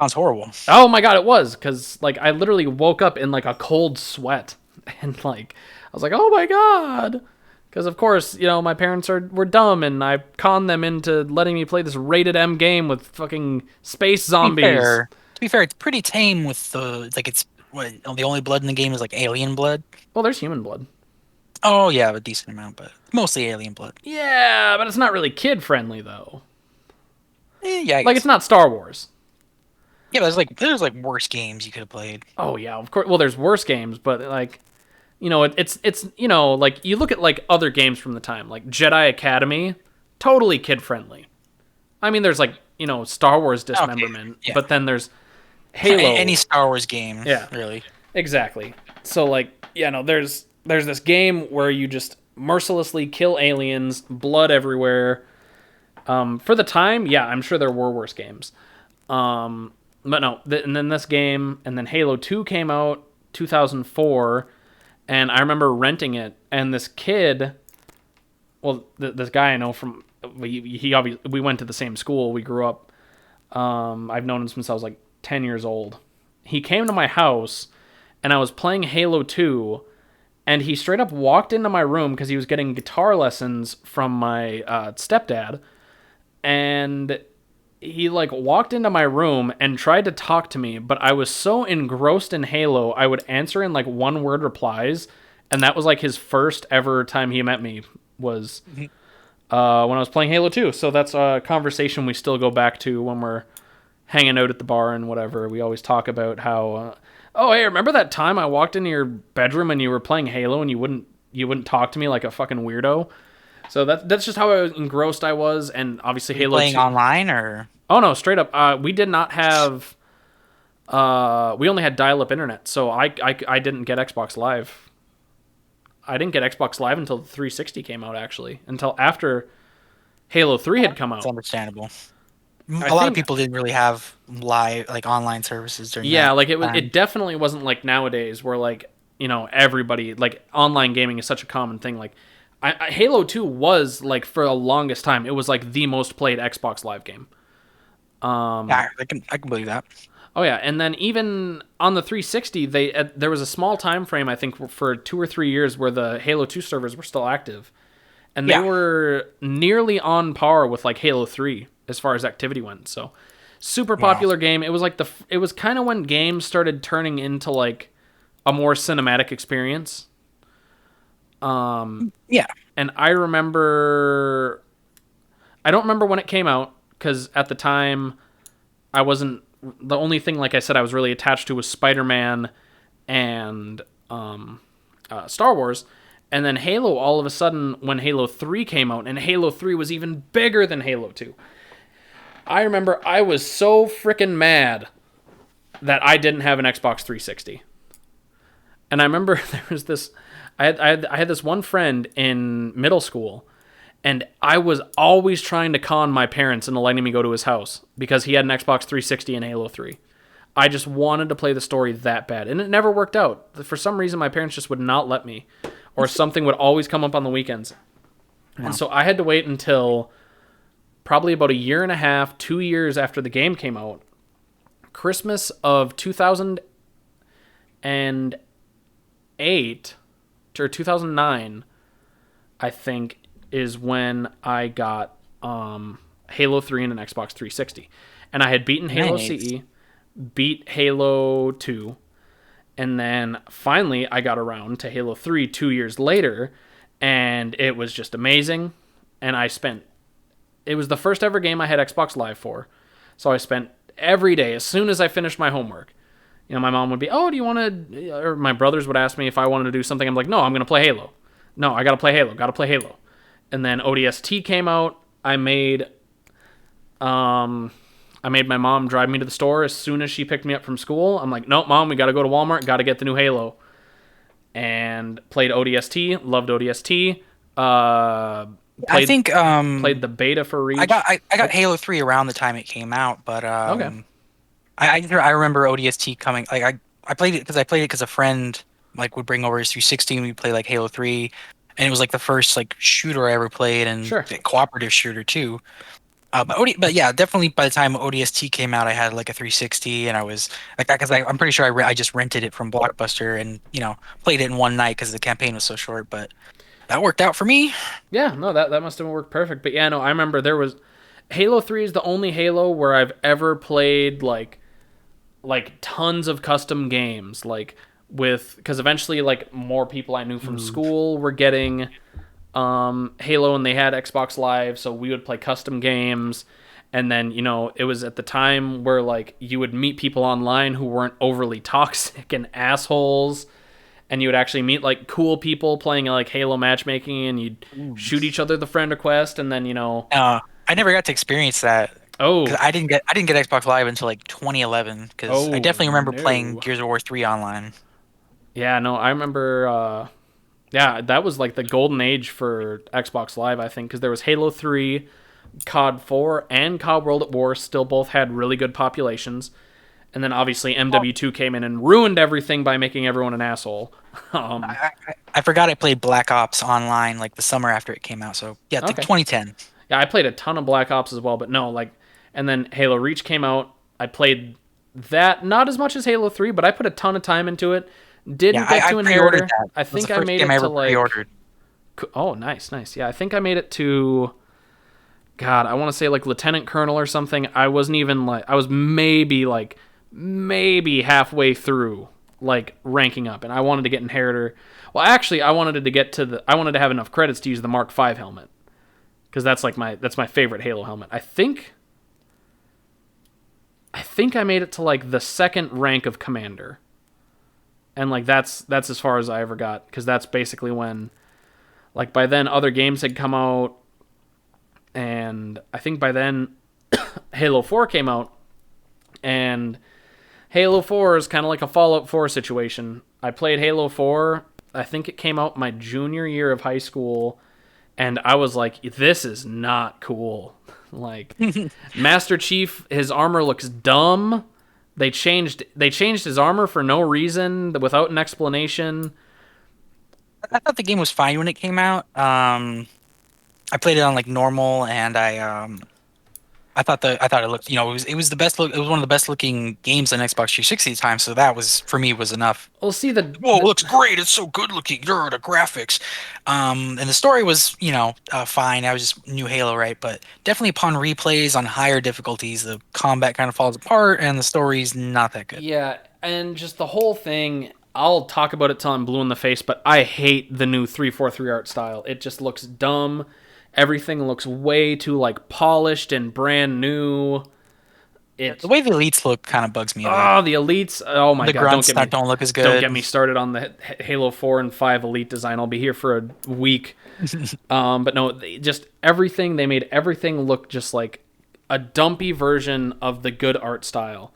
Sounds horrible. Oh my god, it was because like I literally woke up in like a cold sweat, and like I was like, oh my god, because of course my parents were dumb, and I conned them into letting me play this rated M game with fucking space zombies. To be fair, it's pretty tame with it's what the only blood in the game is like alien blood. Well, there's human blood. Oh yeah, a decent amount, but mostly alien blood. Yeah, but it's not really kid friendly though. Yeah, I Like it's guess. not Star Wars. Yeah, but there's like worse games you could have played. Oh yeah, of course. Well, there's worse games, but like it's like you look at like other games from the time, like Jedi Academy, totally kid friendly. I mean, there's like Star Wars Okay, dismemberment, yeah. but then there's Halo. Any Star Wars game, Yeah, really. exactly. So like no, there's this game where you just mercilessly kill aliens, blood everywhere. For the time, yeah, I'm sure there were worse games. But no, and then this game, and then Halo 2 came out 2004, and I remember renting it, and this kid, well, this guy I know from, he obviously, we went to the same school, we grew up, I've known him since I was like 10 years old. He came to my house, and I was playing Halo 2, and he straight up walked into my room because he was getting guitar lessons from my stepdad, and he like walked into my room and tried to talk to me, but I was so engrossed in Halo, I would answer in like one word replies, and that was like his first ever time he met me was Mhm. when I was playing Halo 2. So that's a conversation we still go back to when we're hanging out at the bar and whatever. We always talk about how, oh hey, remember that time I walked into your bedroom and you were playing Halo and you wouldn't talk to me like a fucking weirdo. So that's just how engrossed I was, and obviously Were you Halo playing 2. online or? Oh no, straight up. We did not have. We only had dial-up internet, so I didn't get Xbox Live. I didn't get Xbox Live until the 360 came out. Actually, until after Halo 3 had come It's out. understandable. I A lot of think. people didn't really have live like online services during Yeah, that like it was. time. It definitely wasn't like nowadays, where like everybody like online gaming is such a common thing. Like, Halo 2 was like for the longest time, it was like the most played Xbox Live game. Yeah, I can believe that. Oh yeah, and then even on the 360, there was a small time frame I think for 2 or 3 years where the Halo 2 servers were still active, and they Yeah, were nearly on par with like Halo 3 as far as activity went. So super wow. popular game. It was like it was kind of when games started turning into like a more cinematic experience. Yeah, And I don't remember when it came out because at the time I wasn't the only thing, like I said, I was really attached to was Spider-Man and Star Wars. And then Halo, all of a sudden, when Halo 3 came out, and Halo 3 was even bigger than Halo 2, I remember I was so freaking mad that I didn't have an Xbox 360. And I remember there was this, I had this one friend in middle school, and I was always trying to con my parents into letting me go to his house because he had an Xbox 360 and Halo 3. I just wanted to play the story that bad, and it never worked out. For some reason, my parents just would not let me, or something would always come up on the weekends. And wow. so I had to wait until probably about a year and a half, 2 years after the game came out, Christmas of 2008 or 2009, I think, is when I got Halo 3 and an Xbox 360. And I had beaten Halo Nice. CE, beat Halo 2, and then finally I got around to Halo 3 2 years later, and it was just amazing. And it was the first ever game I had Xbox Live for. So I spent every day, as soon as I finished my homework, my mom would be, oh, do you want to, or my brothers would ask me if I wanted to do something. I'm like, no, I'm going to play Halo. No, I got to play Halo. Got to play Halo. And then ODST came out. Um, I made my mom drive me to the store as soon as she picked me up from school. I'm like, nope, mom, we got to go to Walmart. Got to get the new Halo. And played ODST. Loved ODST. I Played think played the beta for I Reach. got I got Oh, Halo 3 around the time it came out, but okay. I remember ODST coming. Like I played it because a friend like would bring over his 360 and we play like Halo 3, and it was like the first like shooter I ever played and Sure. the cooperative shooter too. But yeah, definitely by the time ODST came out, I had like a 360 and I was like that because I'm pretty sure I just rented it from Blockbuster and played it in one night because the campaign was so short. But that worked out for me. Yeah, no, that must have worked perfect. But yeah, no, I remember there was Halo 3 is the only Halo where I've ever played like tons of custom games, like with because eventually like more people I knew from Ooh. school were getting Halo and they had Xbox Live, so we would play custom games. And then, it was at the time where like you would meet people online who weren't overly toxic and assholes, and you would actually meet like cool people playing like Halo matchmaking, and you'd Ooh. shoot each other the friend request, and then I never got to experience that because oh I didn't get Xbox Live until like 2011 because I oh definitely remember playing no, Gears of War 3 online. yeah, no, I remember. Yeah, that was like the golden age for Xbox Live, I think, because there was Halo 3, COD 4, and COD World at War still both had really good populations. And then obviously MW2 came in and ruined everything by making everyone an asshole. um, I forgot I played Black Ops online like the summer after it came out. So yeah, it's like okay. 2010. Yeah, I played a ton of Black Ops as well, but no, like, and then Halo Reach came out. I played that, not as much as Halo 3, but I put a ton of time into it. Yeah, Didn't get I to pre-ordered Inheritor. that. I It was the think I first made game it I to ever like, pre-ordered. oh, nice, nice. Yeah, I think I made it to God, I want to say like lieutenant colonel or something. I wasn't even like, I was maybe halfway through like ranking up, and I wanted to get inheritor. Well, actually, I wanted to have enough credits to use the Mark V helmet because that's my favorite Halo helmet. I think I made it to like the second rank of commander, and like that's as far as I ever got because that's basically when, like, by then other games had come out, and I think by then Halo 4 came out, and Halo 4 is kind of like a Fallout 4 situation. I played Halo 4, I think it came out my junior year of high school, and I was like, this is not cool. Like, Master Chief, his armor looks dumb. They changed his armor for no reason, without an explanation. I thought the game was fine when it came out. I played it on like normal, and I thought it looked, it was the best look. It was one of the best looking games on Xbox 360 at the time. So that was for me was enough. Well, see Whoa, it looks great! It's so good looking. The graphics, and the story was, fine. I was just new Halo, right? But definitely upon replays on higher difficulties, the combat kind of falls apart, and the story's not that good. Yeah, and just the whole thing. I'll talk about it till I'm blue in the face, but I hate the new 343 art style. It just looks dumb. Everything looks way too like polished and brand new. The way the elites look kind of bugs me a bit. Oh, the elites! Oh my The god! grunts don't look as good. Don't get me started on the Halo 4 and 5 elite design. I'll be here for a week. But no, just everything, they made everything look just like a dumpy version of the good art style,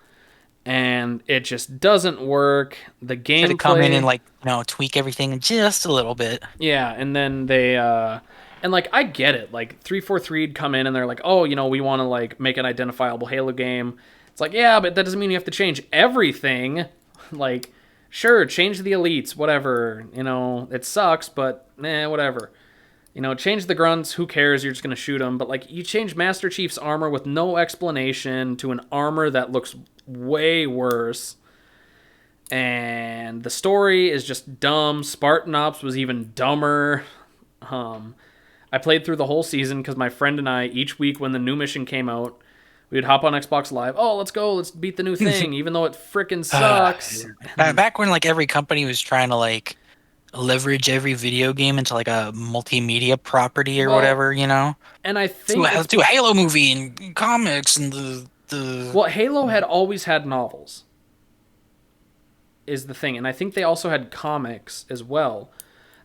and it just doesn't work. The gameplay, to come in and like tweak everything just a little bit. yeah, and then they and like I get it. Like 343'd come in and they're like, "Oh, we want to like make an identifiable Halo game." It's like, "Yeah, but that doesn't mean you have to change everything." Like, sure, change the elites, whatever. It sucks, but whatever. Change the grunts, who cares? You're just going to shoot them. But like you change Master Chief's armor with no explanation to an armor that looks way worse. And the story is just dumb. Spartan Ops was even dumber. I played through the whole season because my friend and I, each week when the new mission came out, we'd hop on Xbox Live. Oh, let's go. Let's beat the new thing, even though it frickin' sucks. Back when like every company was trying to like leverage every video game into like a multimedia property or whatever, And I think let's do a Halo movie and comics and the. Well, Halo had always had novels, is the thing, and I think they also had comics as well.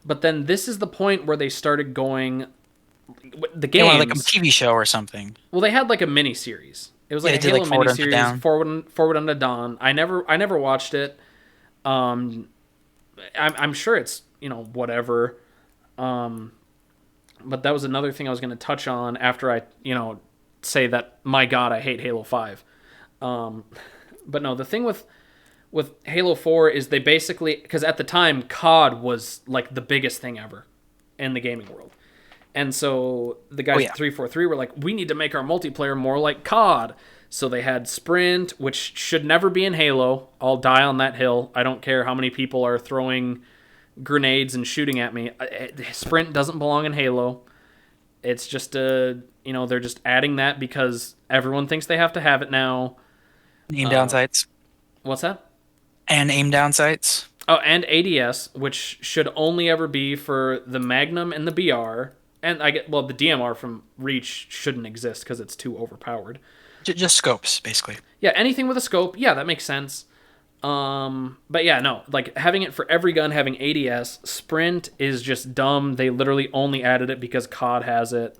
But then this is the point where they started going. The games, like a TV show or something. Well, they had like a mini series. It was like a Halo mini series, Forward Unto Dawn. I never watched it. I'm sure it's whatever. But that was another thing I was going to touch on after I say that, my God, I hate Halo 5. But no, the thing with Halo 4 is they basically, because at the time COD was like the biggest thing ever in the gaming world. And so the guys at 343 were like, we need to make our multiplayer more like COD. So they had Sprint, which should never be in Halo. I'll die on that hill. I don't care how many people are throwing grenades and shooting at me. Sprint doesn't belong in Halo. It's just they're just adding that because everyone thinks they have to have it now. Aim down sights. What's that? And aim down sights. Oh, and ADS, which should only ever be for the Magnum and the BR. And the DMR from Reach shouldn't exist because it's too overpowered. Just scopes, basically. Yeah, anything with a scope, yeah, that makes sense. But yeah, no, like having it for every gun, having ADS, Sprint is just dumb. They literally only added it because COD has it.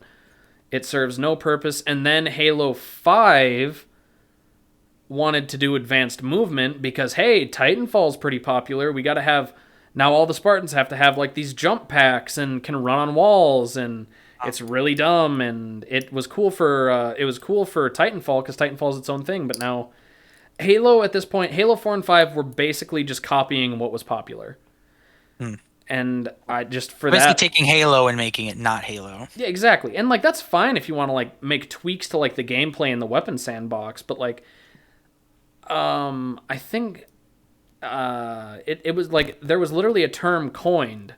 It serves no purpose. And then Halo 5 wanted to do advanced movement because, hey, Titanfall's pretty popular. We got to have... Now all the Spartans have to have like these jump packs and can run on walls, and it's really dumb. And it was cool for Titanfall because Titanfall is its own thing. But now Halo at this point, Halo 4 and 5 were basically just copying what was popular. And I just for basically that taking Halo and making it not Halo. Yeah, exactly. And like that's fine if you want to like make tweaks to like the gameplay and the weapon sandbox, but like I think it was like there was literally a term coined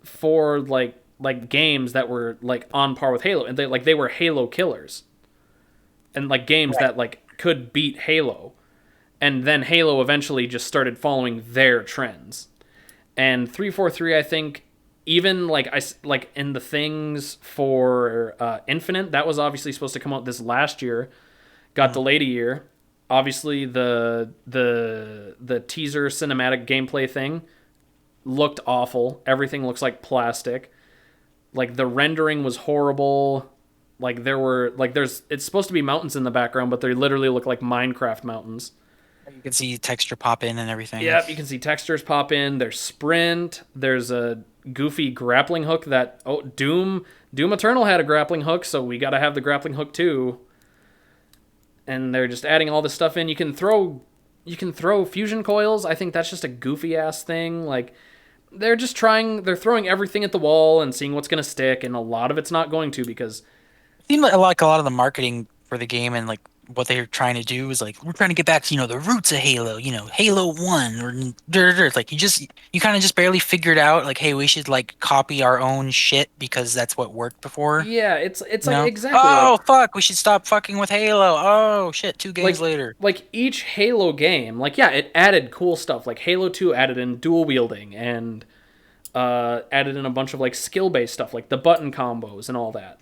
for like like games that were like on par with Halo, and they were Halo killers, and like games Right. that like could beat Halo, and then Halo eventually just started following their trends. And 343, I think, even like like in the things for Infinite, that was obviously supposed to come out this last year, got Mhm. delayed a year. Obviously, the teaser cinematic gameplay thing looked awful. Everything looks like plastic. Like the rendering was horrible. Like there were like there's it's supposed to be mountains in the background, but they literally look like Minecraft mountains. You can see texture pop in and everything. Yep, you can see textures pop in. There's sprint. There's a goofy grappling hook that Doom Eternal had a grappling hook, so we got to have the grappling hook too. And they're just adding all this stuff in. You can throw fusion coils. I think that's just a goofy ass thing. Like they're throwing everything at the wall and seeing what's going to stick, and a lot of it's not going to because Seemed like a lot of the marketing for the game and like what they're trying to do is like we're trying to get back to the roots of Halo, Halo 1 or like you kind of just barely figured out like hey, we should like copy our own shit because that's what worked before, yeah, it's you like know? exactly Oh, fuck, we should stop fucking with Halo. Oh, shit, two games like later. like each Halo game, like yeah, it added cool stuff. Like Halo 2 added in dual wielding and added in a bunch of like skill based stuff, like the button combos and all that.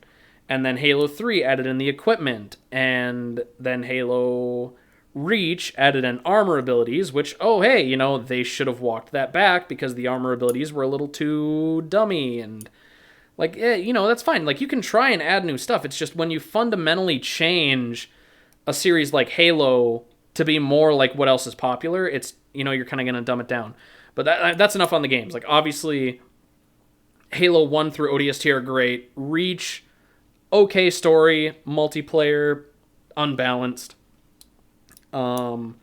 And then Halo 3 added in the equipment, and then Halo Reach added in armor abilities, which oh hey, they should have walked that back because the armor abilities were a little too dummy and like yeah, that's fine. Like you can try and add new stuff. It's just when you fundamentally change a series like Halo to be more like what else is popular, it's you're kind of gonna dumb it down. But that's enough on the games. Like obviously, Halo 1 through ODST are great. Reach, okay story, multiplayer, unbalanced. Um,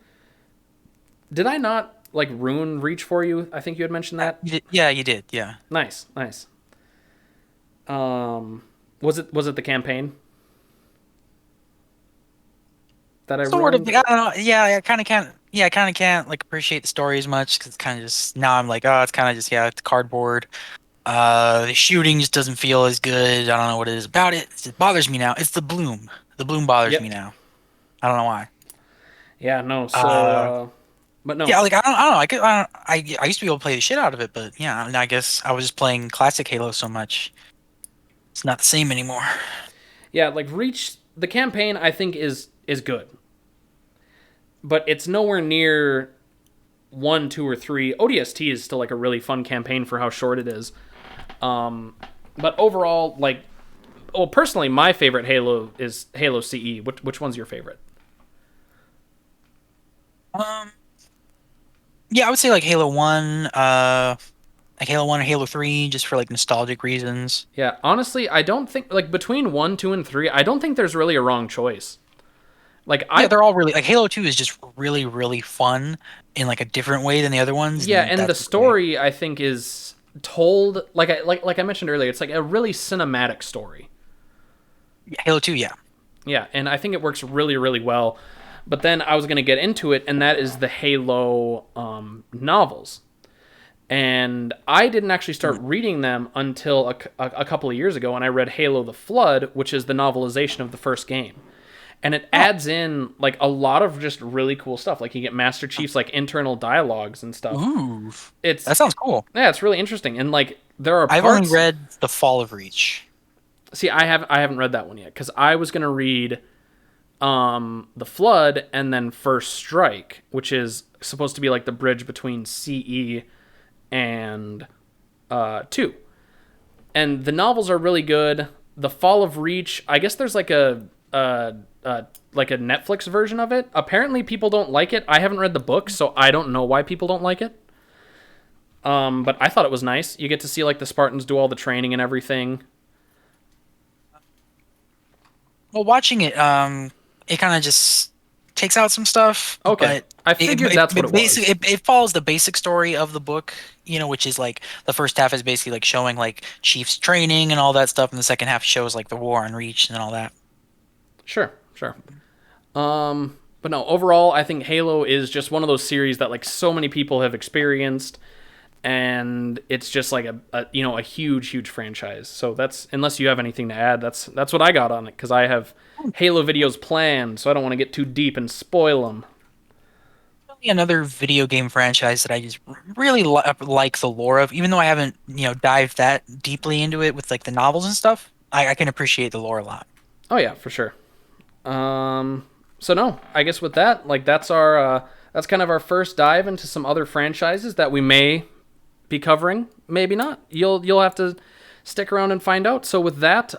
did I not like ruin Reach for you? I think you had mentioned that. Yeah, you did. Yeah. Nice, nice. Um, was it the campaign that I Sort of. ruined? Like, I don't know. Yeah, I kind of can't. Yeah, I kind of can't like appreciate the story as much because it's kind of just now I'm like, oh, it's kind of just it's cardboard. The shooting just doesn't feel as good. I don't know what it is about it. It bothers me now. It's the bloom. The bloom bothers me Yep. now. I don't know why. Yeah. No. So, Uh, but no. yeah, like I don't know. I used to be able to play the shit out of it, but yeah, I guess I was just playing classic Halo so much. It's not the same anymore. Yeah. Like Reach, the campaign I think is good, but it's nowhere near 1, 2, or 3. ODST is still like a really fun campaign for how short it is. But overall, like, well, personally, my favorite Halo is Halo CE. Which one's your favorite? Um, yeah, I would say like Halo 1 or Halo 3, just for like nostalgic reasons. Yeah, honestly, I don't think like between 1, 2, and 3, I don't think there's really a wrong choice. Like Yeah, I they're all really like Halo 2 is just really, really fun in like a different way than the other ones, Yeah, and and the that's okay. story I think is told like I mentioned earlier, it's like a really cinematic story. Yeah, Halo 2, yeah. Yeah, and I think it works really really well. But then I was going to get into it, and that is the Halo novels. And I didn't actually start Mhm. reading them until a couple of years ago, and I read Halo the Flood, which is the novelization of the first game. And it Oh, adds in like a lot of just really cool stuff. Like you get Master Chief's like internal dialogues and stuff. ooh, It's that sounds cool. yeah, it's really interesting. And like there are I've only parts. read The Fall of Reach. See, I haven't read that one yet because I was gonna read the Flood and then First Strike, which is supposed to be like the bridge between CE and 2. And the novels are really good. The Fall of Reach, I guess there's like a Netflix version of it. Apparently, people don't like it. I haven't read the book, so I don't know why people don't like it. But I thought it was nice. You get to see like the Spartans do all the training and everything. Well, watching it, it kind of just takes out some stuff, Okay, but I figured that's what it was. basically it follows the basic story of the book, which is like the first half is basically like showing like Chief's training and all that stuff, and the second half shows like the war on Reach and all that. Sure, sure. But no, overall, I think Halo is just one of those series that like so many people have experienced. and it's just like a huge franchise. So that's, unless you have anything to add, that's what I got on it, because I have Halo videos planned, so I don't want to get too deep and spoil them. Another video game franchise that I just really like the lore of, even though I haven't, dived that deeply into it with like the novels and stuff. I can appreciate the lore a lot. Oh yeah, for sure. So no, I guess with that, like that's kind of our first dive into some other franchises that we may be covering, maybe not. You'll have to stick around and find out. So with that,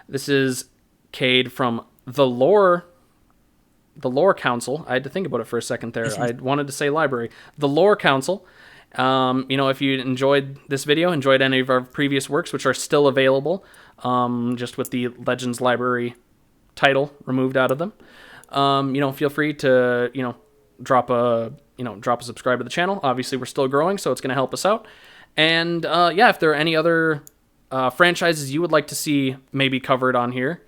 this is Cade from the Lore Council. I had to think about it for a second there. I wanted to say library. The Lore Council. If you enjoyed this video, enjoyed any of our previous works, which are still available, just with the Legends Library title removed out of them, feel free to, drop a subscribe to the channel. Obviously, we're still growing, so it's going to help us out. And if there are any other franchises you would like to see maybe covered on here,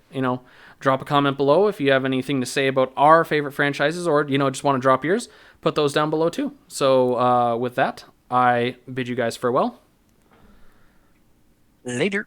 drop a comment below if you have anything to say about our favorite franchises, or just want to drop yours. Put those down below too. So with that, I bid you guys farewell. Later.